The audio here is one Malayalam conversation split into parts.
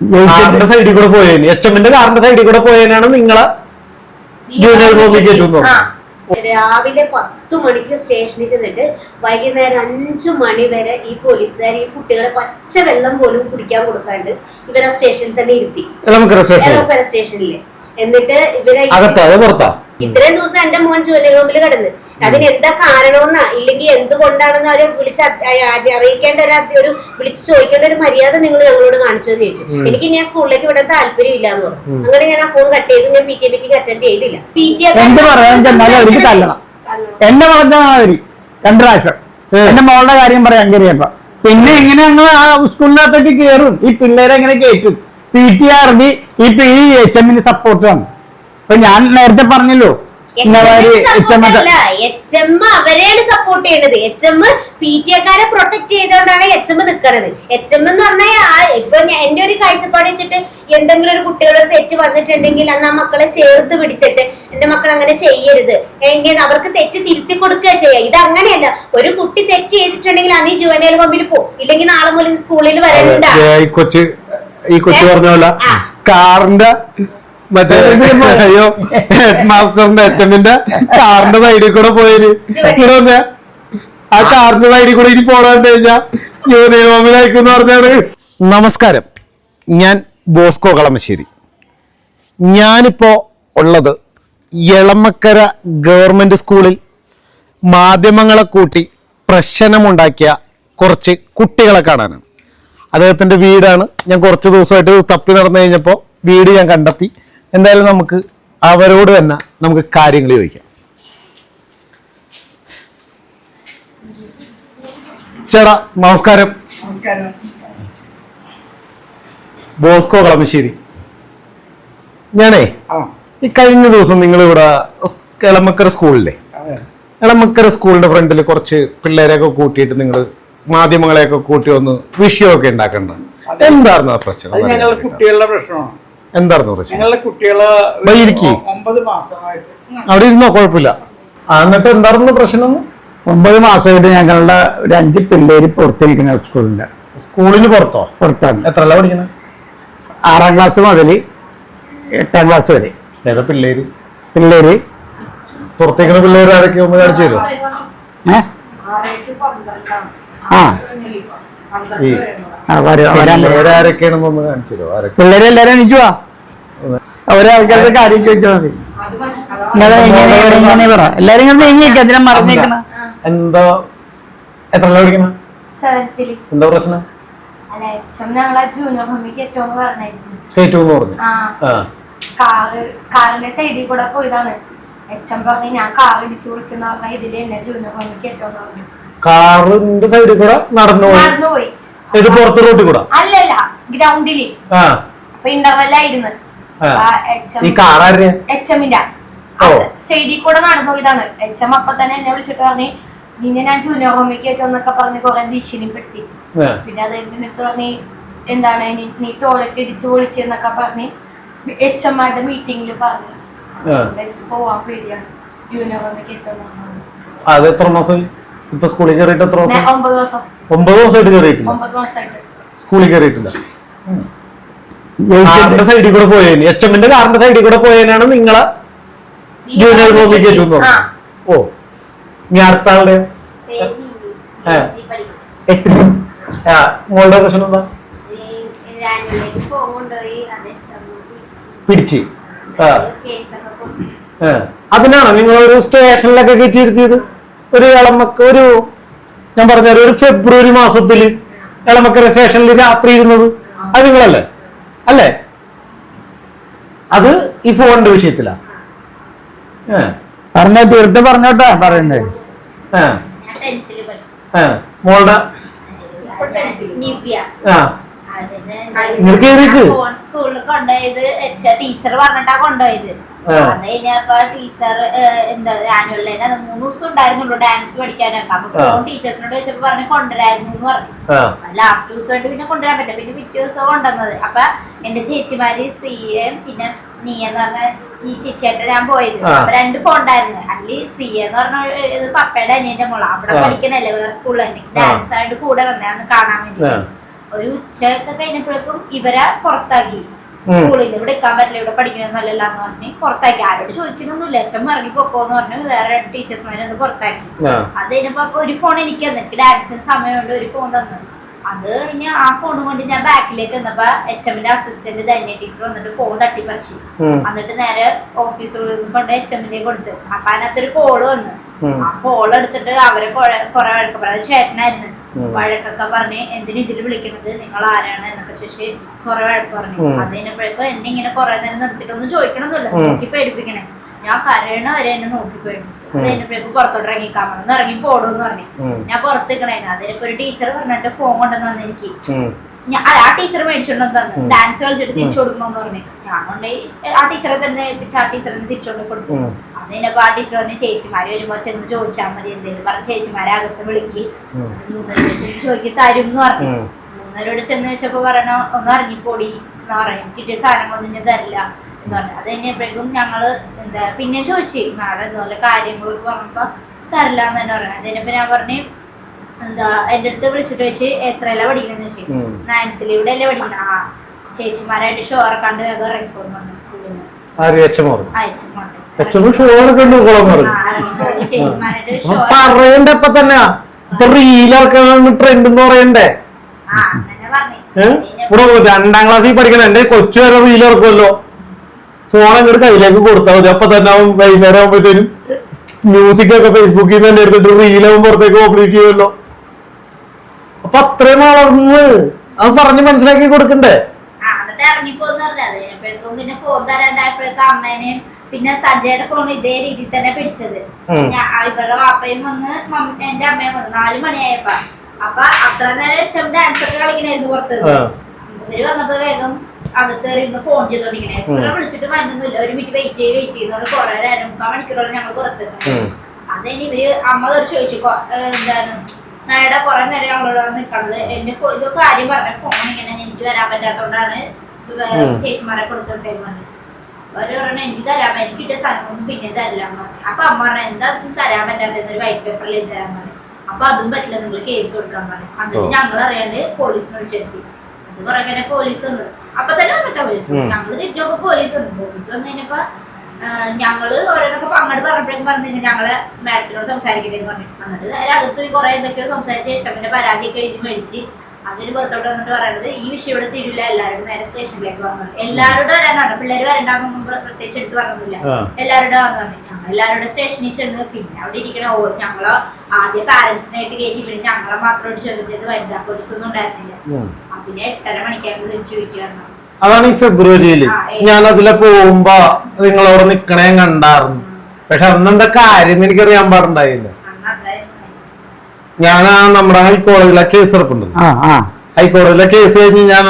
കാറിന്റെ സൈഡിൽ കൂടെ പോയേന്, HMന്റെ കാറിന്റെ സൈഡിൽ കൂടെ പോയതിനാണ് നിങ്ങളെ ജൂനിയർ ഹോമിലേക്ക്. രാവിലെ 10 മണിക്ക് സ്റ്റേഷനിൽ ചെന്നിട്ട് വൈകുന്നേരം 5 മണി വരെ ഈ പോലീസുകാർ ഈ കുട്ടികളെ പച്ച വെള്ളം പോലും കുടിക്കാൻ കൊടുക്കാണ്ട് ഇവരെ സ്റ്റേഷനിൽ തന്നെ ഇരുത്തി, എളമക്കര സ്റ്റേഷനില്. എന്നിട്ട് ഇവരെ ഇത്രയും ദിവസം എന്റെ മോൻ ജൂനിയർ ഹോമിൽ കിടന്ന് അതിന് എന്താ കാരണമെന്നാ ഇല്ലെങ്കിൽ എന്തുകൊണ്ടാണെന്ന് അവരെ അറിയിക്കേണ്ട ഒരു വിളിച്ച് ചോദിക്കേണ്ട ഒരു മര്യാദ നിങ്ങൾ ഞങ്ങളോട് കാണിച്ചെന്ന് ചോദിച്ചു. എനിക്ക് ഇനി ആ സ്കൂളിലേക്ക് വിടാൻ താല്പര്യം ഇല്ലാന്ന് പറഞ്ഞു. അങ്ങനെ ഞാൻ ആ ഫോൺ കട്ട് ചെയ്ത് ഞാൻ PTA മീറ്റിംഗ് അറ്റൻഡ് ചെയ്തില്ല. എന്നെ പറഞ്ഞാൽ 2 പ്രാവശ്യം എന്റെ മോളുടെ കാര്യം പറയാൻ കയറിയപ്പോ പിന്നെ എങ്ങനെ ഞങ്ങൾ ആ സ്കൂളിനകത്തേക്ക് കയറും, ഈ പിള്ളേരെ എങ്ങനെ കയറ്റും? PTR ഈ HMന് സപ്പോർട്ടാണ്. ഇപ്പൊ ഞാൻ നേരത്തെ പറഞ്ഞല്ലോ അവരെയാണ് സപ്പോർട്ട് ചെയ്യണത്. HM PTA-ക്കാരെ പ്രൊട്ടക്ട് ചെയ്തോണ്ടാണ് HM നിൽക്കണത്. HM എന്ന് പറഞ്ഞാൽ ഇപ്പൊ എന്റെ ഒരു കാഴ്ചപ്പാട് വെച്ചിട്ട് എന്തെങ്കിലും ഒരു കുട്ടികളുടെ തെറ്റ് വന്നിട്ടുണ്ടെങ്കിൽ അന്ന് ആ മക്കളെ ചേർത്ത് പിടിച്ചിട്ട് എന്റെ മക്കൾ അങ്ങനെ ചെയ്യരുത്, എങ്കിൽ അവർക്ക് തെറ്റ് തിരുത്തി കൊടുക്കുക ചെയ്യുക. ഇത് അങ്ങനെയല്ല. ഒരു കുട്ടി തെറ്റ് ചെയ്തിട്ടുണ്ടെങ്കിൽ അന്ന് ഈ ജുവനൈൽ ഹോമിൽ പോകും, ഇല്ലെങ്കിൽ നാളെ മുതൽ സ്കൂളിൽ വരണ്ട. ഈ കൊച്ചു പറഞ്ഞ പോലെ കാറിന്റെ മറ്റേ അയ്യോ ഹെഡ് മാസ്റ്ററിന്റെ HMന്റെ കാറിന്റെ സൈഡിൽ കൂടെ പോയിന് ആ കാറിന്റെ സൈഡിൽ കൂടെ ഇനി പോടാണ്ട് കഴിഞ്ഞാ ജൂനിയർ ഹോമിലായിക്കെന്ന് പറഞ്ഞാണ്. നമസ്കാരം, ഞാൻ ബോസ്കോ കളമശ്ശേരി. ഞാനിപ്പോ ഉള്ളത് എളമക്കര ഗവൺമെന്റ് സ്കൂളിൽ മാധ്യമങ്ങളെ കൂട്ടി പ്രശ്നമുണ്ടാക്കിയ കുറച്ച് കുട്ടികളെ കാണാനാണ്. അദ്ദേഹത്തിന്റെ വീടാണ്. ഞാൻ കുറച്ച് ദിവസമായിട്ട് തപ്പി നടന്നു കഴിഞ്ഞപ്പോൾ വീട് ഞാൻ കണ്ടെത്തി. എന്തായാലും നമുക്ക് അവരോട് തന്നെ നമുക്ക് കാര്യങ്ങൾ ചോദിക്കാം. ചേട്ടാ നമസ്കാരം. ബോസ്കോ കളമശ്ശേരി. ഞാനേ ഈ കഴിഞ്ഞ ദിവസം നിങ്ങളിവിടെ എളമക്കര സ്കൂളിലെ എളമക്കര സ്കൂളിന്റെ ഫ്രണ്ടിൽ കുറച്ച് പിള്ളേരെയൊക്കെ കൂട്ടിയിട്ട് നിങ്ങൾ മാധ്യമങ്ങളെയൊക്കെ കൂട്ടി വന്ന് വിഷയമൊക്കെ ഉണ്ടാക്കണ്ട. എന്തായിരുന്നു ആ പ്രശ്നം? കുട്ടികളുടെ പ്രശ്നമാണ്. എന്തായിരുന്നു പ്രശ്നം? ഞങ്ങളുടെ കുട്ടികള് 9 മാസമായിട്ട് അവിടെ ഇരുന്നോ, കുഴപ്പമില്ല. എന്നിട്ട് എന്തായിരുന്നു പ്രശ്നം? 9 മാസമായിട്ട് ഞങ്ങളുടെ ഒരു 5 പിള്ളേര് പുറത്തിരിക്കുന്ന സ്കൂളിന്റെ. സ്കൂളിന് പുറത്താണ്. എത്രല്ല പഠിക്കുന്നത്? 6ാം ക്ലാസ് മുതൽ 8ാം ക്ലാസ് വരെ. ഏതാ പിള്ളേര് പുറത്തേക്കുന്ന പിള്ളേർ ആരൊക്കെ ഒന്ന് കാണിച്ചു തരുമോ? ആരൊക്കെയാണെന്നൊന്ന് കാണിച്ചു തരുമോ? പിള്ളേരെല്ലാരും എണീക്കുവാ, അവരെ ആൾക്കാരുടെ കാര്യം ചോദിച്ചാൽ മതി. പറ എല്ലാരും അതിനെ മറന്നേക്കണ. എന്താ എത്രല്ല പഠിക്കണം? എന്താ പ്രശ്നം? കേറ്റൂന്ന് പറഞ്ഞു. കാറിന്റെ സൈഡിൽ കൂടെ പോയതാണ്. HM പറഞ്ഞു ഞാൻ കാർ ഇടിച്ചു വിളിച്ചെന്ന് പറഞ്ഞാൽ ഇതില് എന്നെ ജൂനിയർ ഹോമിക്ക് ഏറ്റവും പറഞ്ഞു. കാറിന്റെ സൈഡിൽ കൂടെ നടന്നുപോയി. ഇത് പുറത്ത് റോട്ടിൽ കൂടെ അല്ലല്ല, ഗ്രൗണ്ടില്. അപ്പൊ ഇന്റർവെല്ലായിരുന്നു. HMന്റെ സൈഡിൽ കൂടെ നടന്നു പോയതാണ്. HM അപ്പൊ തന്നെ എന്നെ വിളിച്ചിട്ട് പറഞ്ഞു നിന്നെ ഞാൻ ജൂനിയർ ഹോമിക്ക് ഏറ്റവും എന്നൊക്കെ പറഞ്ഞ് കുറെ ഭീഷണിപ്പെടുത്തി. പിന്നെ അത് എന്നിട്ട് പറഞ്ഞ് എന്താണ് നീ ടോയ്ലറ്റ് ഇടിച്ചു പൊളിച്ചെന്നൊക്കെ പറഞ്ഞ് HMമാരുടെ മീറ്റിംഗിൽ പറഞ്ഞു. എനിക്ക് പോവാൻ പേടിയാണ്. ജൂനിയർ ഹോമിക്ക് ഏറ്റവും സ്കൂളിൽ കയറിയിട്ട് 9 ദിവസം. 9 ദിവസമായിട്ട് കയറിയിട്ടില്ല. 9 മാസമായിട്ട് സ്കൂളിൽ കയറിയിട്ടില്ല. കാറിന്റെ സൈഡിൽ കൂടെ പോയേന്, HMന്റെ കാറിന്റെ സൈഡിൽ കൂടെ പോയതിനാണ് നിങ്ങളെ ജൂനിയർ ഹോമിൽ കയറ്റുന്നു. ഓ, ഇനി അടുത്ത ആളുടെ 8ല്. മോളുടെ പ്രശ്നം എന്താ? പിടിച്ച് അതിനാണ് നിങ്ങളൊരു സ്റ്റേഷനിലൊക്കെ കയറ്റിയിരുത്തിയത്. ഒരു ഞാൻ പറഞ്ഞ ഒരു ഫെബ്രുവരി മാസത്തില് എളമക്കര സ്റ്റേഷനിൽ രാത്രി ഇരുന്നത് അത് നിങ്ങളല്ലേ? അല്ലേ? അത് ഈ ഫോണിന്റെ വിഷയത്തിലാ പറഞ്ഞ തീർത്ത് പറഞ്ഞോട്ടാ പറയുന്നേ. മോളുടെ സ്കൂളിൽ കൊണ്ടുപോയത് ടീച്ചർ പറഞ്ഞിട്ടാ കൊണ്ടുപോയത്. അത് കഴിഞ്ഞപ്പോ ടീച്ചർ എന്താ ആനുവൽ ഡേ 3 ദിവസം ഉണ്ടായിരുന്നുള്ളൂ ഡാൻസ് പഠിക്കാനൊക്കെ. അപ്പൊ ഫോൺ ടീച്ചേഴ്സിനോട് വെച്ചപ്പോ പറഞ്ഞ് കൊണ്ടുവരായിരുന്നു എന്ന് പറഞ്ഞു. ലാസ്റ്റ് ദിവസമായിട്ട് പിന്നെ കൊണ്ടുവരാൻ പറ്റില്ല. പിന്നെ പിറ്റേ ദിവസം കൊണ്ടുവന്നത്. അപ്പൊ എന്റെ ചേച്ചിമാര് CA പിന്നെ നീ എന്ന് പറഞ്ഞ ഈ ചേച്ചിയായിട്ട് ഞാൻ പോയത്. അപ്പൊ 2 ഫോൺ ഉണ്ടായിരുന്നു. അതില് CA എന്ന് പറഞ്ഞ പപ്പയുടെ അനിയന്റെ മോള അവിടെ പഠിക്കണല്ലേ വേറെ സ്കൂളിൽ തന്നെ. ഡാൻസ് ആയിട്ട് കൂടെ വന്നേ കാണാൻ വേണ്ടി. ഒരു ഉച്ചയൊക്കെ കഴിഞ്ഞപ്പോഴേക്കും ഇവരെ പുറത്താക്കി. സ്കൂളിൽ ഇവിടെ നിൽക്കാൻ പറ്റില്ല, ഇവിടെ പഠിക്കണമെന്നല്ല എന്ന് പറഞ്ഞ് പുറത്താക്കി. ആരോട് ചോദിക്കണമൊന്നുമില്ല, അച്ഛൻ ഇറങ്ങി പൊക്കോന്ന് പറഞ്ഞ് വേറെ ടീച്ചേഴ്സ്മാരെ ഒന്ന് പുറത്താക്കി. അത് കഴിഞ്ഞപ്പോ അപ്പൊ ഒരു ഫോൺ എനിക്ക് തന്നു, എനിക്ക് ഡാൻസിന് സമയമുണ്ട്, ഒരു ഫോൺ തന്നു. അത് കഴിഞ്ഞ് ആ ഫോൺ കൊണ്ട് ഞാൻ ബാക്കിലേക്ക് വന്നപ്പോ HMന്റെ അസിസ്റ്റന്റ് ധന്യ ടീച്ചർ വന്നിട്ട് ഫോൺ തട്ടിപ്പറിച്ചു. എന്നിട്ട് നേരെ ഓഫീസിൽ കൊണ്ട് HMന്റെ കൊടുത്ത്. അപ്പൊ അതിനകത്തൊരു കോള് വന്നു. ആ കോൾ എടുത്തിട്ട് അവരെ കുറെ വഴക്ക് പറഞ്ഞത് ചേട്ടനായിരുന്നു. വഴക്കൊക്കെ പറഞ്ഞ് എന്തിനും ഇതിൽ വിളിക്കണത്, നിങ്ങൾ ആരാണ് എന്നൊക്കെ ചോദിച്ച് കുറെ വഴക്ക് പറഞ്ഞു. അത് കഴിഞ്ഞപ്പോഴേക്കും എന്നെ ഇങ്ങനെ കുറെ നേരം നിർത്തിയിട്ടൊന്നും ചോദിക്കണമെന്നില്ല, നോക്കി പേടിപ്പിക്കണേ. ഞാൻ കരയണ വരെ എന്നെ നോക്കി പേടിപ്പിച്ചു. അത് കഴിഞ്ഞപ്പോഴേക്കും പുറത്തോട്ട് ഇറങ്ങിക്കാമെന്ന് ഇറങ്ങി പോടുന്ന് പറഞ്ഞു. ഞാൻ പുറത്ത് നിൽക്കണേന്ന്. അതിനിപ്പോ ഒരു ടീച്ചർ പറഞ്ഞിട്ട് ഫോൺ കൊണ്ടുവന്നു എനിക്ക്. ആ ടീച്ചർ മേടിച്ചോണ്ട് തന്നു, ഡാൻസ് കളിച്ചിട്ട് തിരിച്ചു കൊടുക്കണമെന്ന് പറഞ്ഞു. ഞാൻ കൊണ്ടുപോയി ആ ടീച്ചറെ തന്നെ ഏൽപ്പിച്ച് ആ ടീച്ചറിന് തിരിച്ചുകൊണ്ട് കൊടുത്തു. അത് കഴിഞ്ഞപ്പോ ആ ടീച്ചർ പറഞ്ഞ ചേച്ചിമാര് വരുമ്പോ ചെന്ന് ചോദിച്ചാൽ മതി, എന്തെങ്കിലും പറഞ്ഞ ചേച്ചിമാരെ അകത്ത് വിളിക്ക്, 3 ചോദിക്കി തരും എന്ന് പറഞ്ഞു. 3 ചെന്ന് വെച്ചപ്പോ പറയണ ഒന്ന് ഇറങ്ങിപ്പോടി എന്ന് പറയും, കിട്ടിയ സാധനങ്ങളൊന്നും ഞാൻ തരില്ല എന്ന് പറഞ്ഞു. അത് കഴിഞ്ഞപ്പോഴേക്കും ഞങ്ങള് എന്താ പിന്നെ ചോദിച്ചു നാളെ ഇതുപോലെ കാര്യങ്ങളൊക്കെ പറഞ്ഞപ്പോ തരില്ല എന്ന് തന്നെ പറയണം. അത് കഴിഞ്ഞപ്പോ ഞാൻ പറഞ്ഞു എന്താ എന്റെ അടുത്ത് വിളിച്ചിട്ട് വെച്ച് എത്രയല്ല പഠിക്കണെന്ന് വെച്ചു. 9th ഇവിടെ അല്ലേ പഠിക്കണം. ആ ചേച്ചിമാരായിട്ട് ഷോറെ കണ്ട് വേഗം ഇറങ്ങിപ്പോന്ന് പറഞ്ഞു സ്കൂളിൽ നിന്ന്. പറയണ്ടപ്പ തന്നെ ട്രെൻഡ് എന്ന് പറയണ്ടേ. ഇവിടെ 2ാം ക്ലാസ്സിൽ പഠിക്കണം എന്റെ കൊച്ചു വരെ റീൽ ഇറക്കുമല്ലോ. ഫോൺ അങ്ങോട്ട് കയ്യിലേക്ക് കൊടുത്താൽ മതി, അപ്പൊ തന്നെ അവൻ വൈകുന്നേരം ആകുമ്പോഴത്തേനും മ്യൂസിക് ഒക്കെ ഫേസ്ബുക്കിൽ നിന്ന് തന്നെ എടുത്തിട്ട് റീലാവും പുറത്തേക്ക് പബ്ലിഷ് ചെയ്യുമല്ലോ. അപ്പൊ അത്രയും വളർന്ന് അത് പറഞ്ഞ് മനസ്സിലാക്കി കൊടുക്കണ്ടേ. ഇറങ്ങിപ്പോന്ന് പറഞ്ഞത് പിന്നെ ഫോൺ തരാണ്ടായപ്പോഴേക്കും അമ്മേനെയും പിന്നെ സജയുടെ ഫോൺ ഇതേ രീതിയിൽ തന്നെ പിടിച്ചത്. ഇവരുടെ വാപ്പയും വന്ന് എന്റെ അമ്മയും വന്ന് 4 മണിയായപ്പോ. അപ്പൊ അത്ര നേരം HM ഡാൻസ് ഒക്കെ കളിക്കണായിരുന്നു പുറത്ത്. ഇവര് വന്നപ്പോ വേഗം അകത്ത് ഇരുന്ന് ഫോൺ ചെയ്തോണ്ടിരിക്കണേ. എത്ര വിളിച്ചിട്ട് വരുന്നില്ല, 1 മിനിറ്റ് വെയിറ്റ് ചെയ്യുന്നോണ്ട് കുറെ 2-3 മണിക്കൂറോളം ഞങ്ങൾ പുറത്തെത്തണം. അതിന് ഇവര് അമ്മ ചോദിച്ചു എന്താണ് മേഡം കുറെ നേരം ഞങ്ങളോട് നിൽക്കണത്, എന്റെ ഇത് കാര്യം പറഞ്ഞ ഫോൺ ഇങ്ങനെ എനിക്ക് വരാൻ പറ്റാത്തോണ്ടാണ് ചേച്ചിമാരെ കൊടുത്തോട്ടേന്ന് പറഞ്ഞു. അവര് പറഞ്ഞു എനിക്ക് തരാൻ എനിക്ക് കിട്ടിയ സ്ഥലമൊന്നും പിന്നെ തരില്ല പറഞ്ഞു. അപ്പൊ അമ്മ പറഞ്ഞു എന്താ തരാൻ പറ്റാത്തൊരു വൈറ്റ് പേപ്പറിൽ എഴുതി തരാൻ പറഞ്ഞു. അപ്പൊ അതും പറ്റില്ല, നിങ്ങൾ കേസ് കൊടുക്കാൻ പറഞ്ഞു. എന്നിട്ട് ഞങ്ങൾ അറിയാണ്ട് പോലീസിനെ വിളിച്ചെത്തി. അത് കുറെ കഴിഞ്ഞ പോലീസ് വന്നു. അപ്പൊ തന്നെ വന്നിട്ടാ പോലീസ്. ഞങ്ങള് തിരിച്ചോക്കെ പോലീസ് വന്നു. പോലീസ് വന്നു കഴിഞ്ഞപ്പോ ഞങ്ങള് ഓരോന്നൊക്കെ അങ്ങോട്ട് പറഞ്ഞപ്പോഴേക്കും പറഞ്ഞു ഞങ്ങളെ മാഡത്തിനോട് സംസാരിക്കണേന്ന് പറഞ്ഞു. എന്നിട്ട് അകത്ത് കുറെ എന്തൊക്കെയോ സംസാരിച്ച് HMന്റെ പരാതിയൊക്കെ എഴുതി മേടിച്ച് അതിന് പുറത്തോട്ട് വന്നിട്ട് പറയണത് ഈ വിഷയം ഇവിടെ തീരില്ല, എല്ലാവരും നേരെ സ്റ്റേഷനിലേക്ക് വന്നു. എല്ലാവരോടും വരാനാണ്, പിള്ളേര് വരണ്ടാന്നൊന്നും പ്രത്യേകിച്ച് എടുത്ത് പറഞ്ഞില്ല. എല്ലാവരുടെ വന്നു പറഞ്ഞു. ഞങ്ങൾ എല്ലാവരുടെ സ്റ്റേഷനിൽ ചെന്ന് പിന്നെ അവിടെ ഇരിക്കണ ഞങ്ങള് ആദ്യം പാരന്റ്സിനായിട്ട് കയറ്റി, പിന്നെ ഞങ്ങളെ മാത്രമായിട്ട് ചോദിച്ചത് വനിതാ പോലീസ് ഒന്നും ഉണ്ടായിരുന്നില്ല. പിന്നെ 8:30 മണിക്കാണ് തിരിച്ചു വീട്ടിൽ. അതാണ് ഈ ഫെബ്രുവരിയില് ഞാൻ അതിലെ പോകുമ്പോ നിങ്ങളവിടെ നിക്കണേ കണ്ടായിരുന്നു. പക്ഷെ അന്നെന്താ കാര്യം എനിക്കറിയാൻ പാടുണ്ടായില്ല. ഞാൻ നമ്മുടെ ഹൈക്കോടതിയിലെ കേസ് എടുക്കുന്നുണ്ട്. ഹൈക്കോടതിയിലെ കേസ് കഴിഞ്ഞ് ഞാൻ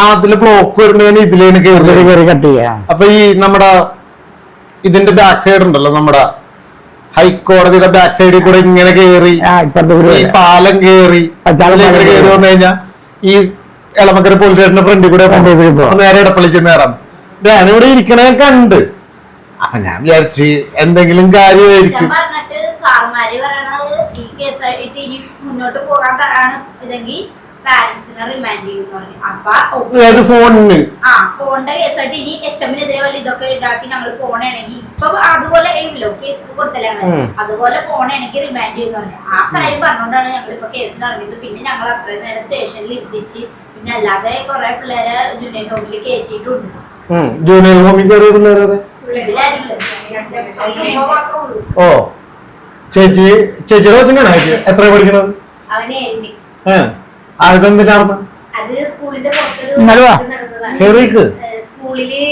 അതില് ബ്ലോക്ക് വരുമ്പോ ഞാൻ ഇതിലേക്ക് കയറി കട്ട് ചെയ്യാം. അപ്പൊ ഈ നമ്മുടെ ഇതിന്റെ ബാക്ക് സൈഡ് ഉണ്ടല്ലോ, നമ്മുടെ ഹൈക്കോടതിയുടെ ബാക്ക് സൈഡിൽ കൂടെ ഇങ്ങനെ കയറി ഈ പാലം കയറി കയറി വന്നു കഴിഞ്ഞാൽ ഈ എളമക്കര പോലീസ് സ്റ്റേഷന്റെ ഫ്രണ്ടിൽ കൂടെ നേരെ ഇടപ്പള്ളിക്ക് നേരം ഞാനിവിടെ ഇരിക്കണേ കണ്ട്. അപ്പൊ ഞാൻ വിചാരിച്ച് എന്തെങ്കിലും കാര്യമായിരിക്കും. സാർമാര് പറയണത് ഈ കേസായിട്ട് ഇനി മുന്നോട്ട് പോകാൻ തരാണ് ഇതെങ്കിൽ പാരന്റ്സിനെ റിമാൻഡ് ചെയ്യുമെന്ന് പറഞ്ഞു. അപ്പൊ ഫോണിന്റെ കേസായിട്ട് ഇനി HMനെതിരെ വല്ല ഇതൊക്കെ ഉണ്ടാക്കി ഞങ്ങൾ പോണാണെങ്കിൽ ഇപ്പൊ അതുപോലെ കേസ് കൊടുത്തല്ലേ അതുപോലെ പോണാണെങ്കിൽ റിമാൻഡ് ചെയ്യുമെന്ന് പറഞ്ഞു. ആ കാര്യം പറഞ്ഞുകൊണ്ടാണ് ഞങ്ങൾ ഇപ്പൊ കേസിന് ഇറങ്ങിയത്. പിന്നെ ഞങ്ങൾ അത്രയും നേരം സ്റ്റേഷനിൽ ഇരുത്തിച്ച് പിന്നെ അല്ലാതെ കുറെ പിള്ളേരെ ജൂനിയർ ഹോമിൽ കയറ്റിയിട്ടുണ്ട്. ജൂനിയർ ഹോമിൽ ഓ ചേച്ചിയുടെ കൊച്ചിനാണ് എത്ര പഠിക്കണത്? അതെന്തിനാണ് അത് സ്കൂളിന്റെ സ്കൂളില്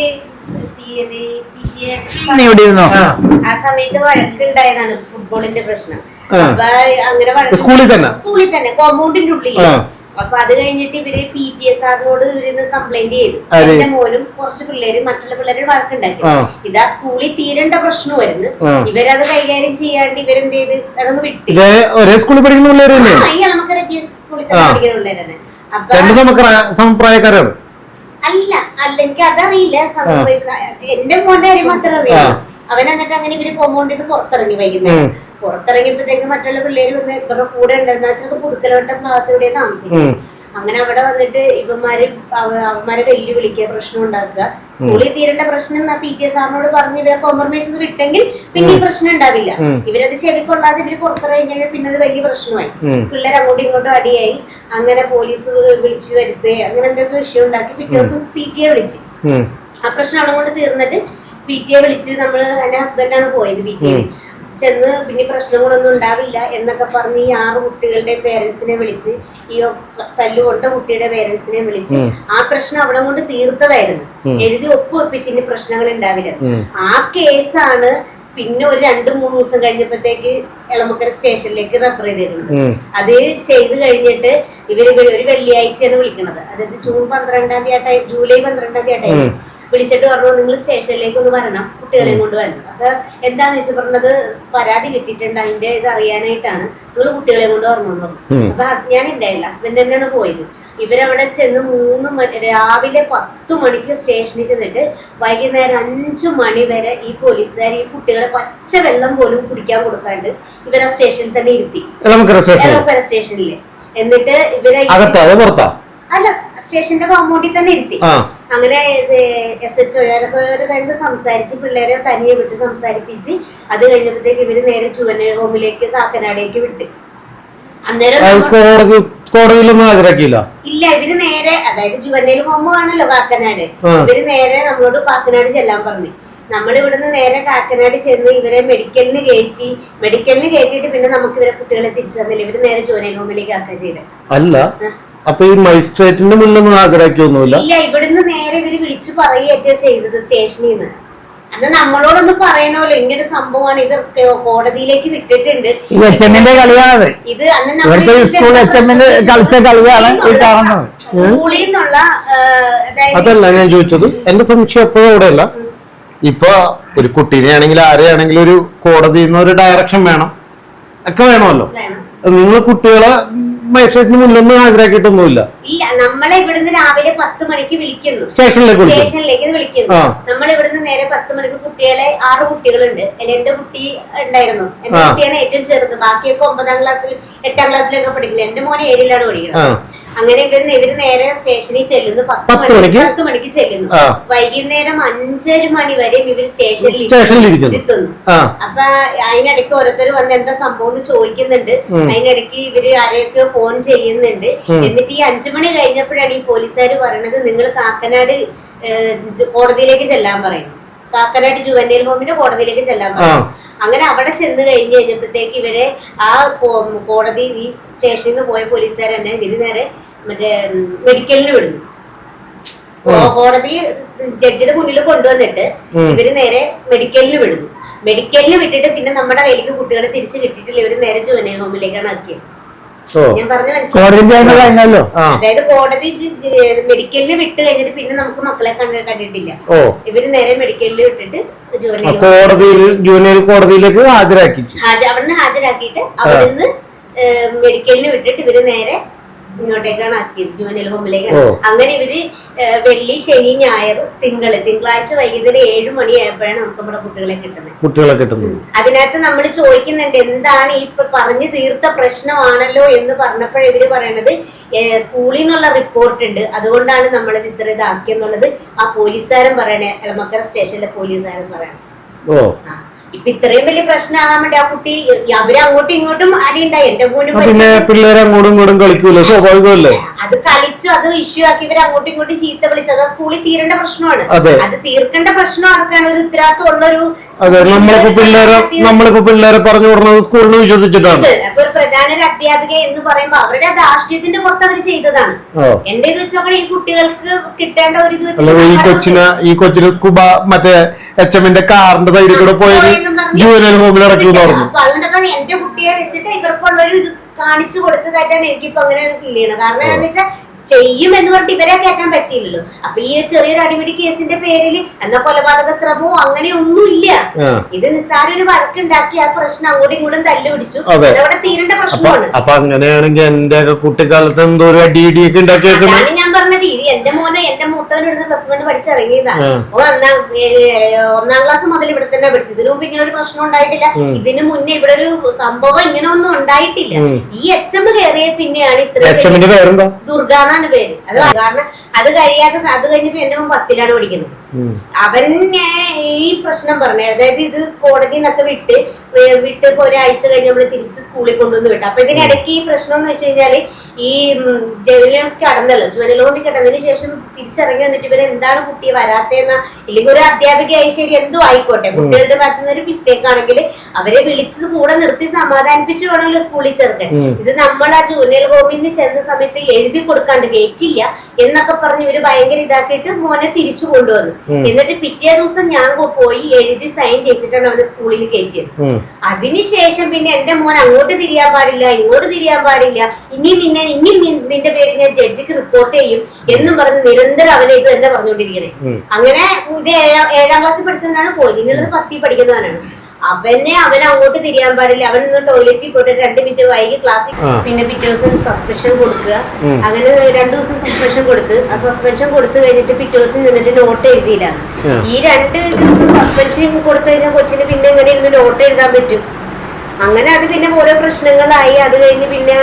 ആ സമയത്ത് വഴക്കുണ്ടായതാണ്, ഫുട്ബോളിന്റെ പ്രശ്നം. അപ്പൊ അങ്ങനെ സ്കൂളിൽ തന്നെ കോമ്പൗണ്ടിന്റെ ഉള്ളിൽ. അപ്പൊ അത് കഴിഞ്ഞിട്ട് ഇവര് PTA സാറിനോട് ഇവര് കംപ്ലൈന്റ് ചെയ്തു. എന്റെ മോനും കുറച്ച് പിള്ളേര് മറ്റുള്ള പിള്ളേരുടെ വഴക്കുണ്ടാക്കി. ഇതാ സ്കൂളിൽ തീരേണ്ട പ്രശ്നമായിരുന്നു. ഇവരത് കൈകാര്യം ചെയ്യാണ്ട് ഇവരെന്ത് ചെയ്ത് അതൊന്ന് വിട്ടു. ഒരേ സ്കൂളിൽ പഠിക്കുന്ന പിള്ളേരല്ലേ? ഈ നമുക്കറിയാം സ്കൂളിൽ തന്നെ പഠിക്കുന്ന പിള്ളേരാണ്. സമപ്രായക്കാരാണ്. അല്ല എനിക്ക് അതറിയില്ല. എന്റെ മോന്റെ കാര്യം മാത്രം അറിയാം. അവൻ എന്നിട്ട് അങ്ങനെ ഇവര് കോമ്പൗണ്ടിൽ നിന്ന് പുറത്തിറങ്ങി വൈകുന്നേരം. പുറത്തിറങ്ങിയപ്പോഴത്തേക്ക് മറ്റുള്ള പിള്ളേര് വന്ന് ഇവരുടെ കൂടെ ഉണ്ടായിരുന്ന പുതുക്കലോട്ടം ഭാഗത്തൂടെ താമസിക്കും. അങ്ങനെ അവിടെ വന്നിട്ട് അവന്മാരെ വെല്ലുവിളിക്കുക, പ്രശ്നം ഉണ്ടാക്കുക. സ്കൂളിൽ തീരേണ്ട പ്രശ്നം PTA സാറിനോട് പറഞ്ഞ് ഇവരെ കോംപ്രമൈസ് ചെയ്ത് വിട്ടെങ്കിൽ പിന്നെ ഈ പ്രശ്നം ഉണ്ടാവില്ല. ഇവരത് ചെവിക്കൊള്ളാതെ ഇവര് പുറത്തിറങ്ങി കഴിഞ്ഞാൽ പിന്നെ അത് വലിയ പ്രശ്നമായി. പിള്ളേർ അങ്ങോട്ടും ഇങ്ങോട്ടും അടിയായി. അങ്ങനെ പോലീസ് വിളിച്ചു വരുത്തേ അങ്ങനെ എന്തൊക്കെ വിഷയം ഉണ്ടാക്കി. പിറ്റേ ദിവസം PTA വിളിച്ച് ആ പ്രശ്നം അവിടെ കൊണ്ട് തീർന്നിട്ട് PTA വിളിച്ച് നമ്മള് എന്റെ ഹസ്ബൻഡാണ് പോയത്. PTA ചെന്ന് പിന്നെ പ്രശ്നങ്ങളൊന്നും ഉണ്ടാവില്ല എന്നൊക്കെ പറഞ്ഞ് ഈ 6 കുട്ടികളുടെ പേരൻസിനെ വിളിച്ച് ഈ തല്ലുകൊണ്ട കുട്ടിയുടെ പേരൻസിനെ വിളിച്ച് ആ പ്രശ്നം അവിടെ കൊണ്ട് തീർത്തതായിരുന്നു. എഴുതി ഒപ്പുവെപ്പിച്ച് ഇനി പ്രശ്നങ്ങൾ ഉണ്ടാവില്ല. ആ കേസാണ് പിന്നെ ഒരു 2-3 ദിവസം കഴിഞ്ഞപ്പോഴത്തേക്ക് എളമക്കര സ്റ്റേഷനിലേക്ക് റെഫർ ചെയ്തിരുന്നത്. അത് ചെയ്ത് കഴിഞ്ഞിട്ട് ഇവര് ഒരു വെള്ളിയാഴ്ചയാണ് വിളിക്കുന്നത്. അതായത് ജൂലൈ 12 തീയതി വിളിച്ചിട്ട് പറഞ്ഞു നിങ്ങൾ സ്റ്റേഷനിലേക്ക് ഒന്ന് വരണം, കുട്ടികളെയും കൊണ്ട് വരണം. അപ്പൊ എന്താന്ന് വെച്ച് പറഞ്ഞത് പരാതി കിട്ടിയിട്ടുണ്ട്, അതിന്റെ ഇത് അറിയാനായിട്ടാണ് നിങ്ങൾ കുട്ടികളെ കൊണ്ട് വരണമെന്ന് പറഞ്ഞു. അപ്പൊ ഞാൻ ഉണ്ടായില്ല, ഹസ്ബൻഡ് തന്നെയാണ് പോയത്. ഇവരവിടെ ചെന്ന് രാവിലെ 10 മണിക്ക് സ്റ്റേഷനിൽ ചെന്നിട്ട് വൈകുന്നേരം 5 മണി വരെ ഈ പോലീസുകാർ ഈ കുട്ടികളെ പച്ച വെള്ളം പോലും കുടിക്കാൻ കൊടുക്കാണ്ട് ഇവരെ സ്റ്റേഷനിൽ തന്നെ ഇരുത്തി, എളമക്കര സ്റ്റേഷനില്. എന്നിട്ട് ഇവരെ അല്ല സ്റ്റേഷന്റെ കോമ്പൗണ്ടിൽ തന്നെ ഇരുത്തി. അങ്ങനെ SHO കണ്ട് സംസാരിച്ച് പിള്ളേരെ തനിയെ വിട്ട് സംസാരിപ്പിച്ച് അത് കഴിഞ്ഞപ്പോഴത്തേക്ക് ഇവര് നേരെ ജുവനൈൽ ഹോമിലേക്ക് കാക്കനാടേക്ക് വിട്ട്. അന്നേരം കോടതിയിലൊന്നും ഹാജരാക്കിയില്ല. ഇല്ല, ഇവര് നേരെ അതായത് ജുവനൈൽ ഹോം ആണല്ലോ കാക്കനാട്. ഇവര് നേരെ നമ്മളോട് കാക്കനാട് ചെല്ലാൻ പറഞ്ഞു. നമ്മൾ ഇവിടുന്ന് നേരെ കാക്കനാട് ചെന്ന് ഇവരെ മെഡിക്കലിന് കയറ്റിയിട്ട് പിന്നെ നമുക്ക് ഇവരെ കുട്ടികളെ തിരിച്ചു തന്നില്ല. ഇവര് നേരെ ജുവനൈൽ ഹോമിലേക്ക് ആക്കുക ചെയ്തത്. അല്ല, അപ്പൊ ഈ മജിസ്ട്രേറ്റിന്റെ മുന്നിലൊന്നും ഹാജരാക്കിയൊന്നുമില്ല. ഇല്ല, ഇവിടുന്ന് നേരെ ഇവര് വിളിച്ചു പറയുകയോ ചെയ്തത് സ്റ്റേഷനിൽ നിന്ന്. അന്ന് നമ്മളോടൊന്ന് പറയണമല്ലോ ഇങ്ങനെ സംഭവമാണ്, ഇത് കോടതിയിലേക്ക് വിട്ടിട്ടുണ്ട്. ഇത് സ്കൂളിൽ നിന്നുള്ള അതല്ല ഞാൻ ചോദിച്ചത്. എന്റെ സംശയം എപ്പോഴും അവിടെയല്ല. ഇപ്പൊ ഒരു കുട്ടീനെയാണെങ്കിലും ആരെയാണെങ്കിലും ഒരു കോടതിയിൽ നിന്ന് ഒരു ഡയറക്ഷൻ വേണം, ഒക്കെ വേണമല്ലോ. നിങ്ങൾ കുട്ടികളെ മജിസ്ട്രേറ്റിന് മുന്നിലൊന്നും ഹാജരാക്കിയിട്ടൊന്നുമില്ല. ഇല്ല, നമ്മളെ ഇവിടുന്ന് രാവിലെ 10 മണിക്ക് വിളിക്കുന്നു, സ്റ്റേഷനിലേക്ക് വിളിക്കുന്നു. നമ്മൾ ഇവിടുന്ന് നേരെ 10 മണിക്ക് കുട്ടികളെ 6 കുട്ടികളുണ്ട്. എന്റെ കുട്ടി ഉണ്ടായിരുന്നു. എന്റെ കുട്ടിയാണ് ഏറ്റവും ചെറുത്. ബാക്കിയൊക്കെ 9ാം ക്ലാസ്സിലും 8ാം ക്ലാസ്സിലൊക്കെ പഠിക്കില്ല. എന്റെ മോനെ 7ലാണ് പഠിക്കുന്നത്. അങ്ങനെ ഇവര് നേരെ സ്റ്റേഷനിൽ ചെല്ലുന്നു. 10 മണിക്ക് ചെല്ലുന്നു. വൈകുന്നേരം 5:30 മണി വരെ ഇവര് സ്റ്റേഷനിൽ എത്തുന്നു. അപ്പൊ അതിനിടയ്ക്ക് ഓരോരുത്തർ വന്ന് എന്താ സംഭവം എന്ന് ചോദിക്കുന്നുണ്ട്. അതിനിടയ്ക്ക് ഇവര് ആരെയൊക്കെ ഫോൺ ചെയ്യുന്നുണ്ട്. എന്നിട്ട് ഈ 5 മണി കഴിഞ്ഞപ്പോഴാണ് ഈ പോലീസുകാർ പറയണത് നിങ്ങൾ കാക്കനാട് കോടതിയിലേക്ക് ചെല്ലാൻ പറയുന്നു. കാക്കനാട് ജുവനൈൽ ഹോമിന്റെ കോടതിയിലേക്ക് ചെല്ലാൻ പറയുന്നു. അങ്ങനെ അവിടെ ചെന്ന് കഴിഞ്ഞപ്പോഴത്തേക്ക് ഇവരെ ആ കോടതി ഈ സ്റ്റേഷനിൽ നിന്ന് പോയ പോലീസുകാർ തന്നെ ഇവര് നേരെ മറ്റേ മെഡിക്കലിന് വിടുന്നു. കോടതി ജഡ്ജിയുടെ മുന്നിൽ കൊണ്ടുവന്നിട്ട് ഇവര് നേരെ മെഡിക്കലിന് വിടുന്നു. മെഡിക്കലിന് വിട്ടിട്ട് പിന്നെ നമ്മുടെ കയ്യിലേക്ക് കുട്ടികളെ തിരിച്ചു കിട്ടിയിട്ടില്ല. ഇവര് നേരെ ജുവനൈൽ ഹോമിലേക്കാണ് ആക്കിയത്. ഞാൻ പറഞ്ഞു മനസ്സിലായി. അതായത് കോടതി മെഡിക്കലിന് വിട്ട് കഴിഞ്ഞിട്ട് പിന്നെ നമുക്ക് മക്കളെ കണ്ടിട്ടില്ല. ഇവര് നേരെ മെഡിക്കലിൽ വിട്ടിട്ട് ജൂനിയർ കോടതിയിലേക്ക് അവിടുന്ന് ഹാജരാക്കിയിട്ട് അവിടുന്ന് മെഡിക്കലിന് വിട്ടിട്ട് ഇവര് നേരെ ഇങ്ങോട്ടേക്കാണ് ആക്കിയത്, ജുവനൈൽ ഹോമിലേക്കാണ്. അങ്ങനെ ഇവര് വെള്ളി, ശനി, ഞായർ, തിങ്കളാഴ്ച വൈകുന്നേരം 7 മണിയായപ്പോഴാണ് നമുക്ക് നമ്മുടെ കുട്ടികളെ കിട്ടുന്നത്. അതിനകത്ത് നമ്മൾ ചോദിക്കുന്നുണ്ട് എന്താണ് ഈ പറഞ്ഞു തീർത്ത പ്രശ്നമാണല്ലോ എന്ന് പറഞ്ഞപ്പോഴേ ഇവര് പറയണത് സ്കൂളിൽ നിന്നുള്ള റിപ്പോർട്ട് ഉണ്ട്, അതുകൊണ്ടാണ് നമ്മളിത് ഇത്ര ഇതാക്കിയെന്നുള്ളത് ആ പോലീസുകാരൻ പറയണേ, എളമക്കര സ്റ്റേഷനിലെ പോലീസുകാരൻ പറയണേ. ഇപ്പൊ ഇത്രയും വലിയ പ്രശ്നമാകാൻ വേണ്ടി ആ കുട്ടി അവര് അങ്ങോട്ടും ഇങ്ങോട്ടും അടിയുണ്ടായി. എന്റെ മോനും പിള്ളേരെ അങ്ങോട്ടും ഇങ്ങോട്ടും കളിക്കൂല, സ്വാഭാവികമല്ലേ. അത് കളിച്ചു, അത് ഇഷ്യൂ ആക്കി ഇവർ അങ്ങോട്ടും ഇങ്ങോട്ടും ചീത്ത വിളിച്ചത്. അത് സ്കൂളിൽ തീരേണ്ട പ്രശ്നമാണ്. അത് തീർക്കേണ്ട പ്രശ്നം ആർക്കാണ്? ഒരു ഉത്തരവാദിത്വം ഉള്ളൊരു നമ്മളിപ്പോ പിള്ളേരെ പറഞ്ഞു വിടുന്നത് സ്കൂളിന് വിശ്വസിച്ചിട്ടാണ്. അപ്പൊ ഒരു പ്രധാന അധ്യാപിക എന്ന് പറയുമ്പോ അവരുടെ രാഷ്ട്രീയത്തിന്റെ പുറത്ത് അവർ ചെയ്തതാണ്. എന്റെ ഇത് വെച്ച് നോക്കണേ ഈ കുട്ടികൾക്ക് കിട്ടേണ്ട ഒരു ഇത് വെച്ച് ഈ കൊച്ചിന് സ്കൂബ മറ്റേ HMന്റെ കാറിന്റെ സൈഡിൽ കൂടെ പോയത് ജുവനൈൽ ഹോമിൽ ഇറക്കി പറഞ്ഞു. അപ്പൊ അതുകൊണ്ടാണ് എന്റെ കുട്ടിയെ വെച്ചിട്ട് ഇവർക്കുള്ളൊരു ഇത് കാണിച്ചു കൊടുത്തതായിട്ടാണ് എനിക്കിപ്പോ അങ്ങനെ ഫീൽ ചെയ്യണത്. കാരണം എന്താ വെച്ചാൽ ചെയ്യും എന്ന് പറഞ്ഞിട്ട് ഇവരെ കയറ്റാൻ പറ്റിയില്ലല്ലോ. അപ്പൊ ഈ ചെറിയൊരു അടിപിടി കേസിന്റെ പേരിൽ എന്നാ കൊലപാതക ശ്രമവും അങ്ങനെ ഒന്നുമില്ല. ഇത് നിസ്സാര ഒരു വഴക്കുണ്ടാക്കി ആ പ്രശ്നം അങ്ങോട്ടും ഇങ്ങോട്ടും തല്ലുപിടിച്ചു. അതവിടെ തീരേണ്ട പ്രശ്നമാണ്. അപ്പൊ അങ്ങനെയാണെങ്കിൽ എന്റെ കുട്ടിക്കാലത്ത് എന്തോ ഒരു അടിയിടിയൊക്കെ ഉണ്ടാക്കിയേക്കുന്നത്. അതാണ് ഞാൻ പറഞ്ഞത്. ഇത് എന്റെ മൂത്തവൻ ഇവിടുന്ന് പ്ലസ് 1 പഠിച്ചിറങ്ങിയതാ. ഒന്നാം ക്ലാസ് മുതൽ ഇവിടെ തന്നെ പഠിച്ചത്. ഇതിനു മുമ്പ് ഇങ്ങനെ ഒരു പ്രശ്നം ഉണ്ടായിട്ടില്ല. ഇതിന് മുന്നേ ഇവിടെ ഒരു സംഭവം ഇങ്ങനെ ഒന്നും ഉണ്ടായിട്ടില്ല. ഈ HM കയറിയ പിന്നെയാണ് ഇത്രയും ദുർഗ എന്നാണ് പേര്. അത് കാരണം അത് കഴിഞ്ഞപ്പോ എന്റെ മോൻ 10ലാണ് പഠിക്കുന്നത്. അവനെ ഈ പ്രശ്നം പറഞ്ഞു. അതായത് ഇത് കോടതിയിൽ നിന്നൊക്കെ വിട്ട് ഇപ്പൊ ഒരാഴ്ച കഴിഞ്ഞ് നമ്മള് തിരിച്ച് സ്കൂളിൽ കൊണ്ടുവന്ന് വിട്ടു. അപ്പൊ ഇതിനിടയ്ക്ക് ഈ പ്രശ്നം എന്ന് വെച്ച് കഴിഞ്ഞാല് ഈ ജയിലിൽ കടന്നല്ലോ, ജുവനലോണ്ടി കിടന്നതിന് ശേഷം തിരിച്ചിറങ്ങി വന്നിട്ട് ഇവരെ എന്താണ് കുട്ടിയെ വരാത്തേന്ന, ഇല്ലെങ്കിൽ ഒരു അധ്യാപികയായി ശരി എന്തോ ആയിക്കോട്ടെ, കുട്ടികളുടെ ഭാഗത്തുനിന്ന് ഒരു മിസ്റ്റേക്ക് ആണെങ്കിൽ അവരെ വിളിച്ചത് കൂടെ നിർത്തി സമാധാനിപ്പിച്ചു വേണമല്ലോ സ്കൂളിൽ ചേർക്കാൻ. ഇത് നമ്മൾ ആ ജൂനിയർ ഹോമിൽ നിന്ന് ചെന്ന സമയത്ത് എഴുതി കൊടുക്കാണ്ട് കയറ്റില്ല എന്നൊക്കെ പറഞ്ഞ് ഇവര് ഭയങ്കര ഇതാക്കിയിട്ട് മോനെ തിരിച്ചു കൊണ്ടുവന്നു. എന്നിട്ട് പിറ്റേ ദിവസം ഞാൻ പോയി എഴുതി സൈൻ ചെയ്യിച്ചിട്ടാണ് അവനെ സ്കൂളിൽ കയറ്റിയത്. അതിനുശേഷം പിന്നെ എന്റെ മോൻ അങ്ങോട്ട് തിരിയാൻ പാടില്ല, ഇങ്ങോട്ട് തിരിയാൻ പാടില്ല, ഇനി നിന്റെ പേര് ഞാൻ ജഡ്ജിക്ക് റിപ്പോർട്ട് ചെയ്യും എന്നും പറഞ്ഞ് നിരന്തരം അവനെ ഇത് തന്നെ പറഞ്ഞുകൊണ്ടിരിക്കണേ. അങ്ങനെ ഇത് 7ാം ക്ലാസ്സിൽ പഠിച്ചുകൊണ്ടാണ് പോയത്. ഇനിയുള്ളത് 10ൽ പഠിക്കുന്നവനാണ്. അവൻ അങ്ങോട്ട് തിരിയാൻ പാടില്ല. അവനൊന്ന് ടോയ്ലറ്റിൽ പോയിട്ട് 2 മിനിറ്റ് വൈകി ക്ലാസ്സിൽ, പിന്നെ പിറ്റേ ദിവസം സസ്പെൻഷൻ കൊടുക്കുക. അങ്ങനെ 2 ദിവസം സസ്പെൻഷൻ കൊടുത്ത്, ആ സസ്പെൻഷൻ കൊടുത്തു കഴിഞ്ഞിട്ട് പിറ്റേ ദിവസം നിന്നിട്ട് നോട്ട് എഴുതിയില്ല. ഈ 2 ദിവസം സസ്പെൻഷൻ കൊടുത്തു കഴിഞ്ഞാൽ കൊച്ചിന് പിന്നെ എങ്ങനെ ഇരുന്ന് നോട്ട് എഴുതാൻ പറ്റും? അങ്ങനെ അത് പിന്നെ ഓരോ പ്രശ്നങ്ങളായി. അത് കഴിഞ്ഞ് പിന്നെ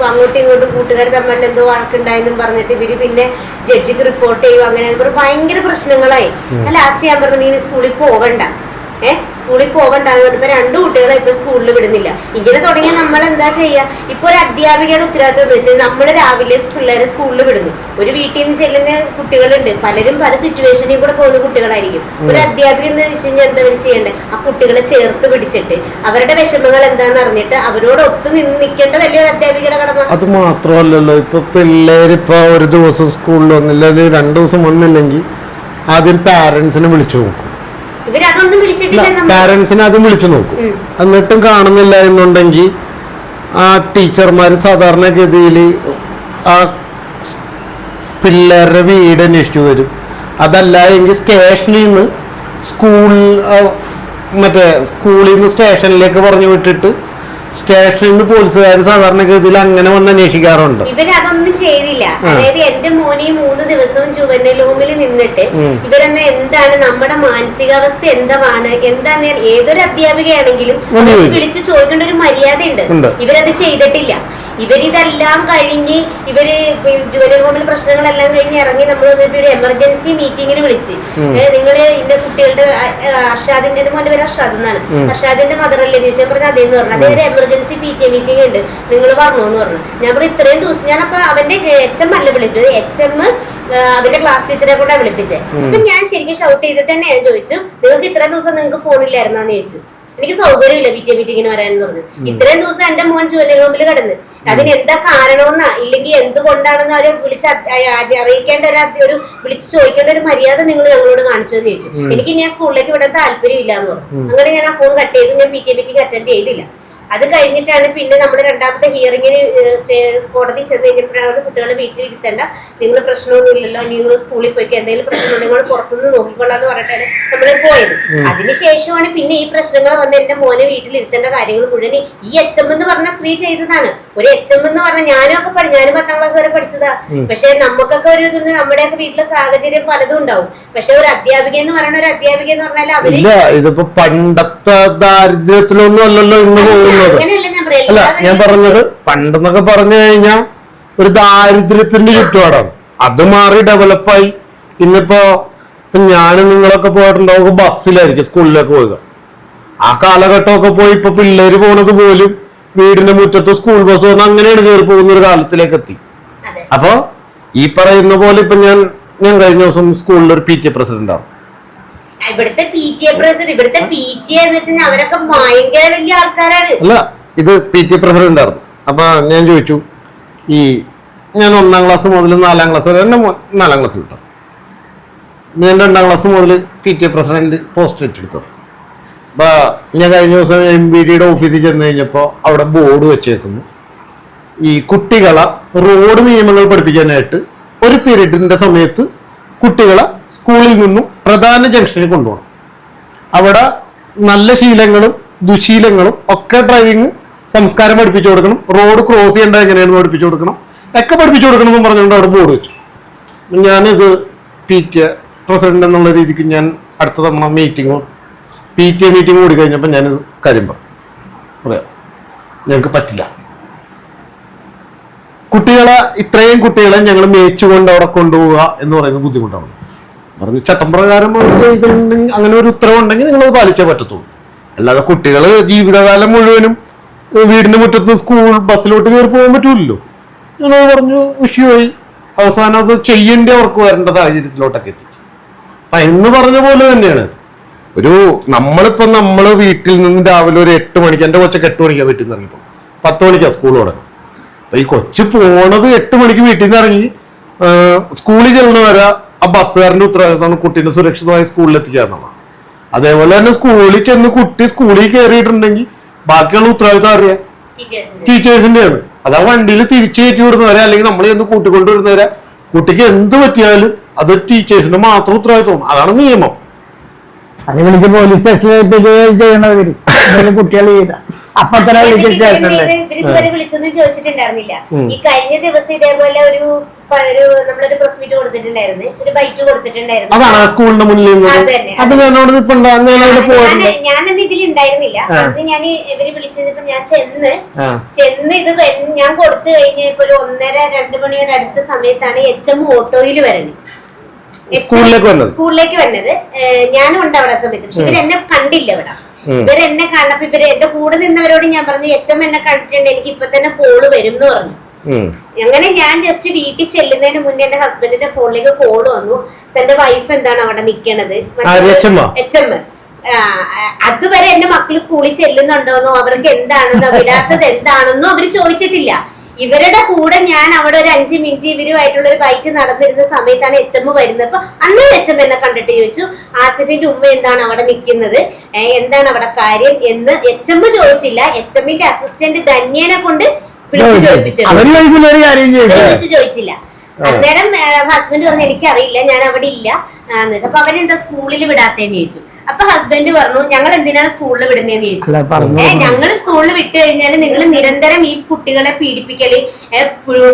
അങ്ങോട്ടും ഇങ്ങോട്ടും കൂട്ടുകാർ തമ്മിൽ എന്തോ വഴക്കുണ്ടായെന്നും പറഞ്ഞിട്ട് ഇവര് പിന്നെ ജഡ്ജിക്ക് റിപ്പോർട്ട് ചെയ്യും. അങ്ങനെ ഭയങ്കര പ്രശ്നങ്ങളായി. ലാസ്റ്റ് ഞാൻ പറഞ്ഞു നീ സ്കൂളിൽ പോവണ്ട, സ്കൂളിൽ പോകണ്ടാന്ന് പറഞ്ഞപ്പോ 2 കുട്ടികളെ ഇപ്പൊ സ്കൂളിൽ വിടുന്നില്ല. ഇങ്ങനെ തുടങ്ങിയ നമ്മൾ എന്താ ചെയ്യാ? ഇപ്പൊ ഒരു അധ്യാപികയുടെ ഉത്തരവാദിത്വം എന്ന് വെച്ചാൽ നമ്മള് രാവിലെ പിള്ളേരെ സ്കൂളിൽ വിടുന്നു. ഒരു വീട്ടിൽ നിന്ന് ചെല്ലുന്ന കുട്ടികളുണ്ട്, പലരും പല സിറ്റുവേഷനിൽ കൂടെ പോകുന്ന കുട്ടികളായിരിക്കും. ഒരു അധ്യാപിക എന്ന് വെച്ച് കഴിഞ്ഞാൽ എന്താ ചെയ്യേണ്ടത്? ആ കുട്ടികളെ ചേർത്ത് പിടിച്ചിട്ട് അവരുടെ വിഷമങ്ങൾ എന്താന്ന് അറിഞ്ഞിട്ട് അവരോട് ഒത്തു നിൽക്കേണ്ട വലിയൊരു അധ്യാപികയുടെ കടമ. അത് മാത്രമല്ലല്ലോ, ഇപ്പൊ പിള്ളേരിപ്പോ ഒരു ദിവസം സ്കൂളിൽ വന്നില്ല, 2 ദിവസം വന്നില്ലെങ്കിൽ ആദ്യം പാരന്റ്സിനെ വിളിച്ചു നോക്കും. ഇവരതൊന്നും വിളിച്ചിട്ടില്ല. പാരന്റ്സിനെ അതും വിളിച്ചു നോക്കും. എന്നിട്ടും കാണുന്നില്ല എന്നുണ്ടെങ്കിൽ ആ ടീച്ചർമാര് സാധാരണഗതിയിൽ ആ പിള്ളേരുടെ വീട് അന്വേഷിച്ചു വരും. അതല്ല എങ്കിൽ സ്റ്റേഷനിൽ നിന്ന് സ്കൂളിൽ നിന്ന് സ്റ്റേഷനിലേക്ക് പറഞ്ഞു വിട്ടിട്ട് സ്റ്റേഷനിൽ നിന്ന് പോലീസുകാർ സാധാരണഗതിയിൽ അങ്ങനെ വന്ന് അന്വേഷിക്കാറുണ്ട്. ഇവരതൊന്നും ചെയ്തില്ല. അതായത് എന്റെ മോനെ 3 ദിവസവും ജുവനൽ ഹോമിൽ നിന്നിട്ട് ഇവരെന്നെ എന്താണ് നമ്മുടെ മാനസികാവസ്ഥ എന്താണ് ഏതൊരു അധ്യാപികയാണെങ്കിലും വിളിച്ച് ചോദിക്കേണ്ട ഒരു മര്യാദ ഉണ്ട്. ഇവരത് ചെയ്തിട്ടില്ല. ഇവരിതെല്ലാം കഴിഞ്ഞ് ജുവനൽ ഹോമിൽ പ്രശ്നങ്ങളെല്ലാം കഴിഞ്ഞ് ഇറങ്ങി നമ്മൾ വന്നിട്ട് ഒരു എമർജൻസി മീറ്റിങ്ങിന് വിളിച്ച്, നിങ്ങള് ഇന്റെ കുട്ടികളുടെ അർഷാദിന്റെ മോന്റെ പേര് അർഷാദ് എന്നാണ്, അർഷാദിന്റെ മദറല്ലേ ചോദിച്ചാൽ പറഞ്ഞ അതേന്ന് പറഞ്ഞു. അതേ ഒരു എമർജൻസി PTA മീറ്റിംഗ് ഉണ്ട്, നിങ്ങൾ പറഞ്ഞോന്ന് പറഞ്ഞു. ഞാൻ പറഞ്ഞു ഇത്രയും ദിവസം ഞാനപ്പോ അവന്റെ HM അല്ല വിളിച്ചത്, HM അവന്റെ ക്ലാസ് ടീച്ചറെ കൂടെ വിളിപ്പിച്ചേ. അപ്പൊ ഞാൻ ശരിക്കും ഷൗട്ട് ചെയ്തിട്ട് തന്നെ ഞാൻ ചോദിച്ചു, നിങ്ങൾക്ക് ഇത്രയും ദിവസം നിങ്ങൾക്ക് ഫോണില്ലായിരുന്നാന്ന് ചോദിച്ചു. എനിക്ക് സൗകര്യമില്ല PTA മീറ്റിങ്ങിന് വരാനെന്ന് പറഞ്ഞു. ഇത്രയും ദിവസം എന്റെ മോൻ ജുവനൽ ഹോമിൽ കിടന്ന് അതിന് എന്താ കാരണമെന്നാ ഇല്ലെങ്കിൽ എന്തുകൊണ്ടാണെന്ന് അവരെ അറിയിക്കേണ്ട ഒരു വിളിച്ച് ചോദിക്കേണ്ട ഒരു മര്യാദ നിങ്ങൾ ഞങ്ങളോട് കാണിച്ചു എന്ന് ചോദിച്ചു. എനിക്ക് ഞാൻ സ്കൂളിലേക്ക് വിടാൻ താല്പര്യം ഇല്ല എന്ന് പറഞ്ഞു. അങ്ങനെ ഞാൻ ആ ഫോൺ കട്ട് ചെയ്തു. ഞാൻ PTA മീറ്റിംഗ് അറ്റൻഡ് ചെയ്തില്ല. അത് കഴിഞ്ഞിട്ടാണ് പിന്നെ നമ്മുടെ 2ാമത്തെ ഹിയറിങ്ങിന് കോടതി ചെന്ന് കഴിഞ്ഞപ്പോഴാണ് കുട്ടികളെ വീട്ടിലിരുത്തേണ്ട, നിങ്ങൾ പ്രശ്നമൊന്നുമില്ലല്ലോ, നിങ്ങൾ സ്കൂളിൽ പോയിക്കോ, എന്തെങ്കിലും പ്രശ്നം നിങ്ങൾ പുറത്തുനിന്ന് നോക്കിക്കൊള്ളാന്ന് പറഞ്ഞിട്ടാണ് നമ്മൾ പോയത്. അതിനുശേഷമാണ് പിന്നെ ഈ പ്രശ്നങ്ങൾ വന്ന് എന്റെ മോനെ വീട്ടിലിരുത്തേണ്ട കാര്യങ്ങൾ മുഴുവൻ ഈ HM എന്ന് പറഞ്ഞ സ്ത്രീ ചെയ്തതാണ്. ഒരു HM എന്ന് പറഞ്ഞാൽ ഞാനും 10ാം ക്ലാസ് വരെ പഠിച്ചതാ. പക്ഷെ നമുക്കൊക്കെ ഒരു ഇതൊന്ന് നമ്മുടെയൊക്കെ വീട്ടിലെ സാഹചര്യം പലതും ഉണ്ടാവും. പക്ഷെ ഒരു അധ്യാപിക എന്ന് പറഞ്ഞാൽ അവര് ഇതിപ്പോ പണ്ടത്തെ ദാരിദ്ര്യത്തിലൊന്നും അല്ലല്ലോ ഇന്ന് പോകുന്നത്. അല്ല, ഞാൻ പറഞ്ഞത് പണ്ടെന്നൊക്കെ പറഞ്ഞു കഴിഞ്ഞാൽ ഒരു ദാരിദ്ര്യത്തിന്റെ ചുറ്റുപാടാണ്. അത് മാറി ഡെവലപ്പായി. ഇന്നിപ്പോ ഞാനും നിങ്ങളൊക്കെ പോയിട്ടുണ്ടാവും ബസ്സിലായിരിക്കും സ്കൂളിലേക്ക് പോവുക. ആ കാലഘട്ടമൊക്കെ പോയി ഇപ്പൊ പിള്ളേര് പോണത് പോലും വീടിന്റെ മുറ്റത്ത് സ്കൂൾ ബസ് വന്ന് അങ്ങനെയാണ് കയറി പോകുന്ന ഒരു കാലത്തിലേക്ക് എത്തി. അപ്പൊ ഈ പറയുന്ന പോലെ ഇപ്പൊ ഞാൻ കഴിഞ്ഞ ദിവസം സ്കൂളിൽ ഒരു PTA പ്രസിഡന്റാണ്. ഇവിടുത്തെ PTA എന്ന് വെച്ചാൽ അവരൊക്കെ ഭയങ്കര വലിയ ആൾക്കാരാണ്. അല്ല, ഇത് PTA പ്രസിഡന്റ് ആയിരുന്നു. അപ്പൊ ഞാൻ ചോദിച്ചു, ഞാൻ 1ാം ക്ലാസ് മുതൽ 4ാം ക്ലാസ് വരെ എന്നെ 4ാം ക്ലാസ്സിൽ കിട്ടും. ഞാൻ 2ാം ക്ലാസ് മുതൽ PTA പ്രസിഡന്റ് പോസ്റ്റ് ഇട്ടെടുത്തു. അപ്പൊ ഞാൻ കഴിഞ്ഞ ദിവസം MBDയുടെ ഓഫീസിൽ ചെന്ന് കഴിഞ്ഞപ്പോ അവിടെ ബോർഡ് വെച്ചേക്കുന്നു, ഈ കുട്ടികളെ റോഡ് നിയമങ്ങൾ പഠിപ്പിക്കാനായിട്ട് ഒരു പീരീഡിന്റെ സമയത്ത് കുട്ടികളെ സ്കൂളിൽ നിന്നും പ്രധാന ജംഗ്ഷനിൽ കൊണ്ടുപോകണം. അവിടെ നല്ല ശീലങ്ങളും ദുശീലങ്ങളും ഒക്കെ ഡ്രൈവിംഗ് സംസ്കാരം പഠിപ്പിച്ചു കൊടുക്കണം. റോഡ് ക്രോസ് ചെയ്യേണ്ടത് എങ്ങനെയാണെന്ന് പഠിപ്പിച്ചു കൊടുക്കണം. ഒക്കെ പഠിപ്പിച്ചു കൊടുക്കണം എന്ന് പറഞ്ഞുകൊണ്ട് അവിടെ ബോർഡ് വെച്ചു. ഞാനിത് PTA പ്രസിഡന്റ് എന്നുള്ള രീതിക്ക് ഞാൻ അടുത്ത തവണ PTA മീറ്റിംഗ് കൂടി കഴിഞ്ഞപ്പോൾ ഞാനിത് കാര്യം പറയാം, ഞങ്ങൾക്ക് പറ്റില്ല. ഇത്രയും കുട്ടികളെ ഞങ്ങൾ മേച്ചുകൊണ്ട് അവിടെ കൊണ്ടുപോവുക എന്ന് പറയുന്നത് ബുദ്ധിമുട്ടാണ് പറഞ്ഞു. ചട്ടംപ്രകാരം അങ്ങനെ ഒരു ഉത്തരവുണ്ടെങ്കിൽ നിങ്ങളത് പാലിച്ചേ പറ്റത്തുള്ളൂ. അല്ലാതെ കുട്ടികൾ ജീവിതകാലം മുഴുവനും വീടിന്റെ മുറ്റത്ത് സ്കൂൾ ബസ്സിലോട്ട് കയറി പോകാൻ പറ്റൂലല്ലോ. ഞങ്ങൾ പറഞ്ഞു വിഷയമായി. അവസാനം അത് ചെയ്യേണ്ടി അവർക്ക് വരേണ്ട സാഹചര്യത്തിലോട്ടൊക്കെ എത്തി. അപ്പൊ എന്ന് പറഞ്ഞ പോലെ തന്നെയാണ് നമ്മള് വീട്ടിൽ നിന്ന് രാവിലെ ഒരു 8 മണിക്ക്, എന്റെ കൊച്ചൊക്കെ 8 മണിക്കാണ് വീട്ടിൽ നിന്ന് ഇറങ്ങിപ്പോ, 10 മണിക്കാണ് സ്കൂൾ തുടങ്ങും. അപ്പൊ ഈ കൊച്ചു പോണത് 8 മണിക്ക് വീട്ടിൽ നിന്ന് ഇറങ്ങി സ്കൂളിൽ ചെല്ലുന്ന വരെ ആ ബസ്സുകാരന്റെ ഉത്തരവാദിത്തമാണ് കുട്ടീനെ സുരക്ഷിതമായി സ്കൂളിൽ എത്തിക്കാന്നുള്ളത്. അതേപോലെ തന്നെ സ്കൂളിൽ ചെന്ന് കുട്ടി സ്കൂളിൽ കയറിയിട്ടുണ്ടെങ്കിൽ ബാക്കിയുള്ള ഉത്തരവാദിത്തം അറിയാം ടീച്ചേഴ്സിന്റെയാണ്. അതാ വണ്ടിയിൽ തിരിച്ചു കയറ്റി വിടുന്നവരെ അല്ലെങ്കിൽ നമ്മൾ ചെന്ന് കൂട്ടിക്കൊണ്ടുവരുന്നവരെ കുട്ടിക്ക് എന്ത് പറ്റിയാലും അത് ടീച്ചേഴ്സിന്റെ മാത്രം ഉത്തരവാദിത്തമാണ്. അതാണ് നിയമം. അത് വിളിച്ച് പോലീസ് സ്റ്റേഷനിൽ ചെയ്യണവര് കുട്ടികൾ അപ്പൊ തന്നെ ഇവര് വിളിച്ചൊന്നും ചോദിച്ചിട്ടുണ്ടായിരുന്നില്ല. ഈ കഴിഞ്ഞ ദിവസം ഇതേപോലെ നമ്മളൊരു പ്രസ് മീറ്റ് കൊടുത്തിട്ടുണ്ടായിരുന്നു, ഒരു ബൈറ്റ് കൊടുത്തിട്ടുണ്ടായിരുന്നു. അതാണ് സ്കൂളിന്റെ മുന്നിൽ ഞാനന്ന് ഇതിലുണ്ടായിരുന്നില്ല. അന്ന് ഞാൻ ഇവര് വിളിച്ചപ്പോ ഞാൻ ചെന്ന് ഇത് ഞാൻ കൊടുത്തു കഴിഞ്ഞപ്പോ ഒരു 1:30-2 മണിയുടെ അടുത്ത സമയത്താണ് HM ഓട്ടോയിൽ വരുന്നത്, സ്കൂളിലേക്ക് വന്നത്. ഞാനും ഉണ്ട് അവിടെ സമയത്ത്. പക്ഷെ ഇവരെന്നെ കണ്ടില്ല. ഇവരെന്നെ കണ്ടപ്പോ എന്റെ കൂടെ നിന്നവരോട് ഞാൻ പറഞ്ഞു HM എന്നെ കണ്ടിട്ടുണ്ട്, എനിക്ക് ഇപ്പൊ തന്നെ കോള് വരും എന്ന് പറഞ്ഞു. അങ്ങനെ ഞാൻ ജസ്റ്റ് വീട്ടിൽ ചെല്ലുന്നതിന് മുന്നേ എന്റെ ഹസ്ബൻഡിന്റെ ഫോണിലേക്ക് കോള് വന്നു, തന്റെ വൈഫ് എന്താണ് അവിടെ നിക്കണത്, HM. അതുവരെ എന്റെ മക്കള് സ്കൂളിൽ ചെല്ലുന്നുണ്ടോന്നോ അവർക്ക് എന്താണെന്നോ വിടാത്തത് എന്താണെന്നോ അവര് ചോദിച്ചിട്ടില്ല. ഇവരുടെ കൂടെ ഞാൻ അവിടെ ഒരു 5 മിനിറ്റ് ഇവരുമായിട്ടുള്ള ഒരു ബൈറ്റ് നടന്നിരുന്ന സമയത്താണ് HM വരുന്നത്. അപ്പൊ അന്ന് HM എന്നെ കണ്ടിട്ട് ചോദിച്ചു, ആസിഫിന്റെ ഉമ്മ എന്താണ് അവിടെ നിൽക്കുന്നത്, എന്താണ് അവിടെ കാര്യം എന്ന് HM ചോദിച്ചില്ല. HMന്റെ അസിസ്റ്റന്റ് ധന്യനെ കൊണ്ട് വിളിച്ചു ചോദിച്ചില്ല. അന്നേരം ഹസ്ബൻഡ് പറഞ്ഞു എനിക്കറിയില്ല, ഞാൻ അവിടെ ഇല്ല. അപ്പൊ അവരെന്താ സ്കൂളിൽ വിടാത്തേന്ന് ചോദിച്ചു. അപ്പൊ ഹസ്ബൻഡ് പറഞ്ഞു ഞങ്ങൾ എന്തിനാണ് സ്കൂളിൽ വിടുന്നതെന്ന് ചോദിച്ചു. ഞങ്ങൾ സ്കൂളിൽ വിട്ടു കഴിഞ്ഞാൽ നിങ്ങൾ നിരന്തരം ഈ കുട്ടികളെ പീഡിപ്പിക്കല്,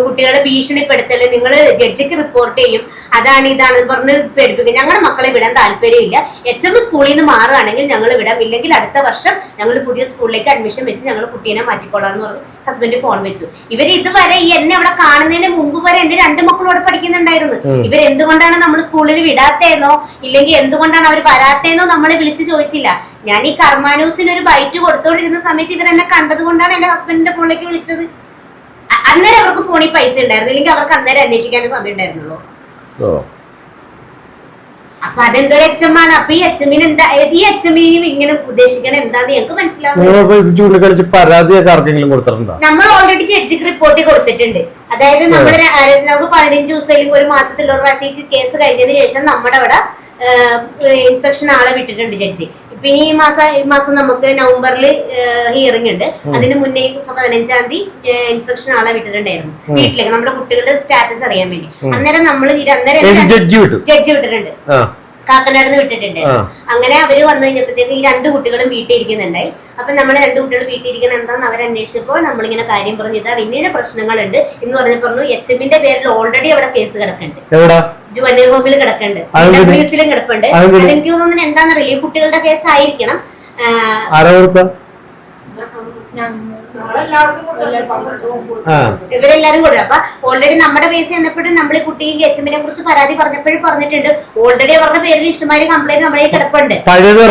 കുട്ടികളെ ഭീഷണിപ്പെടുത്തല്, നിങ്ങൾ ജഡ്ജിക്ക് റിപ്പോർട്ട് ചെയ്യും, അതാണ് ഇതാണെന്ന് പറഞ്ഞ് പേടിപ്പിക്കും. ഞങ്ങളുടെ മക്കളെ വിടാൻ താല്പര്യമില്ല. HM സ്കൂളിൽ നിന്ന് മാറുകയാണെങ്കിൽ ഞങ്ങൾ വിടാം, ഇല്ലെങ്കിൽ അടുത്ത വർഷം ഞങ്ങൾ പുതിയ സ്കൂളിലേക്ക് അഡ്മിഷൻ വെച്ച് ഞങ്ങൾ കുട്ടീനെ മാറ്റിക്കോളാന്ന് പറഞ്ഞു. ഹസ്ബൻഡ് ഫോൺ വെച്ചു. ഇവര് ഇതുവരെ ഈ എന്നെ അവിടെ കാണുന്നതിന് മുമ്പ് വരെ എന്റെ 2 മക്കളോട് പഠിക്കുന്നുണ്ടായിരുന്നു. ഇവരെന്തുകൊണ്ടാണ് നമ്മൾ സ്കൂളിൽ വിടാത്തേന്നോ ഇല്ലെങ്കിൽ എന്തുകൊണ്ടാണ് അവർ വരാത്തേന്നോ നമ്മളെ വിളിച്ച് ചോദിച്ചില്ല. ഞാൻ ഈ കർമാനൂസിന് ഒരു ബൈറ്റ് കൊടുത്തോണ്ടിരുന്ന സമയത്ത് ഇവരെന്നെ കണ്ടത് കൊണ്ടാണ് എന്റെ ഹസ്ബൻഡിന്റെ ഫോണിലേക്ക് വിളിച്ചത്. അന്നേരം അവർക്ക് ഫോണിൽ പൈസ ഉണ്ടായിരുന്നു, ഇല്ലെങ്കിൽ അവർക്ക് അന്നേരം അന്വേഷിക്കാനും സമയം ഉണ്ടായിരുന്നുള്ളൂ. അപ്പൊ അതെന്തൊരു HM ആണ്. അപ്പൊ ഈ HMന് എന്താ, ഈ HMനും ഇങ്ങനെ ഉദ്ദേശിക്കണം എന്താന്ന് ഞങ്ങൾക്ക് മനസ്സിലാവും. നമ്മൾ ഓൾറെഡി ജഡ്ജിക്ക് റിപ്പോർട്ട് കൊടുത്തിട്ടുണ്ട്. അതായത് നമുക്ക് 15 ദിവസം അല്ലെങ്കിൽ ഒരു മാസത്തിലുള്ള പ്രാവശ്യം കേസ് കഴിഞ്ഞതിന് ശേഷം നമ്മുടെ അവിടെ ഇൻസ്പെക്ഷൻ ആളെ വിട്ടിട്ടുണ്ട് ജഡ്ജി. ഇപ്പൊ ഈ മാസം നമുക്ക് നവംബറിൽ ഹിയറിംഗ് ഉണ്ട്. അതിന് മുന്നേ 15-ാം തീയതി ഇൻസ്പെക്ഷൻ ആളെ വിട്ടിട്ടുണ്ടായിരുന്നു വീട്ടിലേക്ക്, നമ്മുടെ കുട്ടികളുടെ സ്റ്റാറ്റസ് അറിയാൻ വേണ്ടി. അന്നേരം നമ്മൾ ജഡ്ജി വിട്ടിട്ടുണ്ട്, കാക്കനാട് നിന്ന് വിട്ടിട്ടുണ്ട്. അങ്ങനെ അവര് വന്നു കഴിഞ്ഞപ്പോഴത്തേക്ക് ഈ 2 കുട്ടികളും വീട്ടിൽ ഇരിക്കുന്നുണ്ടായി. അപ്പൊ നമ്മളെ 2 കുട്ടികൾ വീട്ടിൽ ഇരിക്കണം എന്താന്ന് അവരന്വേഷിച്ചപ്പോൾ നമ്മളിങ്ങനെ കാര്യം പറഞ്ഞു, ഇതാ ഇങ്ങനെ പ്രശ്നങ്ങളുണ്ട് എന്ന് പറഞ്ഞു. HMന്റെ പേരിൽ ഓൾറെഡി അവിടെ കേസ് കിടക്കുന്നുണ്ട്, ജുവനൈൽ ഹോമിൽ കിടക്കുന്നുണ്ട്, പോലീസിലും കിടപ്പുണ്ട്. അതെനിക്ക് തോന്നുന്നു എന്താണെന്നറിയില്ല, ഈ കുട്ടികളുടെ കേസ് ആയിരിക്കണം. ഇവരെല്ലാരും കൊടുത്തു. അപ്പൊ ഓൾറെഡി നമ്മുടെ കേസ് ചെന്നപ്പോഴും നമ്മൾ ഈ കുട്ടിക്ക് HMനെ കുറിച്ച് പരാതി പറഞ്ഞപ്പോഴും പറഞ്ഞിട്ടുണ്ട്, ഓൾറെഡി അവരുടെ പേരിൽ ഇഷ്ടമായ കംപ്ലൈന്റ് നമ്മുടെ കിടപ്പുണ്ട്, പഴയത്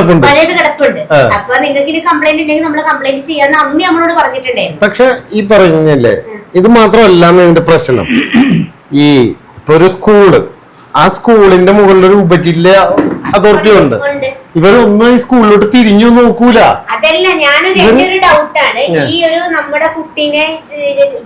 കിടപ്പുണ്ട്. അപ്പൊ നിങ്ങൾക്ക് ഇനി കംപ്ലൈന്റ് ഉണ്ടെങ്കിൽ നമ്മൾ കംപ്ലൈന്റ് ചെയ്യാന്ന് അമ്മ നമ്മളോട് പറഞ്ഞിട്ടുണ്ടായിരുന്നു. പക്ഷെ ഈ പറഞ്ഞല്ലേ, ഇത് മാത്രമല്ല ഇതിന്റെ പ്രശ്നം. ഈ ഒരു സ്കൂള്, ആ സ്കൂളിന്റെ മുകളിൽ ഒരു ഉപജില്ല അതോറിറ്റി ഉണ്ട്. ഇവരൊന്നും ഈ സ്കൂളിലോട്ട് തിരിഞ്ഞു നോക്കൂല. അതല്ല, എന്റെ ഒരു ഡൗട്ടാണ്, ഈ ഒരു നമ്മുടെ കുട്ടീനെ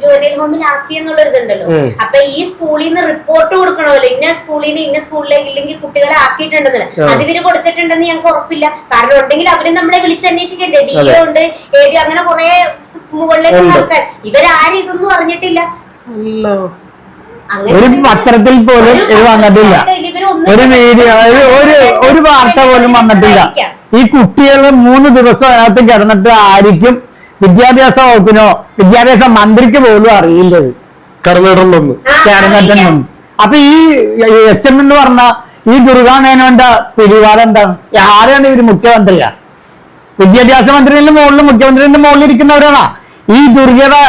ജുവനൈൽ ഹോമിൽ ആക്കി എന്നുള്ളൊരിതുണ്ടല്ലോ. അപ്പൊ ഈ സ്കൂളിൽ നിന്ന് റിപ്പോർട്ട് കൊടുക്കണമല്ലോ, ഇന്ന സ്കൂളിലേക്ക് ഇല്ലെങ്കിൽ കുട്ടികളെ ആക്കിയിട്ടുണ്ടെന്ന്. അത് ഇവര് കൊടുത്തിട്ടുണ്ടെന്ന് ഞങ്ങൾക്ക് ഉറപ്പില്ല. കാരണം ഉണ്ടെങ്കിൽ അവര് നമ്മളെ വിളിച്ചന്വേഷിക്കണ്ടേ. DO ഉണ്ട്, AD, അങ്ങനെ കുറെ മുകളിലേക്ക് ആൾക്കാർ. ഇവരാരും ഇതൊന്നും അറിഞ്ഞിട്ടില്ല. ഒരു പത്രത്തിൽ പോലും ഇത് വന്നിട്ടില്ല, ഒരു വീഡിയോ ഒരു വാർത്ത പോലും വന്നിട്ടില്ല. ഈ കുട്ടികൾ 3 ദിവസം അതിനകത്ത് കിടന്നിട്ട് ആയിരിക്കും വിദ്യാഭ്യാസ വകുപ്പിനോ വിദ്യാഭ്യാസ മന്ത്രിക്ക് പോലും അറിയില്ലത് കിടന്നിട്ടുണ്ടെന്ന്. അപ്പൊ ഈ HM എന്ന് പറഞ്ഞ ഈ ദുർഗാ മേനോന്റെ പിടിപാട് എന്താണ്? ആരാണ് ഇവര്? മുഖ്യമന്ത്രിയാ? വിദ്യാഭ്യാസ മന്ത്രിയുടെ മുകളിൽ മുഖ്യമന്ത്രിയുടെ മുകളിൽ ഇരിക്കുന്നവരാണ് ഈ ദുർഗയുടെ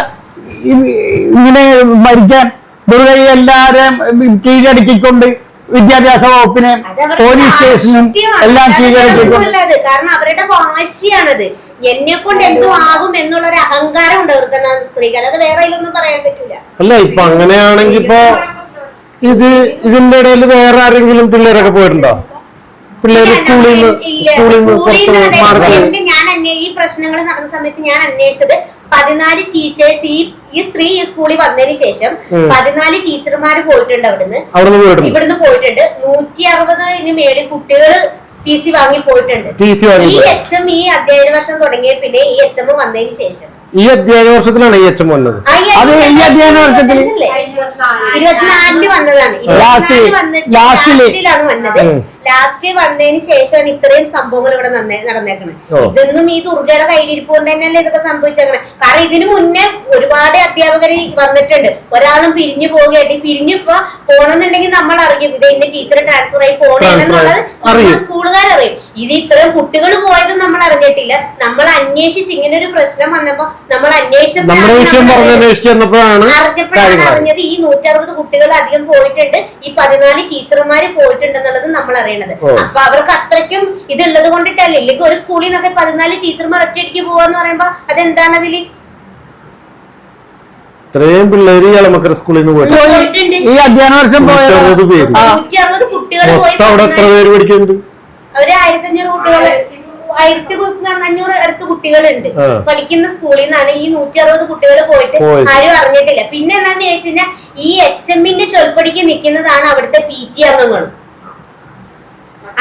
ഇങ്ങനെ ഭരിക്കാൻ. ദുർഗയെ എല്ലാവരെയും കീഴടക്കിക്കൊണ്ട് വിദ്യാഭ്യാസ വകുപ്പിനെ പോലീസ് സ്റ്റേഷനും എല്ലാം കീഴടക്കിക്കൊണ്ട്. കാരണം അവരുടെ വാശിയാണത്. എന്നെ കൊണ്ട് എന്തോ ആകും എന്നുള്ളൊരു അഹങ്കാരം ഉണ്ട് അവർക്ക് സ്ത്രീകൾ. അത് വേറെ ഒന്നും പറയാൻ പറ്റൂല. അല്ല, ഇപ്പൊ അങ്ങനെയാണെങ്കിൽ ഇപ്പൊ ഇതിന്റെ ഇടയിൽ വേറെ ആരെങ്കിലും പിള്ളേരൊക്കെ പോയിട്ടുണ്ടോ? പിള്ളേര് സ്കൂളിൽ ഞാൻ ഈ പ്രശ്നങ്ങൾ നടന്ന സമയത്ത് ഞാൻ അന്വേഷിച്ചത് 14 ടീച്ചേഴ്സ് ഈ സ്ത്രീ ഈ സ്കൂളിൽ വന്നതിന് ശേഷം 14 ടീച്ചർമാര് പോയിട്ടുണ്ട് ഇവിടുന്ന് പോയിട്ടുണ്ട്. 160 മേളിൽ കുട്ടികൾ TC വാങ്ങി പോയിട്ടുണ്ട്. ഈ HM ഈ അധ്യയന വർഷം തുടങ്ങിയ പിന്നെ ഈ HM വന്നതിന് ശേഷം ഈ അധ്യയന വർഷത്തിലാണ് ഈ HM വന്നത്. അത് ഈ അധ്യയന വർഷത്തിൽ 24 വന്നതാണ്. 24 ലാസ്റ്റിലാണ് വന്നത്. ലാസ്റ്റ് വന്നതിന് ശേഷമാണ് ഇത്രയും സംഭവങ്ങൾ ഇവിടെ നടന്നേക്കണത്. ഇതൊന്നും ഈ ദുർഗയുടെ കയ്യിലിരിപ്പ് കൊണ്ട് തന്നെയല്ലേ ഇതൊക്കെ സംഭവിച്ചേക്കണേ. കാരണം ഇതിനു മുന്നേ ഒരുപാട് അധ്യാപകര് വന്നിട്ടുണ്ട്. ഒരാളും പിരിഞ്ഞു പോവുകയായിട്ട് പിരിഞ്ഞിപ്പോ പോണെന്നുണ്ടെങ്കിൽ നമ്മൾ അറിയും ഇത് എന്റെ ടീച്ചർ ട്രാൻസ്ഫർ ആയി പോണെന്നുള്ളത് സ്കൂളുകാരറിയും. ഇത് ഇത്രയും കുട്ടികൾ പോയതും നമ്മൾ അറിഞ്ഞിട്ടില്ല. നമ്മൾ അന്വേഷിച്ച് ഇങ്ങനെ ഒരു പ്രശ്നം വന്നപ്പോ നമ്മൾ അന്വേഷിച്ചപ്പോഴാണ് അറിഞ്ഞത് ഈ 160 കുട്ടികൾ അധികം പോയിട്ടുണ്ട്, ഈ 14 ടീച്ചർമാര് പോയിട്ടുണ്ടെന്നുള്ളത് നമ്മൾ അറിയണത്. അപ്പൊ അവർക്ക് അത്രയ്ക്കും ഇതുള്ളത് കൊണ്ടിട്ടല്ലേ. ഇല്ലെങ്കിൽ ഒരു സ്കൂളിൽ നിന്നൊക്കെ 14 ടീച്ചർമാർ ഒറ്റയടിക്ക് പോവാന്ന് പറയുമ്പോ അതെന്താണ് അതില്? ഇത്രയും പിള്ളേര് ഇളമക്കര സ്കൂളിൽ നിന്ന് പോയിട്ടുണ്ട്. ഈ അധ്യയന വർഷം 160 കുട്ടികൾ പോയി. അവര് 1500 കുട്ടികൾ 1500 അടുത്ത് കുട്ടികളുണ്ട് പഠിക്കുന്ന സ്കൂളിൽ നിന്നാണ് ഈ 160 കുട്ടികൾ പോയിട്ട് ആരും അറിഞ്ഞിട്ടില്ല. പിന്നെ എന്താന്ന് ചോദിച്ചു കഴിഞ്ഞാൽ ഈ HMന്റെ ചൊൽപ്പടിക്ക് നിൽക്കുന്നതാണ് അവിടുത്തെ PT അംഗങ്ങളും.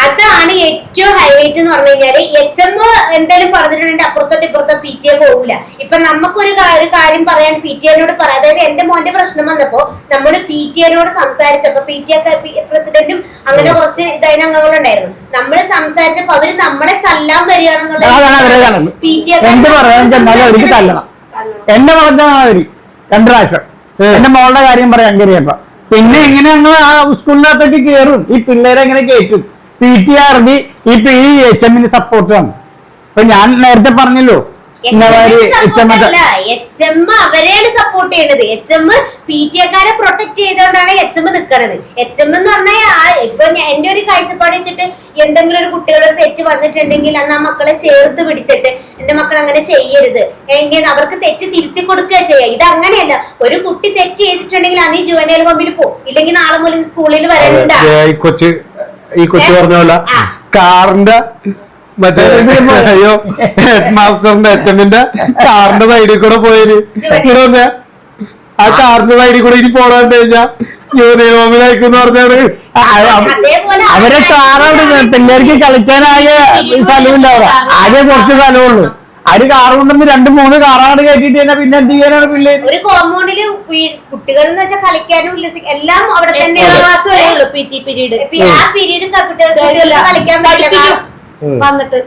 അതാണ് ഏറ്റവും ഹൈലൈറ്റ് എന്ന് പറഞ്ഞു കഴിഞ്ഞാല് HM എന്തായാലും പറഞ്ഞിട്ടുണ്ടെങ്കിൽ അപ്പുറത്തോട്ട് ഇപ്പുറത്തെ PTA പോകൂല. ഇപ്പൊ നമുക്കൊരു കാര്യം പറയാൻ PTA-നോട് പറയാം. അതായത് എന്റെ മോന്റെ പ്രശ്നം വന്നപ്പോ നമ്മുടെ PTA-നോട് സംസാരിച്ചപ്പോ PTA പ്രസിഡന്റും അങ്ങനെ കുറച്ച് അംഗങ്ങളുണ്ടായിരുന്നു. നമ്മള് സംസാരിച്ചപ്പോ അവര് നമ്മളെ തല്ലാൻ വരികയാണെന്നുള്ള എന്നെ പറഞ്ഞ 2 പ്രാവശ്യം എന്റെ മോളുടെ കാര്യം പറയാൻ കയറിയപ്പോ പിന്നെ എങ്ങനെ ഞങ്ങൾ ആ സ്കൂളിനകത്തേക്ക് കയറും, ഈ പിള്ളേരെ എങ്ങനെ കയറ്റും. PTRB ഇപ്പൊ ഈ HMന് സപ്പോർട്ടാണ്. ഇപ്പൊ ഞാൻ നേരത്തെ പറഞ്ഞല്ലോ HM അവരെയാണ് സപ്പോർട്ട് ചെയ്യണത്. HM PTA-ക്കാരെ പ്രൊട്ടക്ട് ചെയ്തോണ്ടാണ് HM നിൽക്കണത്. HM എന്ന് പറഞ്ഞാൽ ഇപ്പൊ എന്റെ ഒരു കാഴ്ചപ്പാട് വെച്ചിട്ട് എന്തെങ്കിലും ഒരു കുട്ടികളുടെ തെറ്റ് വന്നിട്ടുണ്ടെങ്കിൽ അന്ന് ആ മക്കളെ ചേർത്ത് പിടിച്ചിട്ട് എന്റെ മക്കൾ അങ്ങനെ ചെയ്യരുത്, എങ്കിൽ അവർക്ക് തെറ്റ് തിരുത്തി കൊടുക്കുക ചെയ്യുക. ഇത് അങ്ങനെയല്ല. ഒരു കുട്ടി തെറ്റ് ചെയ്തിട്ടുണ്ടെങ്കിൽ അന്ന് ഈ ജുവനൈൽ ഹോമിൽ പോകും, ഇല്ലെങ്കിൽ നാളെ മുതൽ സ്കൂളിൽ വരണ്ട. ഈ കൊച്ചു പറഞ്ഞ പോലെ കാറിന്റെ മറ്റേ അയ്യോ ഹെഡ് മാസ്റ്ററിന്റെ HMന്റെ കാറിന്റെ സൈഡിൽ കൂടെ പോയിന് ഇവിടെ വന്നേ ആ കാറിന്റെ സൈഡിൽ കൂടെ ഇനി പോടാണ്ട് കഴിഞ്ഞാ യൂണിഫോമിലായിക്കും പറഞ്ഞാണ്. അവരെ കാറാണ് പിള്ളേർക്ക് കളിക്കാനായ സ്ഥലമില്ല. അവിടെ ആകെ കുറച്ച് സ്ഥലമുള്ളൂ. അവര് കാറ് കൊണ്ടുവന്ന് 2-3 കാറാണ് കയറ്റിട്ട് തന്നെ പിന്നെ എന്ത് ചെയ്യാനാണ് പിള്ളേർ? ഒരു കോമ്പൗണ്ടില് കുട്ടികൾ എന്ന് വെച്ചാൽ കളിക്കാനും ഉല്ലസിക്കും എല്ലാം അവിടെ തന്നെ. PT പീരീഡ് ആ പീരീഡ് കളിക്കാൻ പറ്റില്ല വന്നിട്ട്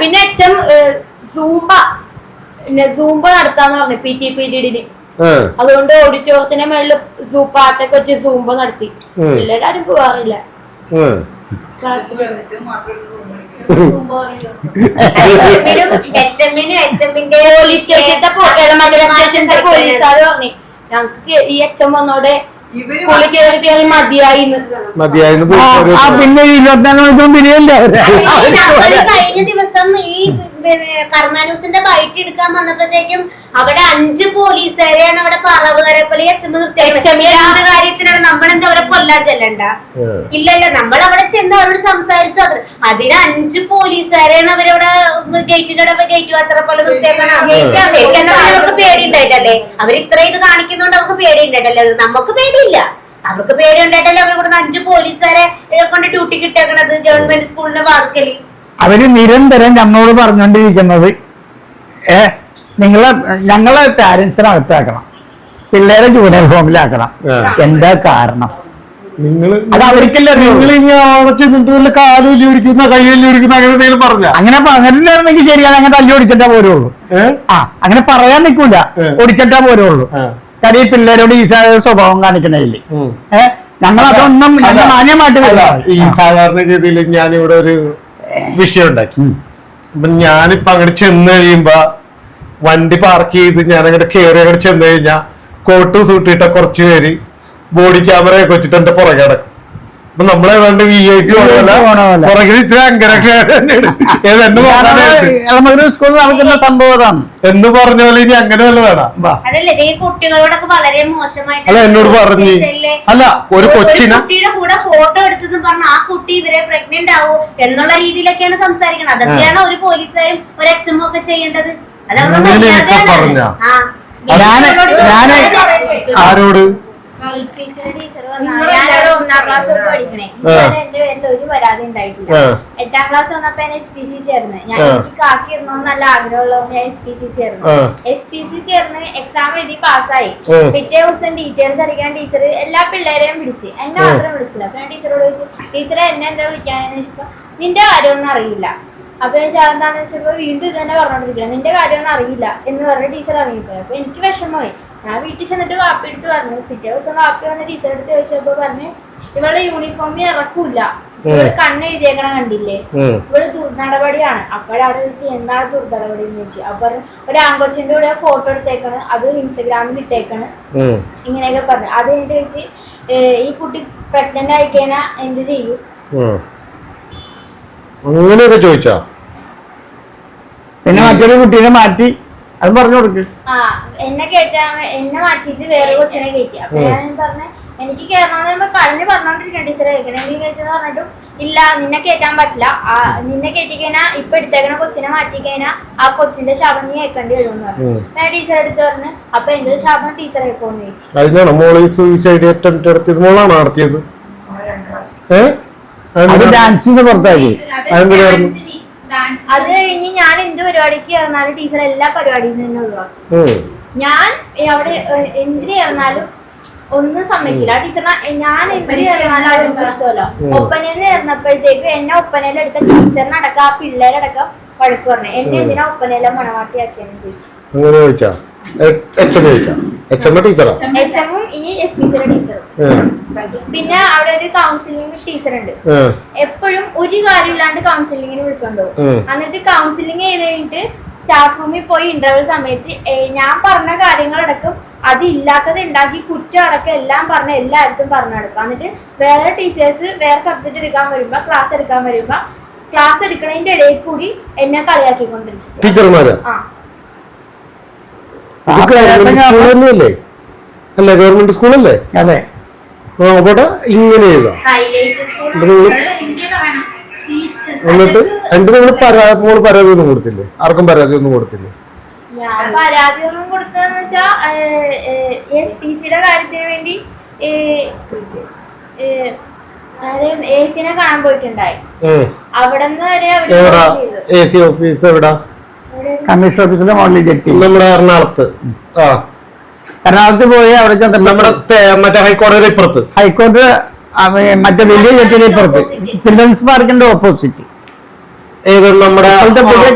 പിന്നെ HM സൂംബ നടത്താന്ന് പറഞ്ഞു PT പീരീഡിന്. അതുകൊണ്ട് ഓഡിറ്റോറിയത്തിന്റെ മേളില് പാട്ടൊക്കെ വെച്ച് സൂംബ നടത്തി. എല്ലാരും പോവാറില്ല. പോലീസ് സ്റ്റേഷന്റെ പോലീസുകാർ പറഞ്ഞു ഞങ്ങക്ക് ഈ HM വന്നോടെ സ്കൂളിൽ കയറി മതിയായിന്ന്. പിന്നെ 24 മണിക്കൂർ പിരിയല്ലേ. കഴിഞ്ഞ ദിവസം ഈ കർമാനൂസിന്റെ ബൈറ്റ് എടുക്കാൻ വന്നപ്പോഴത്തേക്കും അവിടെ 5 പോലീസുകാരെയാണ് അവിടെ പറവുകാരെ പോലെ കാര്യത്തിനാണ് നമ്മളെന്താ അവിടെ കൊല്ലാൻ ചെല്ലണ്ട. ഇല്ലല്ല, നമ്മൾ അവിടെ ചെന്ന് അവരോട് സംസാരിച്ചു. അതിന് 5 പോലീസുകാരെയാണ് അവരവിടെ ഗേറ്റിന്റെ ഗേറ്റ് വാച്ചറെ പോലെ നിർത്തേക്കണം. അവർക്ക് പേടി ഉണ്ടായിട്ടല്ലേ അവർ ഇത്ര ഇത് കാണിക്കുന്നോണ്ട് അവർക്ക് പേടി ഉണ്ടായിട്ടല്ലേ? നമുക്ക് പേടിയില്ല, അവർക്ക് പേടി ഉണ്ടായിട്ടല്ലേ അവർ ഇവിടെ 5 പോലീസുകാരെ കൊണ്ട് ഡ്യൂട്ടി കിട്ടേക്കണത് ഗവൺമെന്റ് സ്കൂളിന്റെ വാർക്കല്. അവര് നിരന്തരം നമ്മളോട് പറഞ്ഞുകൊണ്ടിരിക്കുന്നത് ഞങ്ങളെ പാരന്റ്സിനെ അകത്താക്കണം. പിള്ളേരെ ജൂനിയർ ഫോമിലാക്കണം. എന്താ കാരണം? നിങ്ങള് അത് അവർക്കല്ലേ നിങ്ങൾ ഇനി അവിടെ ചെന്നിട്ട് വല്ല കാലുല്ലി പിടിക്കുന്ന കയ്യല്ലി പിടിക്കുന്ന അങ്ങനെ എന്തെങ്കിലും പറഞ്ഞ അങ്ങനെ പറഞ്ഞിട്ടുണ്ടെങ്കിൽ ശരിയാണ്. അങ്ങനെ തല്ലി ഓടിച്ചിട്ടാ പോരുള്ളൂ. അങ്ങനെ പറയാൻ നിൽക്കൂല, ഓടിച്ചിട്ടാ പോരുള്ളൂ. കാര്യം ഈ പിള്ളേരോട് ഈ സ്വഭാവം കാണിക്കണേല് ഞങ്ങൾ അതൊന്നും മാന്യമായിട്ട് ഈ സാധാരണഗതിയിൽ ഞാനിവിടെ ഒരു വിഷയം ഉണ്ടാക്കി. അപ്പൊ ഞാനിപ്പോ അങ്ങോട്ട് ചെന്ന് കഴിയുമ്പോ വണ്ടി പാർക്ക് ചെയ്ത് ഞാൻ അങ്ങോട്ട് കയറി അങ്ങോട്ട് ചെന്ന് കഴിഞ്ഞാൽ കോട്ട് സൂട്ടിട്ട കുറച്ച് പേര് ബോഡി ക്യാമറയൊക്കെ വെച്ചിട്ട് എന്റെ പുറകെ കിടക്കും. അപ്പൊ നമ്മളെ വേണ്ട VIP പുറകിൽ ഇത്ര സ്കൂളിൽ നടക്കുന്ന സംഭവം എന്ന് പറഞ്ഞ പോലെ ഇനി അങ്ങനെ വല്ല വേണം. അതല്ലേ ഈ കുട്ടികളോടൊക്കെ വളരെ മോശമായിട്ട് അല്ല എന്നോട് പറഞ്ഞു. അല്ല ഒരു കൊച്ചിനെ കുട്ടിയുടെ കൂടെ ഫോട്ടോ എടുത്തതും പറഞ്ഞ ആ കുട്ടി ഇവരെ പ്രഗ്നന്റ് ആവോ എന്നുള്ള രീതിയിലൊക്കെയാണ് സംസാരിക്കുന്നത്. അതൊക്കെയാണ് ഒരു പോലീസുകാരും ഒരു HM ഒക്കെ ചെയ്യേണ്ടത്. പറഞ്ഞ ആരോട് ഞാനവിടെ 1ാം ക്ലാസ് തൊട്ട് പഠിക്കണേ. എന്റെ പേരിൽ ഒരു പരാതി ഉണ്ടായിട്ടില്ല. 8ാം ക്ലാസ് വന്നപ്പോ ഞാൻ SPC ചേർന്ന്. ഞാൻ എനിക്ക് കാക്കി ഇടണമെന്ന് നല്ല ആഗ്രഹമുള്ളതുകൊണ്ട് ഞാൻ SPC ചേർന്നു. SPC ചേർന്ന് എക്സാം എഴുതി പാസ്സായി. പിറ്റേ ദിവസം ഡീറ്റെയിൽസ് അടിക്കാൻ ടീച്ചർ എല്ലാ പിള്ളേരെയും വിളിച്ച് എന്നെ മാത്രം വിളിച്ചില്ല. അപ്പൊ ഞാൻ ടീച്ചറോട് ചോദിച്ചു, ടീച്ചറെ എന്നെ എന്താ വിളിക്കാനെന്ന് ചോദിച്ചപ്പോ നിന്റെ കാര്യമൊന്നും അറിയില്ല. അപ്പൊ ഞാൻ എന്താന്ന് വെച്ചപ്പോ വീണ്ടും ഇത് തന്നെ പറഞ്ഞോണ്ടിരിക്കണം, നിന്റെ കാര്യമൊന്നും അറിയില്ല എന്ന് പറഞ്ഞ ടീച്ചർ ഇറങ്ങിപ്പോയി. അപ്പൊ എനിക്ക് വിഷമമായി. ഞാൻ വീട്ടിൽ ചെന്നിട്ട് വാപ്പി എടുത്ത് പറഞ്ഞു. പിറ്റേ ദിവസം വാപ്പി വന്ന് ടീച്ചർ എടുത്ത് ചോദിച്ചപ്പോ പറഞ്ഞ് ഇവളെ യൂണിഫോമിൽ ഇറക്കൂല, ഇവള് കണ്ണെഴുതിയേക്കണ കണ്ടില്ലേ, ഇവള് ദുർനടപടിയാണ്. അപ്പോഴവിടെ ചോദിച്ചു എന്താണ് ദുർനടപടി എന്ന് ചോദിച്ചു. അപ്പൊ ഒരു ആൺകൊച്ചിന്റെ കൂടെ ഫോട്ടോ എടുത്തേക്കണ്, അത് ഇൻസ്റ്റഗ്രാമിൽ ഇട്ടേക്കണ്, ഇങ്ങനെയൊക്കെ പറഞ്ഞു. അത് കഴിഞ്ഞിട്ട് ചോദിച്ച് ഈ കുട്ടി പ്രഗ്നന്റ് ആയിക്കഴിഞ്ഞാ എന്ത് ചെയ്യും അങ്ങനെയൊക്കെ ചോദിച്ചാ. പിന്നെ മറ്റൊരു കുട്ടീനെ മാറ്റി അത് പറഞ്ഞു കൊടുക്ക്. എന്നെ മാറ്റിയിട്ട് വേറെ കൊച്ചിനെ കയറ്റി. അപ്പൊ ഞാൻ പറഞ്ഞ എനിക്ക് കയറണമെന്ന് കഴിഞ്ഞ് പറഞ്ഞോണ്ടിരിക്കണം ടീച്ചറെ എങ്ങനെയെങ്കിലും കയറ്റെന്ന് പറഞ്ഞിട്ടും ഇല്ല നിന്നെ കയറ്റാൻ പറ്റില്ല, നിന്നെ കയറ്റി കഴിഞ്ഞാൽ ഇപ്പൊ എടുത്തേക്കണ കൊച്ചിനെ മാറ്റി കഴിഞ്ഞാൽ ആ കൊച്ചിന്റെ ശാപം നീ കേൾക്കേണ്ടി വരുമെന്ന് പറഞ്ഞു. ഞാൻ ടീച്ചറെ എടുത്ത് പറഞ്ഞു അപ്പൊ എന്ത് ശാപം ടീച്ചർ കേൾക്കുമെന്ന് ചോദിച്ചു. അതിനാണ് മോള് സൂയിസൈഡ് അറ്റംപ്റ്റ് നടത്തിയത്? മോളാണ് നടത്തിയത്? ഡാൻസിന് പുറത്താക്കി. അത് കഴിഞ്ഞ് ഞാൻ എന്ത് പരിപാടിക്ക് ഇറങ്ങാലും ടീച്ചർ എല്ലാ പരിപാടിയിൽ നിന്ന് ഒഴിവാക്കും. ഞാൻ അവിടെ എന്തിന് ഇറങ്ങാലും ഒന്നും സമ്മതിക്കില്ല ടീച്ചർ. ഞാൻ എന്തിന് ഇറങ്ങാനും എനിക്ക് ഇഷ്ടമല്ല. ഒപ്പനയിൽ ഇറങ്ങപ്പോഴത്തേക്ക് എന്നെ ഒപ്പനയിലെടുത്ത ടീച്ചറിനടക്കം ആ പിള്ളേരടക്കം വഴക്ക് പറഞ്ഞു. എന്നെ എന്തിനാ ഒപ്പനയിലെ മണവാട്ടിയാക്കിയെന്ന് ചോദിച്ചു. HMും ഈ SPCയുടെ ടീച്ചറും. പിന്നെ അവിടെ ഒരു കൗൺസിലിംഗ് ടീച്ചർ ഉണ്ട്. എപ്പോഴും ഒരു കാര്യമില്ലാണ്ട് കൗൺസിലിങ്ങിന് വിളിച്ചോണ്ട് പോകും. എന്നിട്ട് കൗൺസിലിംഗ് ചെയ്ത് കഴിഞ്ഞിട്ട് സ്റ്റാഫ് റൂമിൽ പോയി ഇന്റർവ്യൂ സമയത്ത് ഞാൻ പറഞ്ഞ കാര്യങ്ങളടക്കം അതില്ലാത്തത് ഉണ്ടാക്കി കുറ്റം അടക്കം എല്ലാം പറഞ്ഞ എല്ലായിടത്തും പറഞ്ഞു കൊടുക്കും. എന്നിട്ട് വേറെ ടീച്ചേഴ്സ് വേറെ സബ്ജക്ട് എടുക്കാൻ വരുമ്പോ ക്ലാസ് എടുക്കാൻ വരുമ്പോ ക്ലാസ് എടുക്കണതിന്റെ ഇടയിൽ കൂടി എന്നെ കളിയാക്കിക്കൊണ്ടിരിക്കും ടീച്ചർമാര്. അല്ലേ ഗവൺമെന്റ് സ്കൂളല്ലേ? അതെ. ഇങ്ങനെ എന്നിട്ട് എന്റെ നിങ്ങൾ പരാതി ഒന്നും കൊടുത്തില്ലേ? ആർക്കും പരാതി ഒന്നും കൊടുത്തില്ലേ? ഞാൻ പരാതി ഒന്നും കൊടുത്തതെന്ന് വെച്ചാ SPCയുടെ കാര്യത്തിന് വേണ്ടി ACനെ കാണാൻ പോയിട്ടുണ്ടായി. അവിടെ നിന്ന് വരെ AC ഓഫീസ് എവിടാ? കമ്മീഷൻ ഓഫീസിന്റെ മുകളിൽ ചെട്ടി നമ്മുടെ എറണാകുളത്ത് പോയി അവിടെ ചെന്ന് നമ്മുടെ മറ്റേ ഹൈക്കോടതിയുടെ ഇപ്പുറത്ത് ഹൈക്കോടതി മറ്റേ വലിയ ചെട്ടിയുടെ ഇപ്പുറത്ത് ചിൽഡ്രൻസ് പാർക്കിന്റെ ഓപ്പോസിറ്റ് നമ്മുടെ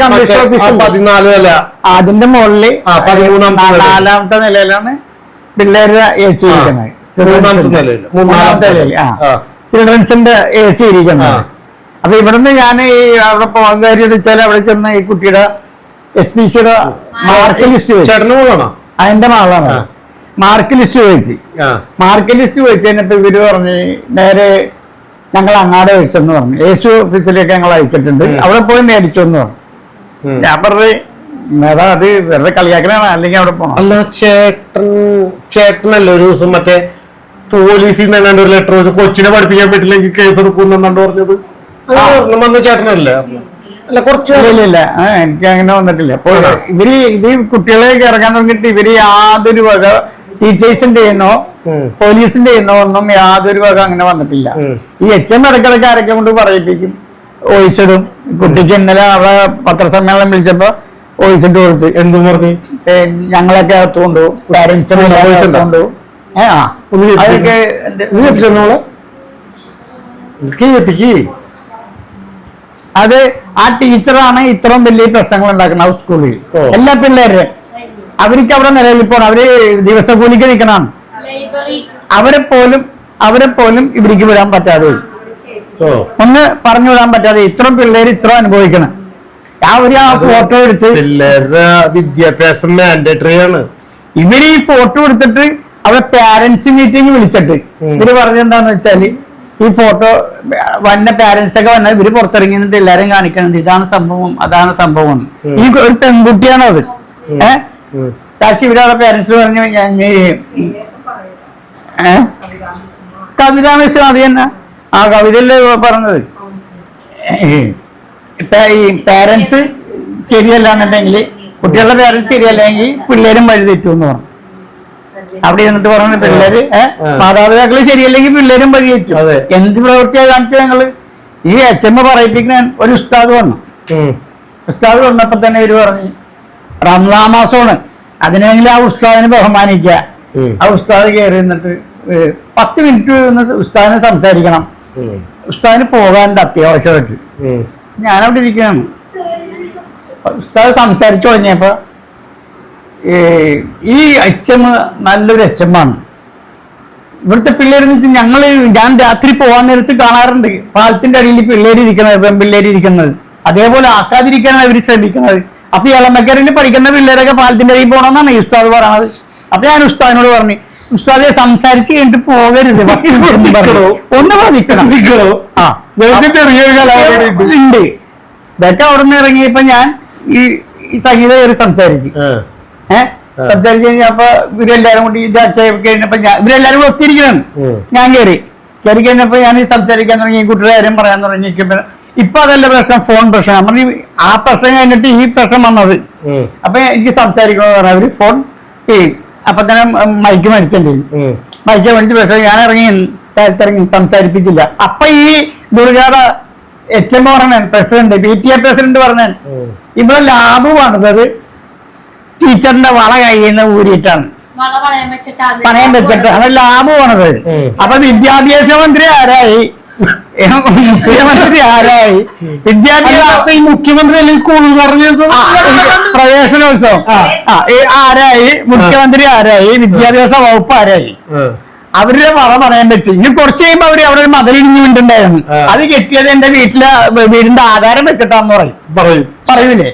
കമ്മീഷൻ ഓഫീസ് 14 നില അതിന്റെ മുകളില് 4ാമത്തെ നിലയിലാണ് പിള്ളേരുടെ AC ഇരിക്കുന്നത്. 3ാമത്തെ നിലയിൽ ചിൽഡ്രൻസിന്റെ AC ഇരിക്കുന്നത്. അപ്പൊ ഇവിടുന്ന് ഞാൻ ഈ അവിടെ പോകാൻ കാര്യം വെച്ചാൽ അവിടെ ചെന്ന ഈ കുട്ടിയുടെ SPCയുടെ മാർക്ക് ലിസ്റ്റ് ചേട്ടനോടാണോ? അതിന്റെ മകളാണ്. മാർക്ക് ലിസ്റ്റ് ചോദിച്ചു. മാർക്ക് ലിസ്റ്റ് ചോദിച്ചു കഴിഞ്ഞപ്പോ ഇവര് പറഞ്ഞ് നേരെ ഞങ്ങൾ അങ്ങാടെ വെച്ചെന്ന് പറഞ്ഞു. AC ഓഫീസിലേക്ക് ഞങ്ങൾ അയച്ചിട്ടുണ്ട്, അവിടെ പോയി മേടിച്ചു എന്ന് പറഞ്ഞു. ഞാൻ പറഞ്ഞു മേഡം അത് വെറുതെ കളിയാക്കലാണ്, അല്ലെങ്കിൽ അവിടെ പോകണം. അല്ല ചേട്ടനല്ലേ ഒരു ദിവസം മറ്റേ പോലീസിൽ നിന്ന് എങ്ങാണ്ട് ഒരു ലെറ്റർ വെച്ച് കൊച്ചിനെ പഠിപ്പിക്കാൻ പറ്റില്ലെങ്കിൽ കേസ് എടുക്കുന്നുണ്ടോ പറഞ്ഞത്? വന്ന ചേട്ടനല്ലേ? അല്ല കുറച്ച് ഇല്ല എനിക്ക് അങ്ങനെ വന്നിട്ടില്ല. അപ്പോൾ ഇവര് ഇത് കുട്ടികളെ ഇറങ്ങാൻ തുടങ്ങിയിട്ട് ഇവര് യാതൊരു വക ടീച്ചേഴ്സിന്റെ ചെയ്യുന്നോ പോലീസിന്റെ ചെയ്യുന്നോ ഒന്നും യാതൊരു വക അങ്ങനെ വന്നിട്ടില്ല. ഈ HM ഇടയ്ക്കിടയ്ക്ക് ആരൊക്കെ കൊണ്ട് പറയിപ്പിക്കും, ഒഴിച്ചിടും. കുട്ടിക്ക് ഇന്നലെ അവിടെ പത്രസമ്മേളനം വിളിച്ചപ്പോ വോയിസ് ഇട്ട് കൊടുത്ത് എന്തും പറഞ്ഞു ഞങ്ങളൊക്കെ അകത്തുകൊണ്ടു പാരന്റ്സിനെ അകത്തുകൊണ്ടു അതൊക്കെ അത് ആ ടീച്ചറാണ് ഇത്രയും വലിയ പ്രശ്നങ്ങൾ ഉണ്ടാക്കുന്നത് സ്കൂളിൽ. എല്ലാ പിള്ളേരും അവർക്ക് അവിടെ നിലവിൽ പോകണം, അവര് ദിവസക്കൂലിക്ക് നിൽക്കണം. അവരെ പോലും ഇവർക്ക് വിടാൻ പറ്റാതെ, ഒന്ന് പറഞ്ഞു വിടാൻ പറ്റാതെ ഇത്രയും പിള്ളേർ ഇത്ര അനുഭവിക്കണം. ആ ഫോട്ടോ എടുത്ത് പിള്ളേരുടെ വിദ്യാഭ്യാസം മാൻഡേറ്ററി ആണ്. ഇവര് ഈ ഫോട്ടോ എടുത്തിട്ട് അവരെ പാരന്റ്സ് മീറ്റിംഗ് വിളിച്ചിട്ട് ഇവര് പറഞ്ഞെന്താന്ന് വെച്ചാല് ഈ ഫോട്ടോ വന്ന പാരന്റ്സ് ഒക്കെ വന്നാൽ ഇവര് പുറത്തിറങ്ങി നിന്നിട്ട് എല്ലാരും കാണിക്കണത് ഇതാണ് സംഭവം അതാണ് സംഭവം. ഈ ഒരു പെൺകുട്ടിയാണ് അത്. പക്ഷെ ഇവരവിടെ പാരന്റ്സ് പറഞ്ഞു കവിത മിസ് അത് തന്നെ ആ കവിതയില് പറഞ്ഞത് ഈ പാരന്റ്സ് ശരിയല്ല എന്നുണ്ടെങ്കിൽ കുട്ടികളുടെ പാരന്റ്സ് ശരിയല്ലെങ്കിൽ പിള്ളേരും വഴി തെറ്റും എന്ന് പറഞ്ഞു. അവിടെ എന്നിട്ട് പറഞ്ഞു പിള്ളേര് മാതാപിതാക്കള് ശരിയല്ലെങ്കിൽ പിള്ളേരും വഴി തെറ്റും. എന്ത് പ്രവൃത്തിയാ കാണിച്ചത് ഞങ്ങള്? ഈ HM പറയിപ്പിക്കുന്ന ഒരു ഉസ്താദ് വന്നു. ഉസ്താദ് വന്നപ്പോ തന്നെ ഇവര് പറഞ്ഞു റംസാൻ മാസമാണ്, അതിനെങ്കിലും ആ ഉസ്താദിനെ ബഹുമാനിക്കുക. ആ ഉസ്താദ് കയറി നിന്നിട്ട് 10 മിനിറ്റ് ഉസ്താദിനെ സംസാരിക്കണം. ഉസ്താദിന് പോകാനുണ്ട് അത്യാവശ്യമായിട്ട്. ഞാനവിടെ ഇരിക്കുകയാണ്. ഉസ്താദ് സംസാരിച്ചു തുടങ്ങിയപ്പോ ഈ HM നല്ലൊരു HM ആണ്. ഇവിടുത്തെ പിള്ളേർ ഞാൻ രാത്രി പോകാൻ നേരത്ത് കാണാറുണ്ട് പാലത്തിന്റെ അടിയിൽ പിള്ളേര് ഇരിക്കുന്നത്, പെൺപിള്ളേര് ഇരിക്കുന്നത്. അതേപോലെ ആക്കാതിരിക്കാനാണ് ഇവര് ശ്രമിക്കുന്നത്. അപ്പൊ ഈ ഇളമക്കരയിൽ പഠിക്കുന്ന പിള്ളേരൊക്കെ പാലത്തിന്റെ അടിയിൽ പോകണമെന്നാണ് ഈ ഉസ്താദ് പറയണത്. അപ്പൊ ഞാൻ ഉസ്താദിനോട് പറഞ്ഞു ഉസ്താദെ സംസാരിച്ച് കഴിഞ്ഞിട്ട് പോകരുത്, ഒന്ന് നിൽക്കണം. ഉണ്ട് ഇതൊക്കെ അവിടെ നിന്ന് ഇറങ്ങിയപ്പോ ഞാൻ ഈ സംഗീത കയറി സംസാരിച്ചു. സംസാരിച്ച് കഴിഞ്ഞപ്പോ ഇവരെല്ലാരും കൂടി ഇത് കഴിഞ്ഞപ്പോ ഇവരെല്ലാരും കൂടെ ഒത്തിരിക്കണം. ഞാൻ കയറി കഴിഞ്ഞപ്പോ ഞാൻ സംസാരിക്കാൻ തുടങ്ങി, കുട്ടിയുടെ കാര്യം പറയാൻ തുടങ്ങിയിരിക്കുമ്പോ ഇപ്പൊ അതല്ല പ്രശ്നം, ഫോൺ പ്രശ്നം. നമ്മൾ ആ പ്രശ്നം കഴിഞ്ഞിട്ട് ഈ പ്രശ്നം വന്നത്. അപ്പൊ എനിക്ക് സംസാരിക്കണമെന്ന് പറഞ്ഞാൽ അവര് ഫോൺ അപ്പൊ തന്നെ മൈക്ക് മേടിച്ചിട്ടുണ്ട്. മൈക്ക് മേടിച്ച പ്രശ്നം ഞാൻ ഇറങ്ങി സംസാരിപ്പിച്ചില്ല. അപ്പൊ ഈ ദുർഗാടെ HM പറഞ്ഞാൽ പ്രസിഡന്റ് PTA പ്രസിഡന്റ് പറഞ്ഞാൽ ഇവിടെ ലാബ് പണിതത് ടീച്ചറിന്റെ വള കയ്യിൽ നിന്ന് ഊരിയിട്ടാണ് പണയം വെച്ചിട്ട് അത് ലാബ് പണിതത്. അപ്പൊ വിദ്യാഭ്യാസ മന്ത്രി ആരായി, മുഖ്യമന്ത്രി ആരായി, വിദ്യാഭ്യാസ മുഖ്യമന്ത്രി അല്ലെങ്കിൽ സ്കൂളിൽ പറഞ്ഞത് പ്രവേശനോത്സവം ആരായി, മുഖ്യമന്ത്രി ആരായി, വിദ്യാഭ്യാസ വകുപ്പ് ആരായി. അവരുടെ വള പറയാൻ വെച്ച് ഇനി കുറച്ച് കഴിയുമ്പോ അവര് അവിടെ ഒരു മതിലിടിഞ്ഞു വീണ്ടുണ്ടായിരുന്നു. അത് കെട്ടിയത് എന്റെ വീടിന്റെ ആധാരം വെച്ചിട്ടാന്ന് പറയൂലേ.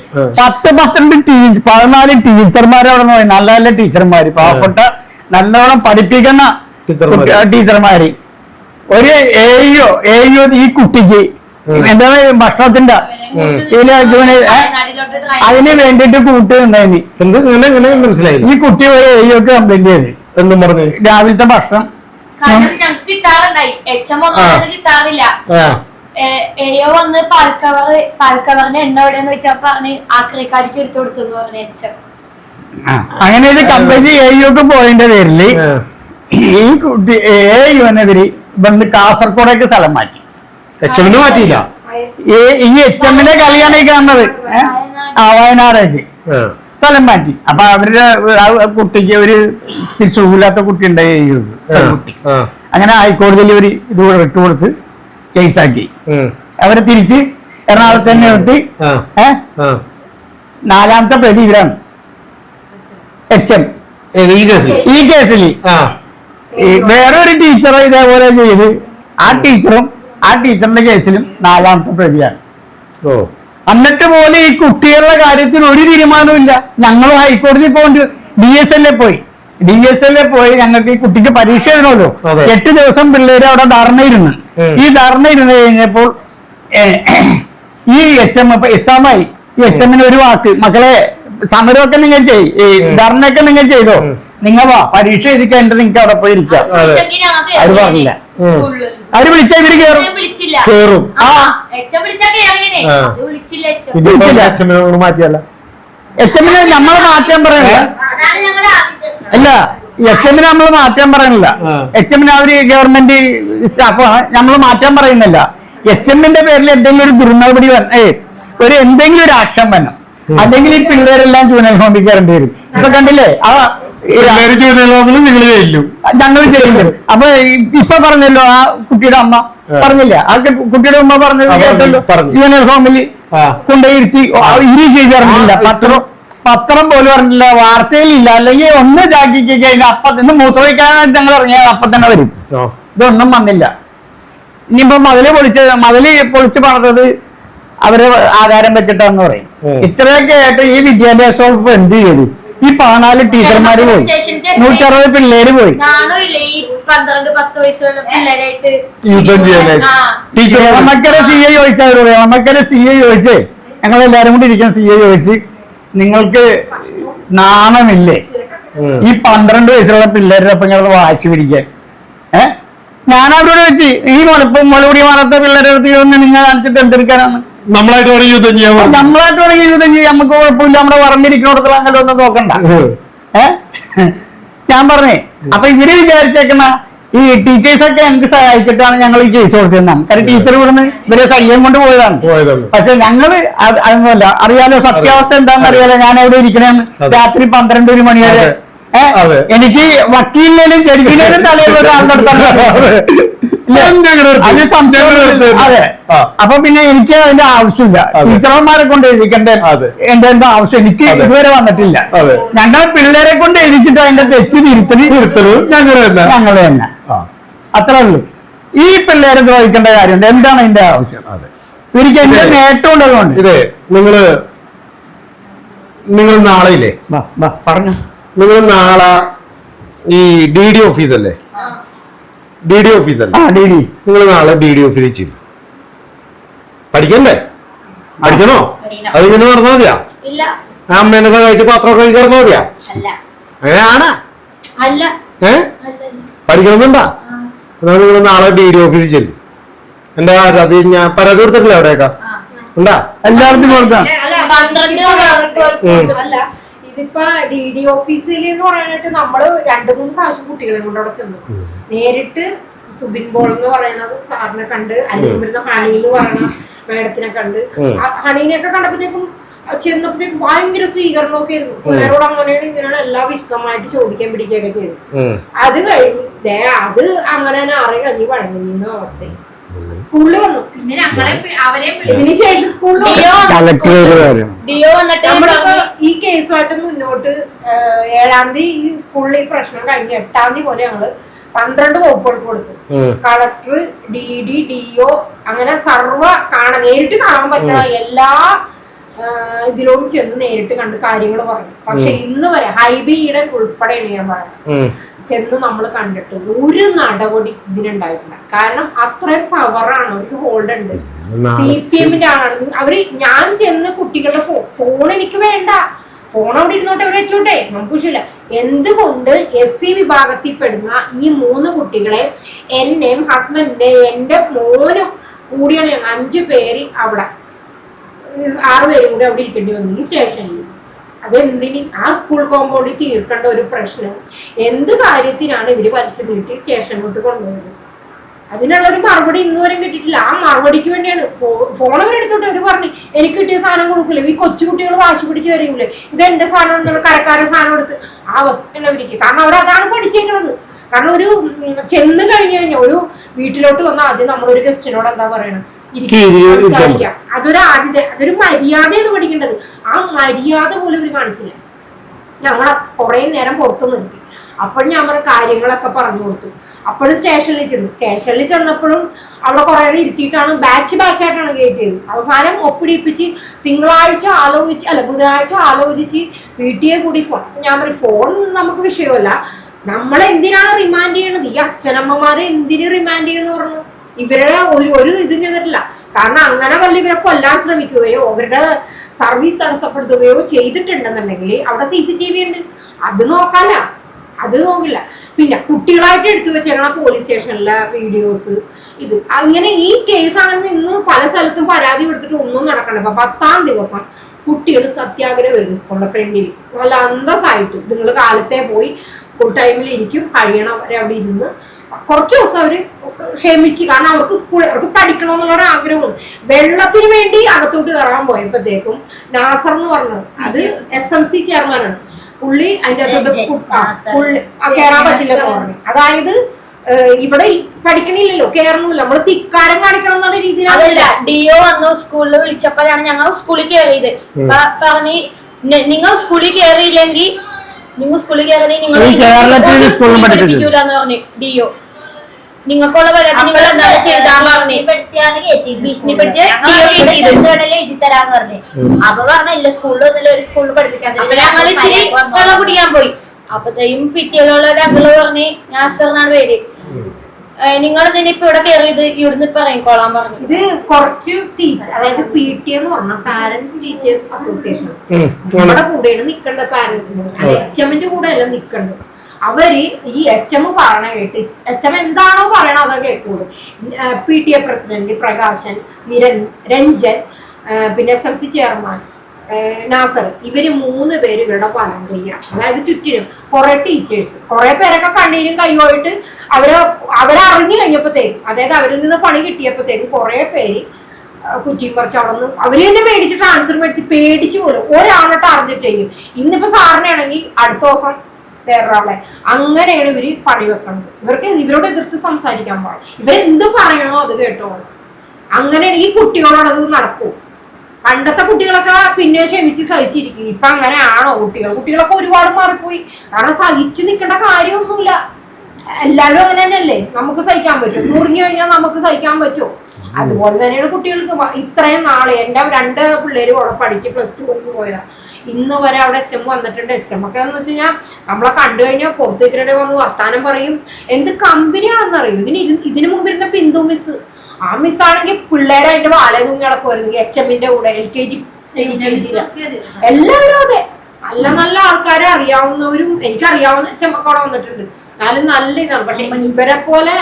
14 ടീച്ചർമാർ അവിടെ നിന്ന് നല്ല നല്ല ടീച്ചർമാര്, പാവപ്പെട്ട നല്ലോണം പഠിപ്പിക്കുന്ന ടീച്ചർമാര്. ഒരു AEO ഈ കുട്ടിക്ക് എന്താ ഭക്ഷണത്തിന്റെ അതിന് വേണ്ടിട്ട് കൂട്ടുണ്ടായിരുന്നു. മനസ്സിലായി. ഈ കുട്ടി ഒരു AEOക്ക് കംപ്ലൈന്റ് ചെയ്ത് എന്നും പറഞ്ഞു രാവിലത്തെ ഭക്ഷണം ഞങ്ങൾക്ക് കിട്ടാറുണ്ടായി. HM ഒന്നും കിട്ടാറില്ല. AO വന്ന് പാൽക്കവറിന്റെ എണ്ണ എവിടെയെന്ന് വെച്ചാൽ പറഞ്ഞ് ആക്രിക്കാർക്ക് എടുത്തു കൊടുത്തു പറഞ്ഞു HM. അങ്ങനെ ഒരു കംപ്ലൈന്റ് AEOക്ക് പോയതിന്റെ പേരില് ഈ കുട്ടി AEOനെതിരെ വന്ന് കാസർഗോഡേക്ക് സ്ഥലം മാറ്റി. HM മാറ്റിയില്ല. ഈ HM കളിയാണ് ഈ കാണുന്നത്. വയനാടേക്ക് സ്ഥലം മാറ്റി. അപ്പൊ അവരുടെ കുട്ടിക്ക് ഒരു സുഖമില്ലാത്ത കുട്ടി ഉണ്ടായി. കുട്ടി അങ്ങനെ ഹൈക്കോടതിയിൽ ഒരു ഇത് വിട്ടുകൊടുത്ത് കേസാക്കി അവരെ തിരിച്ച് എറണാകുളത്ത് തന്നെ നിർത്തി. 4ാമത്തെ പ്രതി ഇവരാണ് HM. ഈ കേസിൽ വേറൊരു ടീച്ചറെ ഇതേപോലെ ചെയ്ത് ആ ടീച്ചറിന്റെ കേസിലും 4ാമത്തെ പ്രതിയാണ്. എന്നിട്ട് പോലും ഈ കുട്ടികളുടെ കാര്യത്തിൽ ഒരു തീരുമാനമില്ല. ഞങ്ങൾ ഹൈക്കോടതി പോകേണ്ടി DSL പോയി ഞങ്ങൾക്ക് ഈ കുട്ടിക്ക് പരീക്ഷ എഴുതണമല്ലോ. 8 ദിവസം പിള്ളേര് അവിടെ ധർണയിരുന്നു. ഈ ധർണ ഇരുന്ന് കഴിഞ്ഞപ്പോൾ ഈ HM ഇസാമായി ഈ HMന് ഒരു വാക്ക്, മക്കളെ സമരമൊക്കെ നിങ്ങൾ ധർണയൊക്കെ നിങ്ങൾ ചെയ്തോ, നിങ്ങൾ വാ പരീക്ഷ എഴുതി കഴിഞ്ഞിട്ട് നിങ്ങൾക്ക് അവിടെ പോയി ഇരിക്കാം. അത് പറഞ്ഞില്ല. അവര് വിളിച്ചാൽ ഇവര് കേറും. മാറ്റിയല്ല HMനെ നമ്മള് മാറ്റാൻ പറയണില്ല. അല്ല HMനെ നമ്മള് മാറ്റാൻ പറയണില്ല. HMനെ അവര് ഗവൺമെന്റ് സ്റ്റാഫാണ്, നമ്മള് മാറ്റാൻ പറയുന്നില്ല. HMന്റെ പേരിൽ എന്തെങ്കിലും ഒരു ദുർനടപടി എന്തെങ്കിലും ഒരു ആക്ഷൻ വേണം. അല്ലെങ്കിൽ ഈ പിള്ളേരെല്ലാം ജൂനിയർ ഹോമിൽ കയറേണ്ടി വരും. ഇപ്പൊ കണ്ടില്ലേ നിങ്ങൾ ചെയ്യില്ലും ഞങ്ങൾ ചെയ്യില്ല. അപ്പൊ ഇപ്പൊ പറഞ്ഞല്ലോ ആ കുട്ടിയുടെ അമ്മ പറഞ്ഞില്ല, ആ കുട്ടിയുടെ അമ്മ പറഞ്ഞത് കേട്ടല്ലോ, ജൂനിയർ ഹോമിൽ കൊണ്ടുപോയിരുത്തി ഇനി ചെയ്ത് പറഞ്ഞില്ല, പത്രം പോലും പറഞ്ഞില്ല, വാർത്തയിലില്ല. അല്ലെങ്കിൽ ഒന്ന് ചാക്കിക്ക് കഴിഞ്ഞാൽ അപ്പൊ ഇന്ന് മൂത്രമൊഴിക്കാനായിട്ട് ഞങ്ങൾ ഇറങ്ങിയാൽ അപ്പൊ തന്നെ വരും. ഇതൊന്നും വന്നില്ല. ഇനിയിപ്പോ മതില് പൊളിച്ച് പറഞ്ഞത് അവര് ആധാരം വെച്ചിട്ടാന്ന് പറയും. ഇത്രയൊക്കെ ആയിട്ട് ഈ വിദ്യാഭ്യാസ വകുപ്പ് എന്ത് ചെയ്തു? ഈ 14 ടീച്ചർമാര് പോയി, 160 പിള്ളേര് പോയി. നമുക്കൊരു CA ചോദിച്ചവരോട്, നമുക്കൊരു CA ചോദിച്ചേ, ഞങ്ങൾ എല്ലാരും കൂടി ഇരിക്കാൻ CA ചോദിച്ച്, നിങ്ങൾക്ക് നാണമില്ലേ ഈ 12 വയസ്സുള്ള പിള്ളേരുടെ ഒപ്പം ഞങ്ങൾ വാശി പിടിക്കാൻ? ഞാൻ അവരോട് വെച്ച് ഈ മുലപൊടി വളർത്ത പിള്ളേരുടെ അടുത്ത് നിങ്ങൾ കാണിച്ചിട്ട് എന്തെടുക്കാനാണ്? നമ്മളായിട്ട് വേണമെങ്കിൽ യുദ്ധം ചെയ്യാൻ, നമുക്ക് കുഴപ്പമില്ല, നമ്മുടെ പറഞ്ഞിരിക്കുന്നിടത്തുള്ള അങ്ങനെ ഒന്നും നോക്കണ്ട. ഞാൻ പറഞ്ഞേ, അപ്പൊ ഇവര് വിചാരിച്ചേക്കുന്ന ഈ ടീച്ചേഴ്സൊക്കെ ഞങ്ങൾക്ക് സഹായിച്ചിട്ടാണ് ഞങ്ങൾ ഈ കേസ് കൊടുത്തിരുന്നത്. കാരണം ടീച്ചർ ഇവിടുന്ന് ഇവരെ ശല്യം കൊണ്ട് പോയതാണ്. പക്ഷെ ഞങ്ങള് അതൊന്നുമല്ല, അറിയാലോ സത്യാവസ്ഥ എന്താണെന്ന് അറിയാലോ. ഞാൻ എവിടെ ഇരിക്കണേന്ന് രാത്രി 12 മണി വരെ. എനിക്ക് വക്കീലിനും ജഡ്ജിനും തലയിൽ ഒരാളുടെ അതെ. അപ്പൊ പിന്നെ എനിക്ക് അതിന്റെ ആവശ്യമില്ല. ടീച്ചർമാരെ കൊണ്ട് എഴുതിക്കണ്ടേ എന്റെ എന്താ ആവശ്യം എനിക്ക് ഇതുവരെ വന്നിട്ടില്ല. ഞങ്ങൾ പിള്ളേരെ കൊണ്ട് എഴുതിച്ചിട്ട് അതിന്റെ തെറ്റ് തിരുത്തലും ഞങ്ങൾ തന്നെ. അത്രേ ഉള്ളൂ. ഈ പിള്ളേരെ ദ്രോഹിക്കേണ്ട കാര്യമുണ്ട്. എന്താണ് അതിന്റെ ആവശ്യം? എനിക്ക് എന്റെ നേട്ടം ഉള്ളതുകൊണ്ട്. ഇതേ നിങ്ങൾ നാളെ ഇല്ലേ പറഞ്ഞു, നിങ്ങൾ നാളെ ഈ DD ഓഫീസല്ലേ, DD ഓഫീസല്ലേ, നിങ്ങൾ നാളെ DD ഓഫീസിൽ ചെയ്തു പഠിക്കണ്ടേ? പഠിക്കണോ? അതിങ്ങനെ നടന്നാ മതിയാ? അമ്മേനെ സഹായിച്ച് പാത്രമൊക്കെ കിടന്നാ മതിയാ? അങ്ങനെയാണ്. പഠിക്കണമെന്നുണ്ടാ? അതാണ് നിങ്ങൾ നാളെ DD ഓഫീസിൽ ചെല്ലും. എന്താ അത് ഞാൻ പരാതി കൊടുത്തിട്ടില്ല അവിടെയൊക്കെ ഉണ്ടാ? എല്ലാവർക്കും കൊടുത്താ ഇതിപ്പോ DD ഓഫീസിൽ എന്ന് പറയാനായിട്ട് നമ്മള് 2-3 പ്രാവശ്യം കുട്ടികളെ കൊണ്ട് അവിടെ ചെന്നു. നേരിട്ട് സുബിൻ ബോൾ എന്ന് പറയുന്നത് സാറിനെ കണ്ട്, അല്ലെങ്കിൽ ഹണി എന്ന് പറയുന്ന മേഡത്തിനെ കണ്ട്, ഹണീനെയൊക്കെ കണ്ടപ്പോഴത്തേക്കും ചെന്നപ്പോഴത്തേക്കും ഭയങ്കര സ്വീകരണമൊക്കെ ആയിരുന്നു. പിള്ളേരോട് അങ്ങനെയാണ് ഇങ്ങനെയാണ് എല്ലാം വിശദമായിട്ട് ചോദിക്കാൻ പിടിക്കുകയൊക്കെ ചെയ്തു. അത് കഴിഞ്ഞ് അത് അങ്ങനെ തന്നെ അറി കഞ്ഞി വഴങ്ങുന്ന അവസ്ഥയിൽ സ്കൂളിൽ വന്നു. പിന്നെ ഇതിന് ശേഷം സ്കൂളിൽ ഈ കേസുമായിട്ട് മുന്നോട്ട് 7-ാം തീയതി ഈ സ്കൂളിൽ ഈ പ്രശ്നം കഴിഞ്ഞ് 8-ാം തീയതി പോലെ ഞങ്ങള് 12 വകുപ്പുകൾ കൊടുത്തു. കളക്ടർ, DD, DO അങ്ങനെ നേരിട്ട് കാണാൻ പറ്റുന്ന എല്ലാ ഇതിലോടും ചെന്ന് നേരിട്ട് കണ്ട് കാര്യങ്ങൾ പറഞ്ഞു. പക്ഷെ ഇന്ന് വരെ ഹൈബി ഈഡൻ ഉൾപ്പെടെയാണ് ഞാൻ പറഞ്ഞത്, ചെന്ന് നമ്മൾ കണ്ടിട്ട് ഒരു നടപടി ഇതിനുണ്ടായിട്ടില്ല. കാരണം അത്രയും പവറാണ് അവർക്ക്, ഹോൾഡ് ഉണ്ട്. CPM-ന്റെ ആളാണ് അവര്. ഞാൻ ചെന്ന് കുട്ടികളുടെ ഫോൺ എനിക്ക് വേണ്ട, ഫോൺ അവിടെ ഇരുന്നോട്ടെ, അവർ വെച്ചോട്ടെ, നമുക്ക് വിഷയമില്ല. എന്തുകൊണ്ട് SC വിഭാഗത്തിൽ പെടുന്ന ഈ 3 കുട്ടികളെ എന്നെയും ഹസ്ബൻഡിന്റെ എന്റെ മോനും കൂടിയാണ് 5 പേര് അവിടെ 6 പേരും കൂടി അവിടെ ഇരിക്കേണ്ടി വന്നു ഈ സ്റ്റേഷനിൽ. അതെന്തിന്? ആ സ്കൂൾ കോമ്പൗണ്ടിൽ തീർക്കേണ്ട ഒരു പ്രശ്നം എന്ത് കാര്യത്തിനാണ് ഇവര് വലിച്ചു നീട്ടി സ്റ്റേഷനിലോട്ട് കൊണ്ടുപോയത്? അതിനുള്ളൊരു മറുപടി ഇന്നുവരെ കിട്ടിയിട്ടില്ല. ആ മറുപടിക്ക് വേണ്ടിയാണ് ഫോൺ അവരെടുത്തോട്ട് അവര് പറഞ്ഞു എനിക്ക് കിട്ടിയ സാധനം കൊടുക്കില്ല. ഈ കൊച്ചുകുട്ടികൾ വാശി പിടിച്ച് വരില്ലേ, ഇത് എന്റെ സാധനം, കരക്കാരെ സാധനം എടുത്ത് ആ അവസ്ഥയാണ് അവർക്ക്. കാരണം അവരതാണ് പഠിച്ചേക്കണത്. കാരണം ഒരു ചെന്ന് കഴിഞ്ഞു കഴിഞ്ഞാൽ ഒരു വീട്ടിലോട്ട് വന്നാൽ ആദ്യം നമ്മളൊരു ഗസ്റ്റിനോട് എന്താ പറയണം, സംസാരിക്കാം. അതൊരു മര്യാദയാണ് പഠിക്കേണ്ടത്. ആ മര്യാദ പോലും ഇവര് കാണിച്ചില്ല. ഞങ്ങൾ കുറെ നേരം പുറത്തു നിർത്തി. അപ്പോഴും ഞാൻ പറഞ്ഞ കാര്യങ്ങളൊക്കെ പറഞ്ഞു കൊടുത്തു. അപ്പോഴും സ്റ്റേഷനിൽ ചെന്നപ്പോഴും അവിടെ കുറെ ഇരുത്തിയിട്ടാണ് ബാച്ചായിട്ടാണ് കയറ്റിയത്. അവസാനം ഒപ്പിടിപ്പിച്ച് ബുധനാഴ്ച ആലോചിച്ച് വീട്ടിയെ കൂടി ഫോൺ. ഞാൻ പറയും ഫോൺ നമുക്ക് വിഷയമല്ല, നമ്മളെന്തിനാണ് റിമാൻഡ് ചെയ്യണത്? ഈ അച്ഛനമ്മമാരെ എന്തിനു റിമാൻഡ് ചെയ്യുന്നു പറഞ്ഞു. ഇവരുടെ ഒരു ഇതും ചെയ്തിട്ടില്ല. കാരണം അങ്ങനെ വല്ല ഇവരെ കൊല്ലാൻ ശ്രമിക്കുകയോ അവരുടെ സർവീസ് തടസ്സപ്പെടുത്തുകയോ ചെയ്തിട്ടുണ്ടെന്നുണ്ടെങ്കിൽ അവിടെ CCTV ഉണ്ട്, അത് നോക്കില്ല. പിന്നെ കുട്ടികളായിട്ട് എടുത്തു വെച്ചേക്കണ പോലീസ് സ്റ്റേഷനിലെ വീഡിയോസ് ഇത് അങ്ങനെ ഈ കേസാണെന്ന് ഇന്ന് പല സ്ഥലത്തും പരാതി കൊടുത്തിട്ട് ഒന്നും നടക്കണ്ട. അപ്പൊ 10-ാം ദിവസം കുട്ടികൾ സത്യാഗ്രഹം വരുന്നു സ്കൂളിന്റെ ഫ്രണ്ടിൽ. നല്ല അന്തസ്സായിട്ട് നിങ്ങൾ കാലത്തെ പോയി സ്കൂൾ ടൈമിൽ ഇരിക്കും, കഴിയണവരെ അവിടെ ഇരുന്ന് കുറച്ച് ദിവസം അവര് ക്ഷമിച്ച്, കാരണം അവർക്ക് പഠിക്കണമെന്നുള്ള ഒരു ആഗ്രഹവും. വെള്ളത്തിന് വേണ്ടി അകത്തോട്ട് കയറാൻ പോയപ്പോഴത്തേക്കും നാസർ എന്ന് പറഞ്ഞത്, അത് SMC ചെയർമാനാണ് പുള്ളി, അതിന്റെ പുള്ളി കയറാൻ പറ്റില്ല എന്ന് പറഞ്ഞു. അതായത് ഇവിടെ പഠിക്കണില്ലല്ലോ, കേറണില്ല, നമ്മള് ധിക്കാരം കാണിക്കണം എന്നുള്ള രീതിയിലാണ്. ഡിഒ വന്നു സ്കൂളിൽ വിളിച്ചപ്പോഴാണ് ഞങ്ങൾ സ്കൂളിൽ കയറിയത്. പറഞ്ഞ് നിങ്ങൾ സ്കൂളിൽ കയറിയില്ലെങ്കിൽ നിങ്ങൾ പഠിപ്പിക്കൂലെന്ന് പറഞ്ഞു ഡിഒ. നിങ്ങൾക്കുള്ള പരാതി നിങ്ങൾ എന്താണ് ചെയ്താൻ പറഞ്ഞു. ഭീഷണിപ്പെടുത്തിയ എഴുതി തരാന്ന് പറഞ്ഞു. അപ്പൊ പറഞ്ഞില്ല സ്കൂളിൽ ഒരു സ്കൂളിൽ പഠിപ്പിക്കാൻ. അപ്പൊ ഞങ്ങൾ ഇച്ചിരി വെള്ളം കുടിക്കാൻ പോയി. അപ്പത്തേയും പിറ്റേലുള്ള അങ്കിള് പറഞ്ഞ് നാസർ എന്നാണ് പേര്, നിങ്ങൾ തന്നെ ഇപ്പൊ ഇവിടെ കയറിയത് ഇവിടുന്ന് ഇപ്പൊ ഇറങ്ങിക്കോളാൻ പറഞ്ഞു. ഇത് കുറച്ച് ടീച്ചർ, അതായത് PTA എന്ന് പറഞ്ഞ പാരന്റ്സ് ടീച്ചേഴ്സ് അസോസിയേഷൻ, നമ്മുടെ കൂടെയാണ് നിക്കേണ്ടത്. പാരന്റ്സിന്റെ HMന്റെ കൂടെ അല്ല നിക്കേണ്ടത്. അവര് ഈ HM പറയണ കേട്ട് HM എന്താണോ പറയണത് അതൊക്കെ കേൾക്കുള്ളൂ. PTA പ്രസിഡന്റ് പ്രകാശൻ, രഞ്ജൻ, പിന്നെ SMC ചെയർമാൻ നാസർ, ഇവര് 3 പേര് ഇവരുടെ ഫലം ചെയ്യാം. അതായത് ചുറ്റിനും കുറെ ടീച്ചേഴ്സ്, കുറെ പേരൊക്കെ കണ്ണീരും കൈപോയിട്ട് അവരറിഞ്ഞു കഴിഞ്ഞപ്പോഴത്തേക്കും, അതായത് അവരിൽ നിന്ന് പണി കിട്ടിയപ്പോഴത്തേക്കും കുറെ പേര് കുറ്റിയും പറിച്ച് അവിടെ നിന്ന് അവര് തന്നെ മേടിച്ച് ട്രാൻസ്ഫർ മേടിച്ച് പേടിച്ചു പോലും. ഒരാളോട്ട് അറിഞ്ഞിട്ടേക്കും. ഇന്നിപ്പോ സാറിനെ ആണെങ്കിൽ അടുത്ത ദിവസം വേറൊരാളെ, അങ്ങനെയാണ് ഇവര് പണി വെക്കുന്നത്. ഇവരോട് എതിർത്ത് സംസാരിക്കാൻ പാടില്ല. ഇവരെന്ത് പറയണോ അത് കേട്ടോളൂ. അങ്ങനെയാണ് ഈ കുട്ടികളോട് അത് നടക്കൂ. പണ്ടത്തെ കുട്ടികളൊക്കെ പിന്നെ ക്ഷമിച്ച് സഹിച്ചിരിക്കും. ഇപ്പൊ അങ്ങനെയാണോ കുട്ടികളൊക്കെ ഒരുപാട് മാറിപ്പോയി. കാരണം സഹിച്ചു നിൽക്കേണ്ട കാര്യമൊന്നുമില്ല. എല്ലാവരും അങ്ങനെ തന്നെയല്ലേ. നമുക്ക് സഹിക്കാൻ പറ്റും, മുറിഞ്ഞു കഴിഞ്ഞാൽ നമുക്ക് സഹിക്കാൻ പറ്റുമോ? അതുപോലെ തന്നെയാണ് കുട്ടികൾക്ക്. ഇത്രയും നാളെ എന്റെ 2 പിള്ളേര് അവിടെ പഠിച്ച് +2 പോയതാ. ഇന്ന് വരെ അവിടെ HM വന്നിട്ടുണ്ട്. HM ഒക്കെ എന്ന് വെച്ച് കഴിഞ്ഞാൽ നമ്മളെ കണ്ടു കഴിഞ്ഞാൽ പുറത്തേക്കിടെ വന്ന് വർത്താനം പറയും. എന്ത് കമ്പനിയാണെന്ന് അറിയും. ഇതിനു മുമ്പിരുന്ന ബിന്ദു മിസ്, ആ മിസ്സാണെങ്കിൽ പിള്ളേരെ അതിന്റെ വാല തൂങ്ങി നടക്കുമായിരുന്നു HMന്റെ കൂടെ. LKG എല്ലാവരും അതെ. നല്ല നല്ല ആൾക്കാരെ അറിയാവുന്നവരും എനിക്കറിയാവുന്ന HM ഒക്കെ അവിടെ വന്നിട്ടുണ്ട്. എന്നാലും നല്ല ഇതാണ്. പക്ഷെ ഇവരെ പോലെ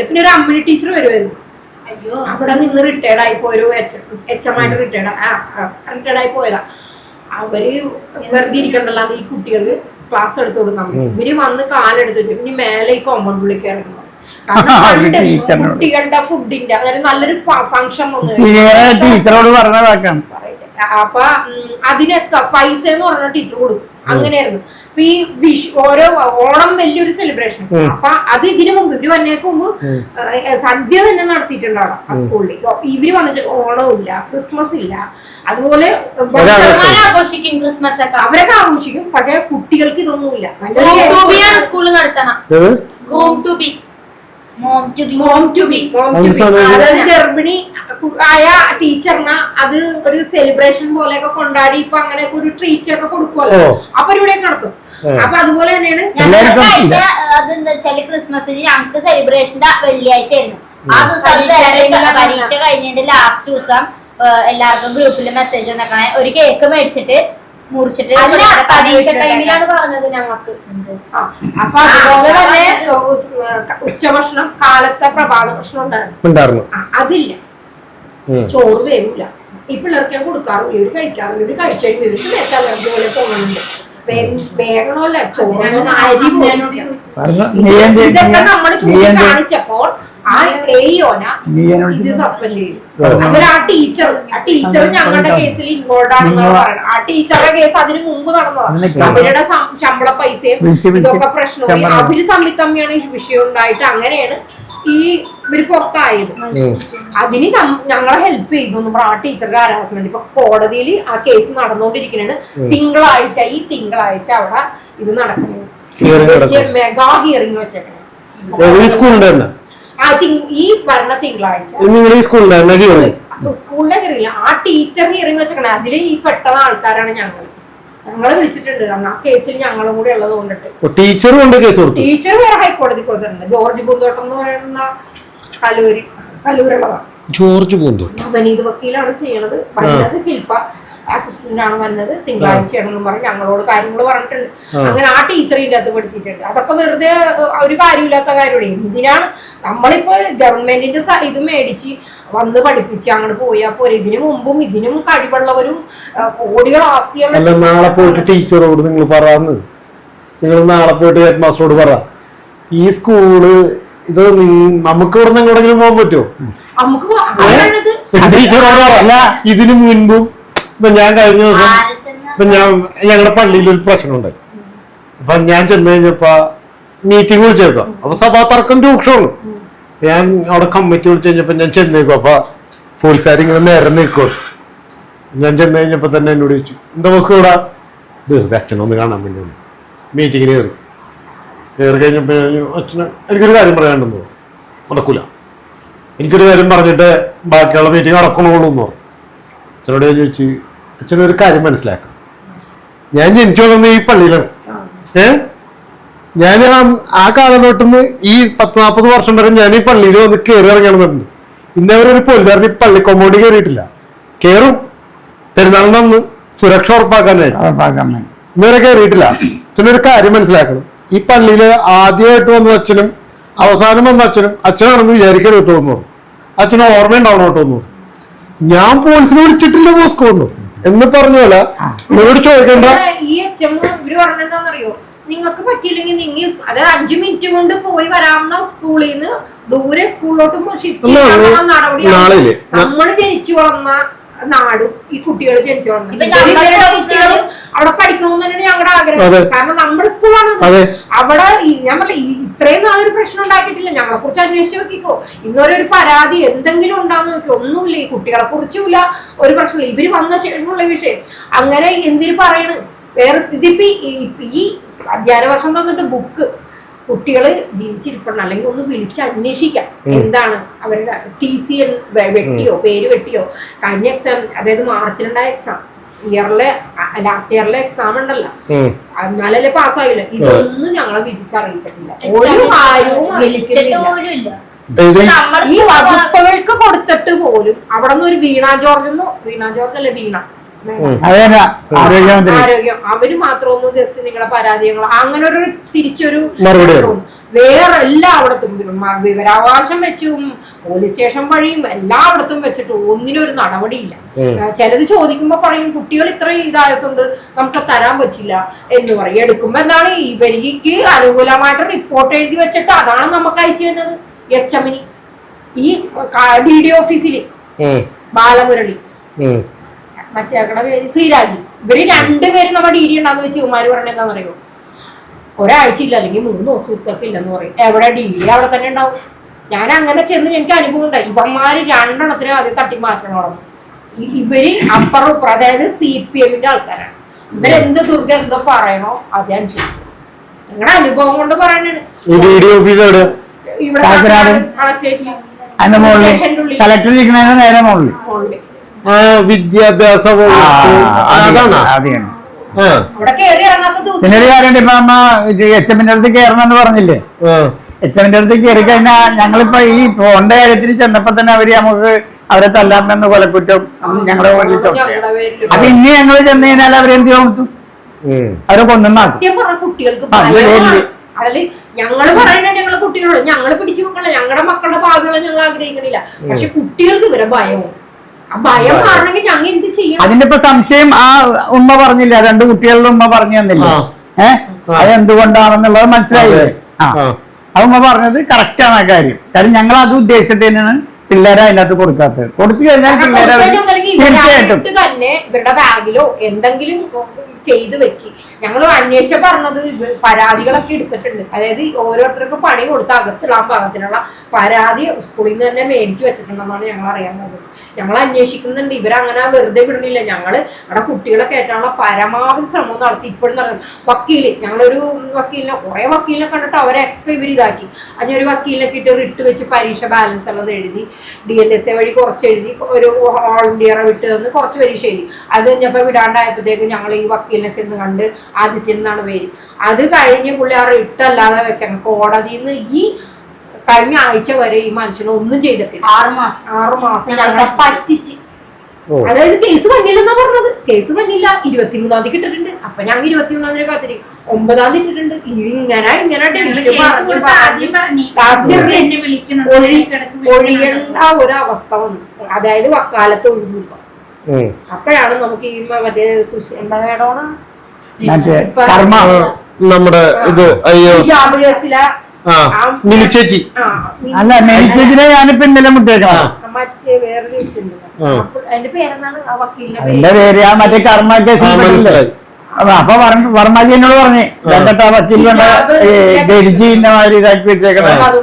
പിന്നെ ഒരു അമ്മിണി ടീച്ചർ വരുമായിരുന്നു. അവിടെ നിന്ന് റിട്ടയർഡ് ആയി പോയൊരു HM ആയിട്ട് റിട്ടയർഡ് ആയി പോയതാ. അവര് വെറുതെ ഇരിക്കണ്ടല്ലോ, ഈ കുട്ടികൾക്ക് ക്ലാസ് എടുത്തു കൊടുക്കാൻ. ഇവര് വന്ന് കാലെടുത്തിട്ട് പിന്നെ മേലെ ഈ കോമ്പൗണ്ട് ഉള്ളിൽ കയറണം. കുട്ടികളുടെ ഫുഡിന്റെ, അതായത് നല്ലൊരു ഫംഗ്ഷൻ ടീച്ചറോട് പറഞ്ഞ അപ്പൊ അതിനൊക്കെ പൈസ എന്ന് പറഞ്ഞ ടീച്ചർ കൊടുക്കും. അങ്ങനെയായിരുന്നു. അപ്പൊ ഈ ഓരോ ഓണം വലിയൊരു സെലിബ്രേഷൻ. അപ്പൊ അത് ഇതിനു മുമ്പ് ഇവര് വന്നേക്ക് മുമ്പ് സദ്യ തന്നെ നടത്തിയിട്ടുണ്ടാവും ആ സ്കൂളിൽ. ഇവര് വന്നിട്ട് ഓണവും ഇല്ല, ക്രിസ്മസ് ഇല്ല. അതുപോലെ ആഘോഷിക്കും ക്രിസ്മസ് ഒക്കെ, അവരൊക്കെ ആഘോഷിക്കും. പക്ഷെ കുട്ടികൾക്ക് ഇതൊന്നുമില്ല. സ്കൂളിൽ നടത്തണം അതായത് ഗർഭിണി ആയ ടീച്ചറിന് അത് ഒരു സെലിബ്രേഷൻ പോലെയൊക്കെ കൊണ്ടാടി ഇപ്പൊ അങ്ങനെയൊക്കെ ഒരു ട്രീറ്റ് ഒക്കെ കൊടുക്കുമല്ലോ. അപ്പൊ ഇവിടെ നടത്തും. അപ്പൊ അതുപോലെ തന്നെയാണ് അതെന്താ വെച്ചാല് ക്രിസ്മസിന് ഞങ്ങൾക്ക് സെലിബ്രേഷന്റെ വെള്ളിയാഴ്ച ആയിരുന്നു. ആ ദിവസം പരീക്ഷ കഴിഞ്ഞതിന്റെ ലാസ്റ്റ് ദിവസം എല്ലാവർക്കും ഗ്രൂപ്പിൽ മെസ്സേജ് വന്നേക്കണേ, ഒരു കേക്ക് മേടിച്ചിട്ട് മുറിച്ചിട്ട് പരീക്ഷ ടൈമിലാണ് പറഞ്ഞത് ഞങ്ങൾക്ക്. അപ്പൊ അതുപോലെ തന്നെ ഉച്ചഭക്ഷണം, കാലത്തെ പ്രഭാത ഭക്ഷണം ഉണ്ടായിരുന്നു. അതില്ല, ചോറ് വേവില്ല. ഈ പിള്ളേർക്ക് ഞാൻ കൊടുക്കാറില്ല, ഇവര് കഴിക്കാറില്ല. ഇവര് കഴിച്ചു കഴിയുമ്പോൾ ഇവർക്ക് നേരത്തെ പോലെ തോന്നുന്നുണ്ട്. വേഗണമല്ല ചോറ്, അരി ഇതൊക്കെ നമ്മൾ ചൂണ്ടിക്കാണിച്ചപ്പോൾ ആ എയോന ഇത് സസ്പെൻഡ് ചെയ്തു. അതൊരു ആ ടീച്ചർ ഞങ്ങളുടെ കേസിൽ ഇൻവോൾവ് ആണെന്നാണ് പറയുന്നത്. ആ ടീച്ചറുടെ കേസ് അതിന് മുമ്പ് നടന്നതാണ്. അവരുടെ ശമ്പള പൈസയും ഇതൊക്കെ പ്രശ്നവും അവര് തമ്മിയാണ് ഈ വിഷയം ഉണ്ടായിട്ട് അങ്ങനെയാണ് ഈ ഇവര് പുറത്തായത്. അതിന് ഞങ്ങളെ ഹെൽപ്പ് ചെയ്തു നമ്മൾ ആ ടീച്ചറുടെ ഹരാസ്മെന്റ്. ഇപ്പൊ കോടതിയിൽ ആ കേസ് നടന്നുകൊണ്ടിരിക്കുന്നത്. ഈ തിങ്കളാഴ്ച അവിടെ ഇത് നടക്കുന്നത്. മെഗാ ഹിയറിംഗ് വെച്ചേക്കണേ ഈ പറഞ്ഞ തിങ്കളാഴ്ച. സ്കൂളിലെ ഹിയറിംഗ്, ആ ടീച്ചർ ഹിയറിംഗ് വെച്ചേക്കണേ. അതിൽ ഈ പെട്ട ആൾക്കാരാണ് ഞങ്ങളെ വിളിച്ചിട്ടുണ്ട്. കാരണം ആ കേസിൽ ഞങ്ങളും കൂടെ ഉള്ളത് കൊണ്ടിട്ട് ടീച്ചർ വേറെ ഹൈക്കോടതി കൊടുത്തിട്ടുണ്ട്. ജോർജ് പൂന്തോട്ടം എന്ന് പറയുന്ന കലൂരുള്ളതാണ്. ജോർജ് പൂന്തോട്ടം നവനീത് വക്കീലാണ് ചെയ്യണത്. വന്നത് ശില്പ അസിസ്റ്റന്റ് ആണ് വന്നത്. തിങ്കളാഴ്ചയാണെന്നും പറഞ്ഞ് ഞങ്ങളോട് കാര്യങ്ങൾ പറഞ്ഞിട്ടുണ്ട്. അങ്ങനെ ആ ടീച്ചർ ഇതിന്റെ അകത്ത് പഠിച്ചിട്ടുണ്ട്. അതൊക്കെ വെറുതെ ഒരു കാര്യമില്ലാത്ത കാര്യമാണ്. എന്തിനാണ് നമ്മളിപ്പോ ഗവൺമെന്റിന്റെ ഇത് മേടിച്ച് വന്ന് പഠിപ്പിച്ച് അങ്ങോട്ട് പോയാൽ പോരെ. ഇതിനു മുമ്പും ഇതിനും കഴിവുള്ളവരും കോടികൾ ആസ്തിയുള്ള. നാളെ പോയിട്ട് ടീച്ചറോട് നിങ്ങൾ നാളെ പോയിട്ട് ഹെഡ് മാസ്റ്ററോട് പറ, ഈ സ്കൂള് ഇത് നമുക്ക് ഇവിടെ നിന്ന് എങ്ങോട്ടെങ്കിലും പോകാൻ പറ്റുമോ? നമുക്ക് അതാണത്. അല്ല, ഇതിനു മുൻപും ഇപ്പൊ ഞാൻ കഴിഞ്ഞ ദിവസം ഇപ്പൊ ഞങ്ങളുടെ പള്ളിയിൽ ഒരു പ്രശ്നമുണ്ടായി. അപ്പൊ ഞാൻ ചെന്ന് കഴിഞ്ഞപ്പോ മീറ്റിംഗ് വിളിച്ചേക്കാം. അപ്പൊ സഭാ തർക്കം രൂക്ഷമാണ്. ഞാൻ അവിടെ കമ്മിറ്റി വിളിച്ചു കഴിഞ്ഞപ്പോ ഞാൻ ചെന്നേക്കും. അപ്പൊ പോലീസുകാരിങ്ങനെ നേരെ നിൽക്കും. ഞാൻ ചെന്ന് കഴിഞ്ഞപ്പോ തന്നെ എന്നോട് ചോദിച്ചു, എന്താ ബസ് കൂടാ? വെറുതെ അച്ഛനൊന്ന് കാണാൻ വേണ്ടി മീറ്റിങ്ങിന് കയറി കഴിഞ്ഞപ്പോ അച്ഛന് എനിക്കൊരു കാര്യം പറയാനുണ്ടെന്ന്. നടക്കൂല, എനിക്കൊരു കാര്യം പറഞ്ഞിട്ട് ബാക്കിയുള്ള മീറ്റിംഗ് നടക്കണുള്ളൂ എന്ന് പറഞ്ഞു. അച്ഛനോട് ഞാൻ ചോദിച്ചു, അച്ഛനൊരു കാര്യം മനസ്സിലാക്കണം, ഞാൻ ജനിച്ചു വന്നത് ഈ പള്ളിയിലാണ്. ഞാൻ ആ കാലം തൊട്ടുന്ന് ഈ 10-40 വർഷം വരെ ഞാൻ ഈ പള്ളിയിൽ വന്ന് കയറി ഇറങ്ങണമെന്നുണ്ട്. ഇന്നവരൊരു പോലീസുകാരൻ ഈ പള്ളി കൊമ്പൗണ്ടി കയറിയിട്ടില്ല. കയറും പെരുന്നാളിനൊന്ന് സുരക്ഷ ഉറപ്പാക്കാനായിട്ട് ഇന്നവരെ കയറിയിട്ടില്ല. അച്ഛനൊരു കാര്യം മനസ്സിലാക്കണം, ഈ പള്ളിയില് ആദ്യമായിട്ട് വന്ന അച്ഛനും അവസാനം വന്ന അച്ഛനാണെന്ന് വിചാരിക്കരുത് കേട്ടോ എന്ന് പറഞ്ഞു. അച്ഛന് ഓർമ്മയുണ്ടാവണം കേട്ടോ എന്ന് പറഞ്ഞു. ഞാൻ പോലീസിനെ വിളിച്ചിട്ടില്ല മോസ്കോന്ന് എന്ന് പറഞ്ഞ പോലെ നിങ്ങളോട് ചോദിക്കണ്ട. ഈ HM ഇവര് പറഞ്ഞെന്താണെന്നറിയോ, നിങ്ങൾക്ക് പറ്റിയില്ലെങ്കിൽ നിങ്ങൾ അതായത് 5 മിനിറ്റ് കൊണ്ട് പോയി വരാവുന്ന സ്കൂളിൽ നിന്ന് ദൂരെ സ്കൂളിലോട്ട് നടപടി. നമ്മള് ജനിച്ചു വളർന്ന നാടും ഈ കുട്ടികൾ ജനിച്ചു വളർന്ന കുട്ടികളും അവിടെ പഠിക്കണമെന്ന് തന്നെയാണ് ഞങ്ങളുടെ ആഗ്രഹം. കാരണം നമ്മുടെ സ്കൂളാണ് അവിടെ. ഞാൻ പറഞ്ഞ ഇത്രയും നാളൊരു പ്രശ്നം ഉണ്ടാക്കിയിട്ടില്ല. ഞങ്ങളെ കുറിച്ച് അന്വേഷിച്ച് നോക്കിക്കോ. ഇന്നൊരു പരാതി എന്തെങ്കിലും ഉണ്ടാന്ന് നോക്കി, ഒന്നുമില്ല. ഈ കുട്ടികളെ കുറിച്ചുമില്ല ഒരു പ്രശ്നമില്ല. ഇവര് വന്ന ശേഷമുള്ള വിഷയം അങ്ങനെ എന്തിനു പറയണ്. വേറെ ഇതിപ്പോ ഈ അധ്യയന വർഷം തന്നിട്ട് ബുക്ക് കുട്ടികള് ജീവിച്ചിരിപ്പണം, അല്ലെങ്കിൽ ഒന്ന് വിളിച്ച് അന്വേഷിക്കാം എന്താണ് അവരുടെ TC വെട്ടിയോ പേര് വെട്ടിയോ. കഴിഞ്ഞ എക്സാം, അതായത് മാർച്ചിലുണ്ടായ എക്സാം, ലാസ്റ്റ് ഇയറിലെ എക്സാം ഉണ്ടല്ലോ, എന്നാലല്ലേ പാസ്സായില്ല. ഇതൊന്നും ഞങ്ങളെ വിളിച്ചറിയിച്ചിട്ടില്ല. ഒരു കാര്യവും ഈ വകുപ്പുകൾക്ക് കൊടുത്തിട്ട് പോലും അവിടെ നിന്ന് ഒരു വീണ ജോർജ് അല്ലേ വീണ ആരോഗ്യം അവര് മാത്രം ഒന്ന് ജസ്റ്റ് നിങ്ങളുടെ പരാതികൾ അങ്ങനെ ഒരു തിരിച്ചൊരു വേറെ എല്ലായിടത്തും വിവരാവകാശം വെച്ചും പോലീസ് സ്റ്റേഷൻ വഴിയും എല്ലായിടത്തും വെച്ചിട്ട് ഒന്നിനൊരു നടപടിയില്ല. ചിലത് ചോദിക്കുമ്പോ പറയും കുട്ടികൾ ഇത്ര ഇതായതുകൊണ്ട് നമുക്ക് തരാൻ പറ്റില്ല എന്ന് പറയും. എടുക്കുമ്പോ എന്താണ് ഇവർക്ക് അനുകൂലമായിട്ട് റിപ്പോർട്ട് എഴുതി വെച്ചിട്ട് അതാണ് നമുക്ക് അയച്ചു തന്നത്. HMന് ഈ DD ഓഫീസില് ബാലമുരളി, മറ്റേക്കടെ പേര് ശ്രീരാജ്, ഇവര് രണ്ടുപേരും നമ്മുടെ DD ഉണ്ടാന്ന് വെച്ച് ഇവന്മാര് പറഞ്ഞ എന്താന്ന് പറയുമോ, ഒരാഴ്ച ഇല്ല അല്ലെങ്കിൽ 3 ദിവസമൊക്കെ ഇല്ലെന്ന് പറയും. എവിടെ DD അവിടെ തന്നെ ഉണ്ടാവും. ഞാൻ അങ്ങനെ ചെന്ന് എനിക്ക് അനുഭവം ഉണ്ടായി. ഇവന്മാര് 2 എണ്ണത്തിനും ആദ്യം തട്ടി മാറ്റണം. ഇവര് അപ്പുറം ഇപ്പുറം, അതായത് CPMന്റെ ആൾക്കാരാണ്. ഇവരെന്ത് ദുർഗ എന്തോ പറയണോ അത് ഞാൻ ചെയ്യും. നിങ്ങളുടെ അനുഭവം കൊണ്ട് പറയാനാണ്. ഇവിടെ വിദ്യാഭ്യാസ അവിടെ കയറി ഇറങ്ങാത്ത ദിവസം പിന്നെ ഒരു കാര്യമുണ്ട്. ഇപ്പൊ അമ്മ HMന്റെ അടുത്ത് കയറണമെന്ന് പറഞ്ഞില്ലേ, HMന്റെ അടുത്ത് കയറി കഴിഞ്ഞാൽ ഞങ്ങളിപ്പോ ഈ ഫോണിന്റെ കാര്യത്തിൽ ചെന്നപ്പോ തന്നെ അവര് നമുക്ക് അവരെ തല്ലാമെന്ന് കൊലക്കുറ്റം ഞങ്ങളുടെ മുകളിൽ ചോദിച്ചു. അപ്പൊ ഇനി ഞങ്ങള് ചെന്ന് കഴിഞ്ഞാൽ അവരെന്ത് കൊടുത്തു, അവരെ കൊണ്ടുവന്നാക്കും. കുട്ടികൾക്ക് അതില് ഞങ്ങള് പറയുന്നത് ഞങ്ങളെ കുട്ടികളോട് ഞങ്ങള് പിടിച്ചു വെക്കണില്ല, ഞങ്ങളുടെ മക്കളുടെ ഭാവികളെ ഞങ്ങൾ ആഗ്രഹിക്കണില്ല. പക്ഷെ കുട്ടികൾക്ക് ഇവരെ ഭയവും. ആ ഭയം മാറണമെങ്കിൽ ഞങ്ങൾ എന്ത് ചെയ്യണം? അതിന്റെ ഇപ്പൊ സംശയം ആ ഉമ്മ പറഞ്ഞില്ല, 2 കുട്ടികളുടെ ഉമ്മ പറഞ്ഞു തന്നില്ല. അതെന്തുകൊണ്ടാണെന്നുള്ളത് മനസ്സിലായില്ലേ? ആ ഉമ്മ പറഞ്ഞത് കറക്റ്റ് ആണ് ആ കാര്യം. കാരണം ഞങ്ങൾ അത് ഉദ്ദേശിച്ചിട്ട് തന്നെയാണ് പിള്ളേരെ അതിനകത്ത് കൊടുക്കാത്തത്. കൊടുത്തു കഴിഞ്ഞാൽ പിള്ളേരെ തീർച്ചയായിട്ടും തന്നെ ഇവരുടെ ബാഗിലോ എന്തെങ്കിലും ചെയ്ത് വെച്ച് ഞങ്ങൾ അന്വേഷിച്ച പറഞ്ഞത് പരാതികളൊക്കെ എടുത്തിട്ടുണ്ട്. അതായത് ഓരോരുത്തർക്കും പണി കൊടുത്ത് അകത്തിടാൻ പാകത്തിനുള്ള പരാതി സ്കൂളിൽ നിന്ന് തന്നെ മേടിച്ചു വെച്ചിട്ടുണ്ടെന്നാണ് ഞങ്ങൾ അറിയാവുന്നത്. ഞങ്ങൾ അന്വേഷിക്കുന്നുണ്ട്. ഇവരങ്ങനെ വെറുതെ വിടണില്ല. ഞങ്ങള് അവിടെ കുട്ടികളെ കയറ്റാനുള്ള പരമാവധി ശ്രമം നടത്തി. ഇപ്പോഴും നടന്നു. വക്കീല്, ഞങ്ങളൊരു വക്കീലിനെ കുറെ വക്കീലിനെ കണ്ടിട്ട് അവരൊക്കെ ഇവരിതാക്കി. അതിനൊരു വക്കീലിനൊക്കെ ഇട്ട് റിട്ട് വെച്ച് പരീക്ഷ ബാലൻസ് ഉള്ളത് എഴുതി, DLSA വഴി കുറച്ച് എഴുതി, ഒരു ഓൾ ഇന്ത്യ വിട്ട് തന്ന് കുറച്ച് പരീക്ഷ എഴുതി. അത് കഴിഞ്ഞപ്പോൾ വിടാണ്ടായപ്പോഴത്തേക്കും ഞങ്ങൾ ഈ വക്കീലിനെ ചെന്ന് കണ്ട്, ആദിത്യൻ എന്നാണ് പേര്. അത് കഴിഞ്ഞ് പുള്ളി ആ റിട്ടല്ലാതെ വെച്ച കോടതിയിൽ നിന്ന് ഈ കഴിഞ്ഞ ആഴ്ച വരെ ഈ മനുഷ്യനെ ഒന്നും ചെയ്തിട്ടില്ല. 6 മാസം ഞങ്ങളെ പറ്റിച്ച്. അതായത് കേസ് വന്നില്ലെന്നാ പറഞ്ഞത്. കേസ് വന്നില്ല. 23-ാം തീയതി ഇട്ടിട്ടുണ്ട്. അപ്പൊ ഞങ്ങൾ 23-ാം തീയതി കാത്തിരി 9-ാം തീയതി ഇട്ടിട്ടുണ്ട്. ഇങ്ങനെ ഒഴിയേണ്ട ഒരവസ്ഥ വന്നു. അതായത് വക്കാലത്ത് ഒഴിഞ്ഞില്ല. അപ്പോഴാണ് നമുക്ക് ഈ മറ്റേ എന്താ വേണോണ് നമ്മുടെ ഇത് ഹിജാബ് കേസിലെ മിനി ചേച്ചി അല്ല മേടിച്ചതിനെ ഞാനിപ്പോ ഇന്നലെ മുട്ടേക്കണം. മറ്റേ വേറൊരു ചേച്ചിയുണ്ട്. അതിന്റെ പേരെന്താണ് ആ വക്കീലിന്റെ അതിന്റെ പേര് ആ മറ്റേ കർമ്മ കേസിൽ മനസ്സിലായി. അപ്പൊ വർമ്മജി എന്നോട് പറഞ്ഞേ രണ്ടട്ടാ വക്കീൽ വേണ്ട ജഡ്ജി ഇന്നമാതിരി ഇതാക്കി വെച്ചേക്കണം അത്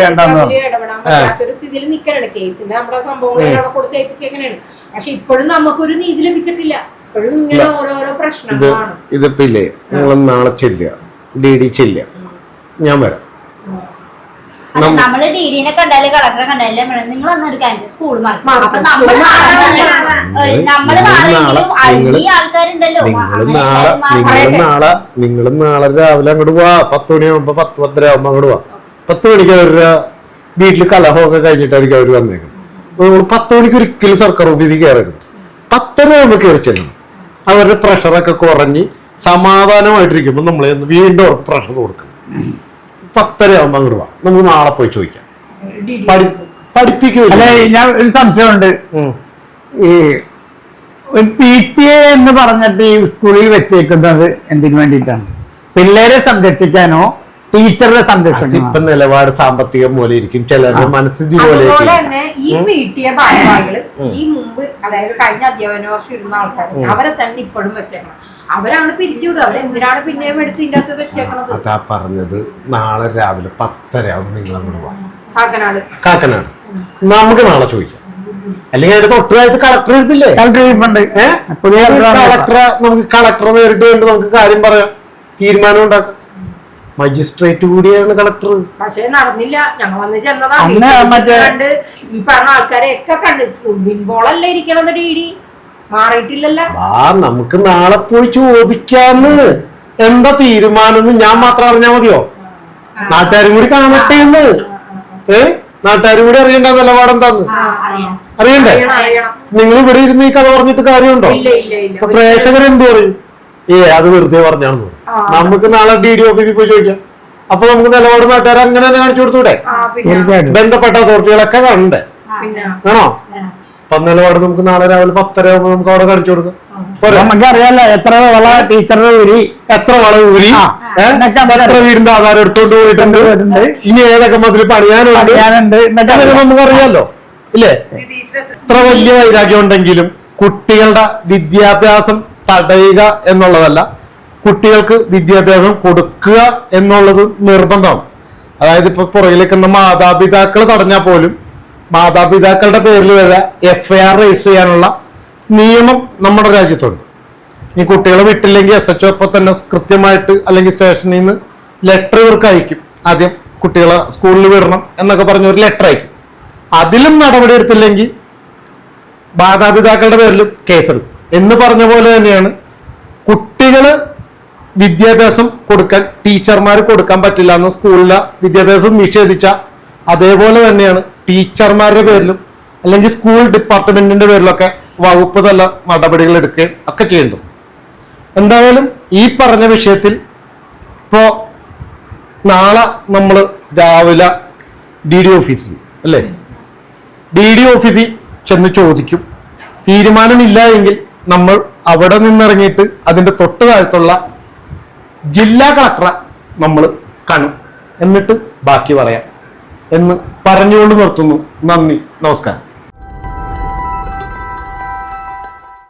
വേണ്ടെന്ന് പറഞ്ഞു. ഇടപെടാൻ പറ്റാത്തൊരു സ്ഥിതിയിൽ നിൽക്കലാണ്. കേസിന്റെ നമ്മുടെ സംഭവങ്ങൾ അവിടെ കൊടുത്ത് ഏൽപ്പിച്ചേക്കണാണ്. പക്ഷെ ഇപ്പോഴും നമുക്കൊരു നീതി ലഭിച്ചിട്ടില്ല. ഇപ്പോഴും ഇങ്ങനെ ഓരോരോ പ്രശ്നങ്ങളാണ്. ഇതിപ്പോ ഇല്ലേ, നിങ്ങൾ നാളെ ചെല്ലുക, DD ചെല്ലുക, ഞാൻ വരാം. നമ്മള് ഡിഡിനെ കണ്ടാല് കളക്ടറെ കണ്ടാലേ നിങ്ങൾ ഒന്നൊരു കാര്യം സ്കൂൾ മാറി അപ്പൊ നമ്മള് മാറിയെങ്കിലും ഈ ആൾക്കാരുണ്ടല്ലോ. നിങ്ങളും നാളെ രാവിലെ അങ്ങോട്ട് പോവാ. 10 മണിയാകുമ്പോ 10-10:30 ആകുമ്പോ അങ്ങോട്ട് പോവാ. 10 മണിക്ക് അവരുടെ വീട്ടില് കലഹമൊക്കെ കഴിഞ്ഞിട്ടായിരിക്കും അവര് വന്നേക്കുന്നത്. നമ്മൾ 10 മണിക്ക് ഒരിക്കലും സർക്കാർ ഓഫീസിൽ കയറരുത്. 10:30 ആകുമ്പോ കയറി ചെല്ലണം. അവരുടെ പ്രഷറൊക്കെ കുറഞ്ഞ് സമാധാനമായിട്ടിരിക്കുമ്പോ നമ്മളെ വീണ്ടും അവർക്ക് പ്രഷർ കൊടുക്കണം. 10:30 ആകുമ്പോ അങ്ങോട്ട് പോവാം. നമുക്ക് നാളെ പോയി ചോദിക്കാം. പഠിപ്പിക്കൂല. അല്ലെ ഞാൻ ഒരു സംശയമുണ്ട്. ഈ PTA എന്ന് പറഞ്ഞിട്ട് ഈ സ്കൂളിൽ വെച്ചേക്കുന്നത് എന്തിനു വേണ്ടിയിട്ടാണ്? പിള്ളേരെ സംരക്ഷിക്കാനോ ടീച്ചറുടെ സംരക്ഷണം? ഇപ്പൊ നിലപാട് സാമ്പത്തികം പോലെ ഇരിക്കും, ചിലരുടെ മനസ്സിൽ പോലെ. അതുപോലെ തന്നെ ഈ PTA ഭാരവാഹികള് ഈ മുമ്പ് അതായത് കഴിഞ്ഞ അധ്യാപന വർഷം ഇരുന്ന ആൾക്കാർ അവരെ തന്നെ ഇപ്പോഴും വെച്ചേക്കണം. അവരാണ് പിരിച്ചുവിടുക. അവരെന്തിനാണ് പിന്നെയും എടുത്ത് ഇതിന്റെ അകത്ത് വെച്ചേക്കണത്? അതാ പറഞ്ഞത്. നാളെ രാവിലെ 10:30 ആകുമ്പോൾ നിങ്ങൾ അങ്ങോട്ട് പോവാം. കാക്കനാട് നമുക്ക് നാളെ ചോദിക്കാം. അല്ലെങ്കിൽ അതിന്റെ തൊട്ടതായിട്ട് കളക്ടർ ഇരിപ്പില്ലേ? കളക്ടറെ നേരിട്ട് കണ്ട് നമുക്ക് കാര്യം പറയാം, തീരുമാനം ഉണ്ടാക്കാം. മജിസ്ട്രേറ്റ് കൂടിയാണ് കളക്ടർ. പക്ഷെ നടന്നില്ല. ഞങ്ങൾ വന്ന് ചെന്നതാണ്. ഈ പറഞ്ഞ ആൾക്കാരെ ഒക്കെ കണ്ട് സ്വിമ്മിംഗ് പൂളല്ലേ ഇരിക്കണത്. DD മാറിയിട്ടില്ലല്ലോ. നമുക്ക് നാളെ പോയി ചോദിക്കാന്ന്. എന്താ തീരുമാനം ഞാൻ മാത്രം അറിഞ്ഞാൽ മതിയോ? നാട്ടുകാരും കൂടി കാണട്ടെ എന്ന്. നാട്ടുകാരും കൂടി അറിയണ്ട നിലപാടെന്താന്ന് അറിയണ്ടേ? നിങ്ങൾ ഇവിടെ ഇരുന്ന് ഈ കഥ പറഞ്ഞിട്ട് കാര്യമുണ്ടോ? പ്രേക്ഷകരെന്ത് പറയും? അത് വെറുതെ പറഞ്ഞാണെന്ന് പറയും. നമുക്ക് നാളെ DD ഓഫീസിൽ പോയി ചോദിക്കാം. അപ്പൊ നമുക്ക് നിലപാട് നാട്ടുകാർ അങ്ങനെ തന്നെ കാണിച്ചു കൊടുത്തൂടെ? ബന്ധപ്പെട്ട അതോറിറ്റികളൊക്കെ കാണണ്ടേ? ആണോ? അപ്പം നിലപാട് നമുക്ക് നാളെ രാവിലെ 10:30 ആകുമ്പോ നമുക്ക് അവിടെ കാണിച്ചു കൊടുക്കാം. നമുക്ക് അറിയാലോ എത്ര വള ടീച്ചറുടെ ഊരി, എത്ര വളം ഊരി, എത്ര വീടിന്റെ ആധാരം എടുത്തോണ്ട് പോയിട്ടുണ്ട്, ഇനി ഏതൊക്കെ മതിൽ പണിയാനുണ്ട് നമുക്ക് അറിയാലോ. ഇല്ലേ? ഇത്ര വലിയ വൈരാഗ്യം ഉണ്ടെങ്കിലും കുട്ടികളുടെ വിദ്യാഭ്യാസം തടയുക എന്നുള്ളതല്ല, കുട്ടികൾക്ക് വിദ്യാഭ്യാസം കൊടുക്കുക എന്നുള്ളത് നിർബന്ധമാണ്. അതായത് ഇപ്പൊ പുറകിലേക്കുന്ന മാതാപിതാക്കൾ തടഞ്ഞാൽ പോലും മാതാപിതാക്കളുടെ പേരിൽ വരെ FIR രജിസ്റ്റർ ചെയ്യാനുള്ള നിയമം നമ്മുടെ രാജ്യത്തുണ്ട്. ഈ കുട്ടികളെ വിട്ടില്ലെങ്കിൽ SHO ഇപ്പൊ തന്നെ കൃത്യമായിട്ട് അല്ലെങ്കിൽ സ്റ്റേഷനിൽ നിന്ന് ലെറ്റർ ഇവർക്ക് അയക്കും. ആദ്യം കുട്ടികളെ സ്കൂളിൽ വിടണം എന്നൊക്കെ പറഞ്ഞ ഒരു ലെറ്റർ അയക്കും. അതിലും നടപടി എടുത്തില്ലെങ്കിൽ മാതാപിതാക്കളുടെ പേരിലും കേസെടുക്കും. എന്ന് പറഞ്ഞ പോലെ തന്നെയാണ് കുട്ടികള് വിദ്യാഭ്യാസം കൊടുക്കാൻ ടീച്ചർമാർ കൊടുക്കാൻ പറ്റില്ല എന്ന് സ്കൂളിലെ വിദ്യാഭ്യാസം നിഷേധിച്ച അതേപോലെ തന്നെയാണ് ടീച്ചർമാരുടെ പേരിലും അല്ലെങ്കിൽ സ്കൂൾ ഡിപ്പാർട്ട്മെന്റിന്റെ പേരിലൊക്കെ വകുപ്പ് തല നടപടികൾ എടുക്കുകയും ഒക്കെ ചെയ്യുന്നു. എന്തായാലും ഈ പറഞ്ഞ വിഷയത്തിൽ ഇപ്പോ നാളെ നമ്മൾ രാവിലെ DD ഓഫീസിൽ അല്ലേ, DD ഓഫീസിൽ ചെന്ന് ചോദിക്കും. തീരുമാനമില്ല എങ്കിൽ നമ്മൾ അവിടെ നിന്നിറങ്ങിയിട്ട് അതിന്റെ തൊട്ട് താഴത്തുള്ള ജില്ലാ കളക്ടറെ നമ്മൾ കാണും. എന്നിട്ട് ബാക്കി പറയാം എന്ന് പറഞ്ഞുകൊണ്ട് നിർത്തുന്നു. നന്ദി, നമസ്കാരം.